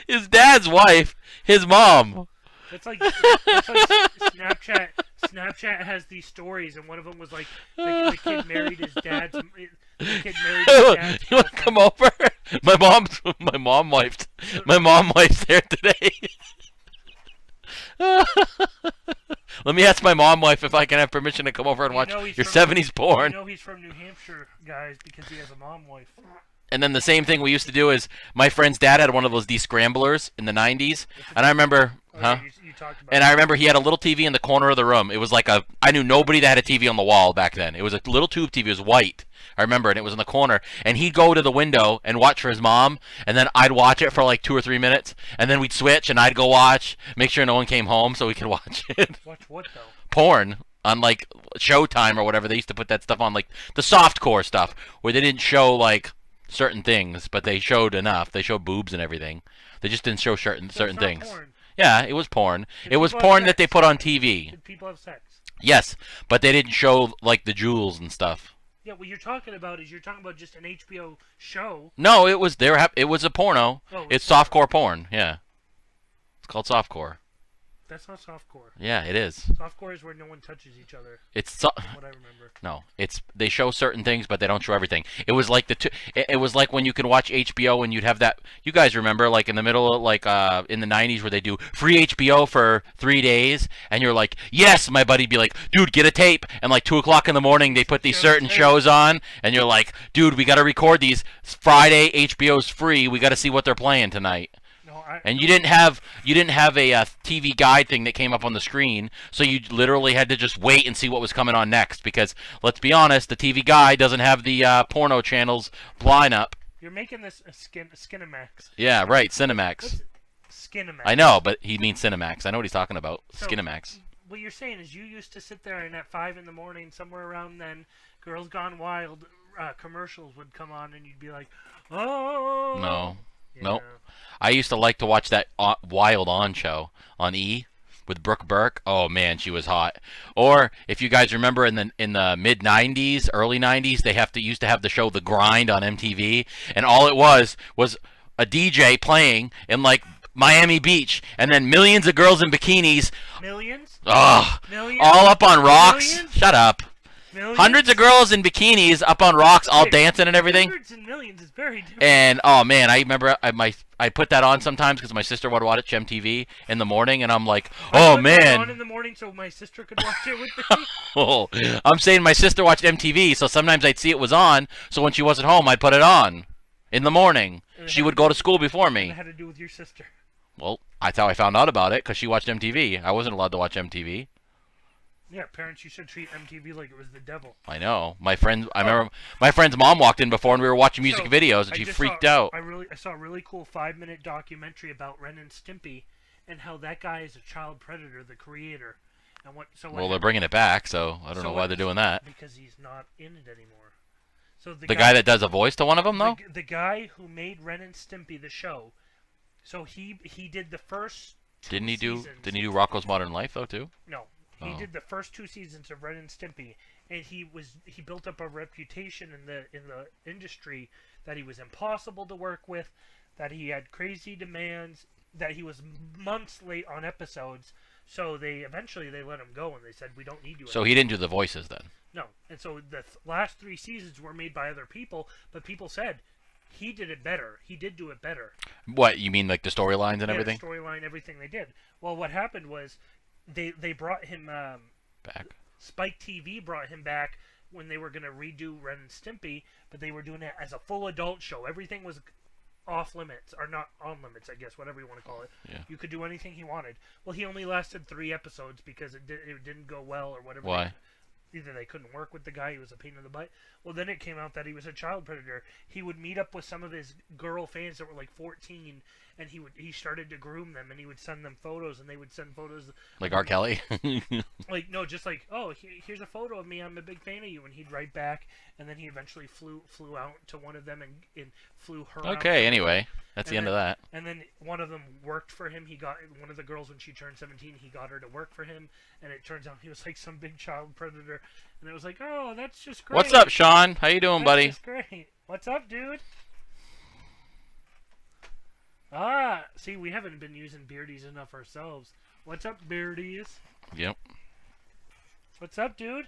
His dad's wife, his mom. It's like Snapchat. Snapchat has these stories, and one of them was like the kid married his dad's. The kid married his dad's You want to come over? My mom wife's there today. Let me ask my mom wife if I can have permission to come over and watch your 70s porn. You know he's from New Hampshire, guys, because he has a mom wife. And then the same thing we used to do is my friend's dad had one of those descramblers in the 90s, and I remember, You talked about and I remember he had a little TV in the corner of the room. It was like I knew nobody that had a TV on the wall back then. It was a little tube TV. It was white. I remember, and it was in the corner. And he'd go to the window and watch for his mom, and then I'd watch it for like 2 or 3 minutes, and then we'd switch, and I'd go watch, make sure no one came home so we could watch it. Watch what though? Porn on like Showtime or whatever. They used to put that stuff on, like the softcore stuff, where they didn't show like certain things, but they showed enough. They showed boobs and everything. They just didn't show certain So it's not things. porn. Yeah, it was porn. Did It was people have porn that sex? they put on TV. Did people have sex? Yes, but they didn't show like the jewels and stuff. Yeah, what you're talking about just an HBO show. No, it was it was a porno. Oh, It's softcore porn. Yeah, it's called softcore. That's not softcore. Yeah, it is. Softcore is where no one touches each other. It's From what I remember. no, it's they show certain things, but they don't show everything. It was like it was like when you can watch HBO and you'd have that. You guys remember, like in the middle, like in the '90s, where they do free HBO for 3 days, and you're like, yes, my buddy'd be like, dude, get a tape, and like 2 o'clock in the morning, they put these certain shows on, and you're like, dude, we got to record these. Friday, HBO's free. We got to see what they're playing tonight. And you didn't have a TV guide thing that came up on the screen, so you literally had to just wait and see what was coming on next. Because let's be honest, the TV guide doesn't have the porno channels lineup. You're making this a Skinamax. Yeah, right, Cinemax. What's Skinamax? I know, but he means Cinemax. I know what he's talking about. So- Skinemax. What you're saying is you used to sit there and at 5 in the morning, somewhere around then, Girls Gone Wild commercials would come on, and you'd be like, oh. No. Yeah. Nope. I used to like to watch that Wild On show on E with Brooke Burke. Oh man, she was hot. Or if you guys remember in the mid '90s, early '90s, they used to have the show The Grind on MTV, and all it was a DJ playing in like Miami Beach, and then millions of girls in bikinis. Millions? Ugh. Millions? All up on rocks. Millions? Shut up. Millions? Hundreds of girls in bikinis up on rocks, all Wait, dancing and everything. Hundreds and millions is very different. And oh man, I remember I put that on sometimes because my sister would watch MTV in the morning, and I'm like, I oh put that on man. in the morning so my sister could watch it with me. Oh, I'm saying my sister watched MTV, so sometimes I'd see it was on. So when she wasn't home, I'd put it on in the morning. And it She had would to go do- to school before It me. had to do with your sister. Well, that's how I found out about it because she watched MTV. I wasn't allowed to watch MTV. Yeah, parents, you should treat MTV like it was the devil. I know. I remember my friend's mom walked in before, and we were watching music So, videos, and I she just freaked saw- out. I saw a really cool 5-minute documentary about Ren and Stimpy and how that guy is a child predator, the creator. And what Well, they're bringing it back, so I don't know why they're doing that. Because he's not in it anymore. So The guy that does a voice to one of them, though? the guy who made Ren and Stimpy the show. So he did the first two Didn't he seasons. do Rocko's Modern Life, though, too? No, he Oh. did the first 2 seasons of Ren and Stimpy, and he built up a reputation in the industry that he was impossible to work with, that he had crazy demands, that he was months late on episodes. So they eventually let him go, and they said, we don't need you. So he didn't do the voices then. No, and so the last 3 seasons were made by other people, but people said he did it better. He did do it better. What, you mean like the storylines and Yeah, everything? storyline, everything they did. Well, what happened was they brought him. Back. Spike TV brought him back when they were going to redo Ren and Stimpy, but they were doing it as a full adult show. Everything was off limits, or not on limits, I guess, whatever you want to call it. Yeah. You could do anything he wanted. Well, he only lasted 3 episodes because it didn't go well, or whatever. Why? Either they couldn't work with the guy, he was a pain in the butt. Well, then it came out that he was a child predator. He would meet up with some of his girl fans that were like 14, and he started to groom them, and he would send them photos, and they would send photos Like R. Kelly? like, no, just like, oh, here's a photo of me. I'm a big fan of you. And he'd write back, and then he eventually flew out to one of them and flew her out. Okay, anyway. That's the And end of that. And then one of them worked for him. He got one of the girls when she turned 17. He got her to work for him, and it turns out he was like some big child predator. And it was like, oh, that's just great. What's up, Sean? How you doing, That's buddy? just great. What's up, dude? See, we haven't been using Beardies enough ourselves. What's up, Beardies? Yep. What's up, dude?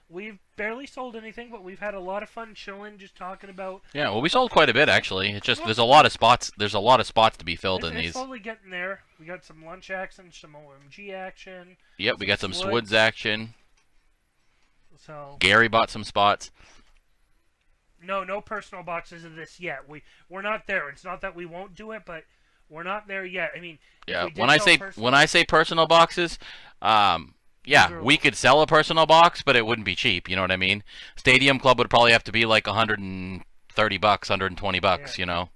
We've barely sold anything, but we've had a lot of fun chilling, just talking about. Yeah, well, we sold quite a bit actually. It's just there's a lot of spots. There's a lot of spots to be filled in It's these. slowly getting there. We got some lunch action, some OMG action. Yep, we got some Swoods. Swoods action. So Gary bought some spots. no personal boxes of this yet. We're not there. It's not that we won't do it, but we're not there yet. I mean, if Yeah, we did when I sell say personal- when I say personal boxes, yeah, These are- we could sell a personal box, but it wouldn't be cheap. You know what I mean? Stadium Club would probably have to be like $130, $120. Yeah. You know?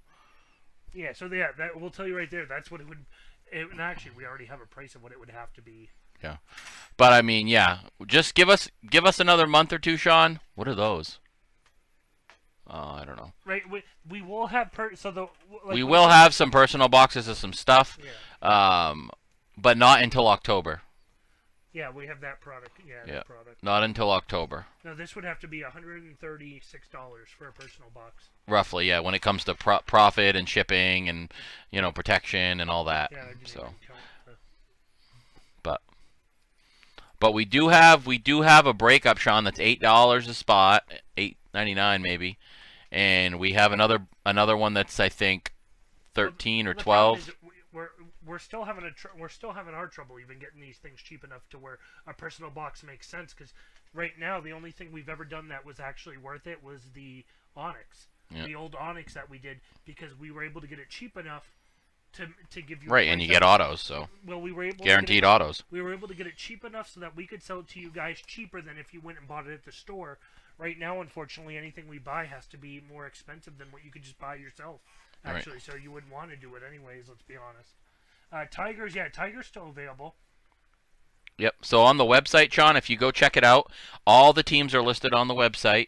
yeah, so yeah, that we'll tell you right there. That's what it would. And actually, we already have a price of what it would have to be. But I mean, yeah, just give us another month or two, Sean. What are those? I don't know. Right, we will have We will have some personal boxes of some stuff, Yeah, but not until October. yeah, we have that product. Yeah, Yeah. that product. Not until October, Now this would have to be $136 for a personal box. roughly. Yeah, when it comes to profit and shipping and protection and all that. Yeah, I didn't So, even count but we do have a breakup, Sean. That's $8 a spot, $8.99 maybe, and we have another one that's I think 13 or The problem 12. is we're still having we're still having our trouble even getting these things cheap enough to where a personal box makes sense. Because right now the only thing we've ever done that was actually worth it was the Onyx, Yeah. the old Onyx that we did, because we were able to get it cheap enough to give you a Right, and price you get that- autos, so Well, we were able guaranteed to get it, autos. we were able to get it cheap enough so that we could sell it to you guys cheaper than if you went and bought it at the store. Right now, unfortunately, anything we buy has to be more expensive than what you could just buy yourself. Right. Actually, so you wouldn't want to do it anyways. Let's be honest. Tigers, yeah, Tigers still available. Yep. So on the website, Sean, if you go check it out, all the teams are listed on the website.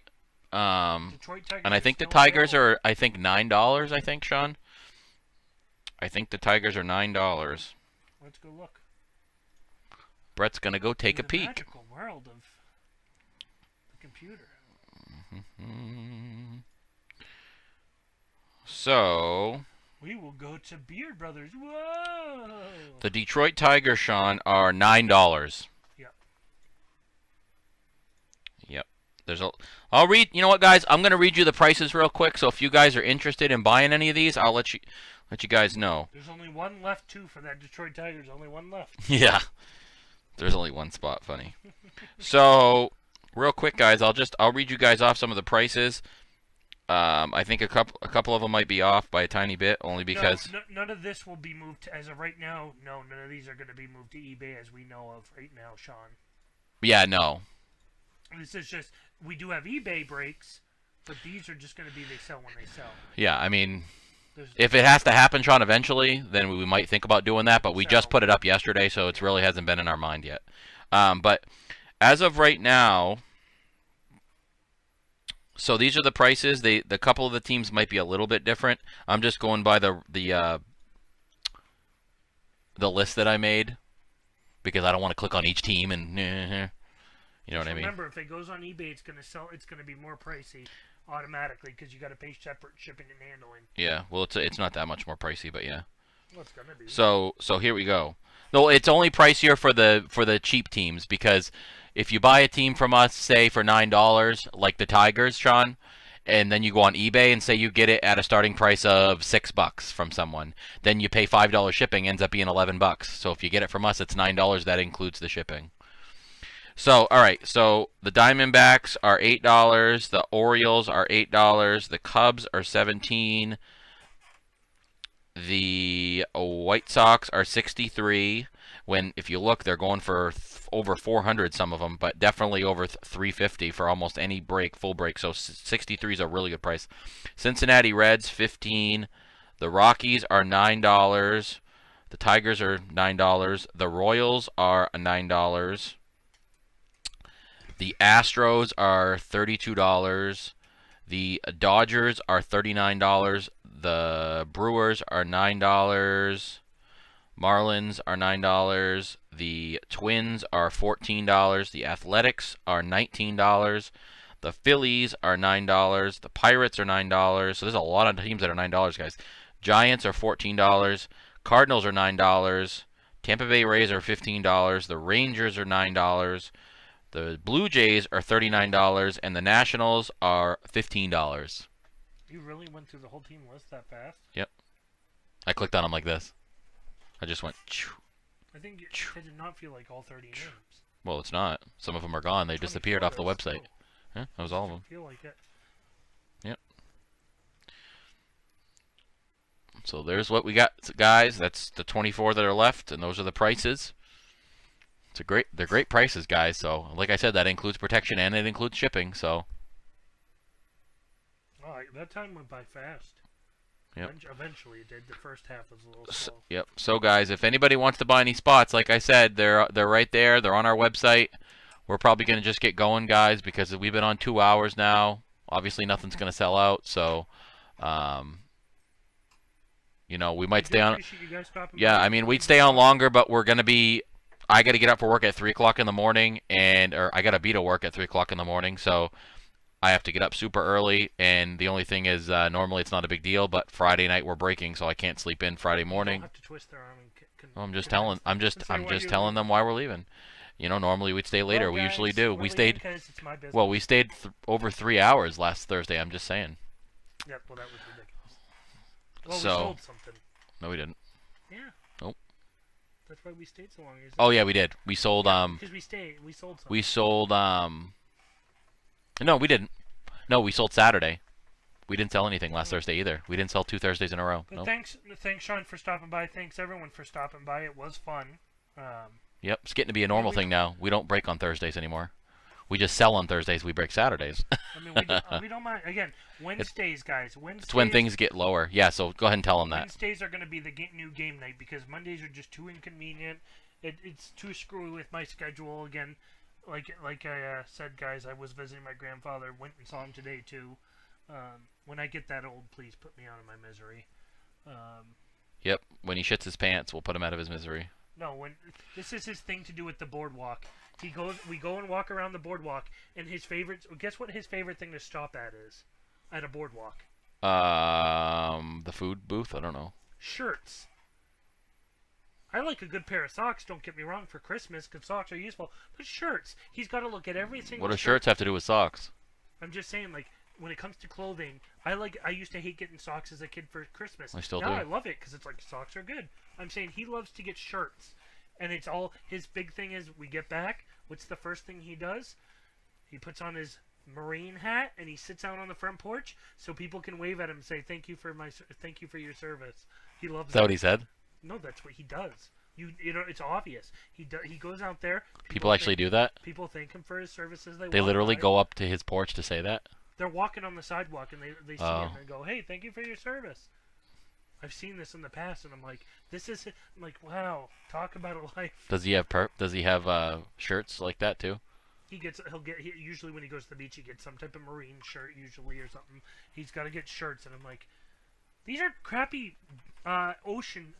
Detroit Tigers. And I are think the still Tigers available. are, I think, $9. I think, Sean. I think the Tigers are $9. Let's go look. Brett's gonna go take a The peek. magical world of the computer. So We will go to Beard Brothers. Whoa! the Detroit Tigers, Sean, are $9. Yep. Yep. I'll read. You know what, guys? I'm gonna read you the prices real quick. So if you guys are interested in buying any of these, I'll let you guys know. There's only one left, too, for that Detroit Tigers. Only one left. Yeah. There's only one spot. Funny. So real quick, guys, I'll read you guys off some of the prices. I think a couple of them might be off by a tiny bit, only because None of this will be moved as of right now. No, none of these are going to be moved to eBay as we know of right now, Sean. yeah, no. This is just, we do have eBay breaks, but these are just going to be they sell when they sell. Yeah, I mean, There's, if it has to happen, Sean, eventually, then we might think about doing that. But we just So- put it up yesterday, so it really hasn't been in our mind yet. But as of right now, so these are the prices. The couple of the teams might be a little bit different. I'm just going by the list that I made because I don't want to click on each team and you know what I mean. remember, if it goes on eBay, it's going to sell. It's going to be more pricey automatically because you got to pay separate shipping and handling. Yeah, well, it's not that much more pricey, but yeah. Well, it's going to be. So here we go. No, it's only pricier for the cheap teams because if you buy a team from us, say for $9, like the Tigers, Sean, and then you go on eBay and say you get it at a starting price of $6 from someone, then you pay $5 shipping, ends up being $11. So if you get it from us, it's $9. That includes the shipping. So all right, so the Diamondbacks are $8, the Orioles are $8, the Cubs are $17. The White Sox are $63. When if you look, they're going for over $400, some of them, but definitely over $350 for almost any full break. So 63 is a really good price. Cincinnati Reds $15. The Rockies are $9. The Tigers are $9. The Royals are $9. The Astros are $32. The Dodgers are $39. The Brewers are $9. Marlins are $9. The Twins are $14. The Athletics are $19. The Phillies are $9. The Pirates are $9. So there's a lot of teams that are $9, guys. Giants are $14. Cardinals are $9. Tampa Bay Rays are $15. The Rangers are $9. The Blue Jays are $39, and the Nationals are $15. You really went through the whole team list that fast? Yep. I clicked on them like this. I just went. Chew. I think it did not feel like all 30 names. Well, it's not. Some of them are gone. They disappeared off the 24, website. still. Yeah, that was all of them. Feel like it. Yep. So there's what we got, guys. That's the 24 that are left, and those are the prices. They're great prices, guys. So, like I said, that includes protection and it includes shipping. So, Oh, that time went by fast. Yep. Eventually it did. The first half was a little slow. yep. So, guys, if anybody wants to buy any spots, like I said, they're right there. They're on our website. We're probably gonna just get going, guys, because we've been on 2 hours now. Obviously, nothing's gonna sell out. So, you know, we might stay on. Appreciate you guys stopping Yeah, by. I mean, we'd stay on longer, but we're gonna be. I got to get up for work at 3 o'clock in the morning, or I got to be to work at 3 o'clock in the morning, so I have to get up super early. And the only thing is, normally it's not a big deal, but Friday night we're breaking, so I can't sleep in Friday Don't morning. have to twist their arm and Well, I'm just convince telling, I'm them. just, Say I'm why just you're telling leaving. them why we're leaving. You know, normally we'd stay later. Well, We usually guys, do. we're We leaving stayed. 'cause it's my business. Well, we stayed over 3 hours last Thursday. I'm just saying. Yep, well, that was ridiculous. Well, So- we sold something. No, we didn't. Yeah. Nope. That's why we stayed so long. Oh yeah, we did. We sold. Because we sold something. We sold. No, we didn't. No, we sold Saturday. We didn't sell anything last Thursday either. We didn't sell 2 Thursdays in a row. But Nope. thanks, Sean, for stopping by. Thanks, everyone, for stopping by. It was fun. Yep, it's getting to be a normal thing now. We don't break on Thursdays anymore. We just sell on Thursdays. We break Saturdays. I mean, we don't mind. Again, Wednesdays, guys. Wednesdays. It's when things get lower. Yeah, so go ahead and tell them that. Wednesdays are going to be the new game night because Mondays are just too inconvenient. It's too screwy with my schedule. Again, like I said, guys, I was visiting my grandfather. Went and saw him today too. When I get that old, please put me out of my misery. Yep, when he shits his pants, we'll put him out of his misery. No, when this is his thing to do with the boardwalk. We go and walk around the boardwalk, and his favorite. Guess what his favorite thing to stop at is, at a boardwalk. The food booth. I don't know. Shirts. I like a good pair of socks. Don't get me wrong. For Christmas, because socks are useful. But shirts. He's got to look at every single. What do shirt. shirts have to do with socks? I'm just saying, like, when it comes to clothing, I used to hate getting socks as a kid for Christmas. I still now do. I love it because it's like socks are good. I'm saying he loves to get shirts, and it's all his big thing is we get back. What's the first thing he does? He puts on his Marine hat and he sits out on the front porch so people can wave at him and say thank you for your service. He loves Is that what he said? No, that's what he does. You know, it's obvious. He goes out there. People actually do that? People thank him for his services. They literally go up to his porch to say that? They're walking on the sidewalk and they see Oh. him and go, "Hey, thank you for your service." I've seen this in the past, and I'm like, I'm like, wow, talk about a life. Does he have shirts like that too? Usually when he goes to the beach, he gets some type of Marine shirt, usually, or something. He's got to get shirts, and I'm like, these are crappy ocean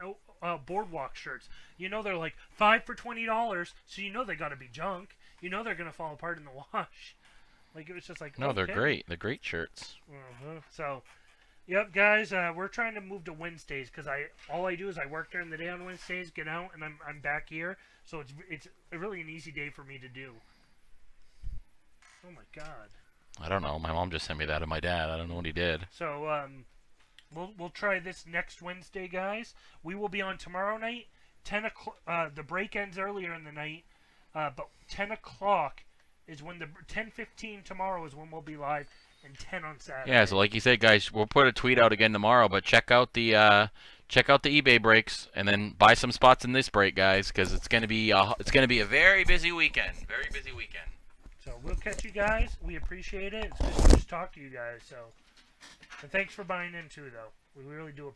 boardwalk shirts. You know, they're like $5 for $20, so you know they got to be junk. You know they're gonna fall apart in the wash. Like, it was just like, No, they're okay. great. They're great shirts. So, yep, guys, we're trying to move to Wednesdays because all I do is I work during the day on Wednesdays, get out, and I'm back here. So it's really an easy day for me to do. Oh my God. I don't know. My mom just sent me that of my dad. I don't know what he did. So we'll try this next Wednesday, guys. We will be on tomorrow night. 10 o'clock. The break ends earlier in the night, but 10 o'clock is when 10:15 tomorrow is when we'll be live, and 10 on Saturday. Yeah, so like you said, guys, we'll put a tweet out again tomorrow. But check out the eBay breaks, and then buy some spots in this break, guys, because it's gonna be a very busy weekend. Very busy weekend. So we'll catch you guys. We appreciate it. It's good to just talk to you guys. So, and thanks for buying in too, though. We really do appreciate it.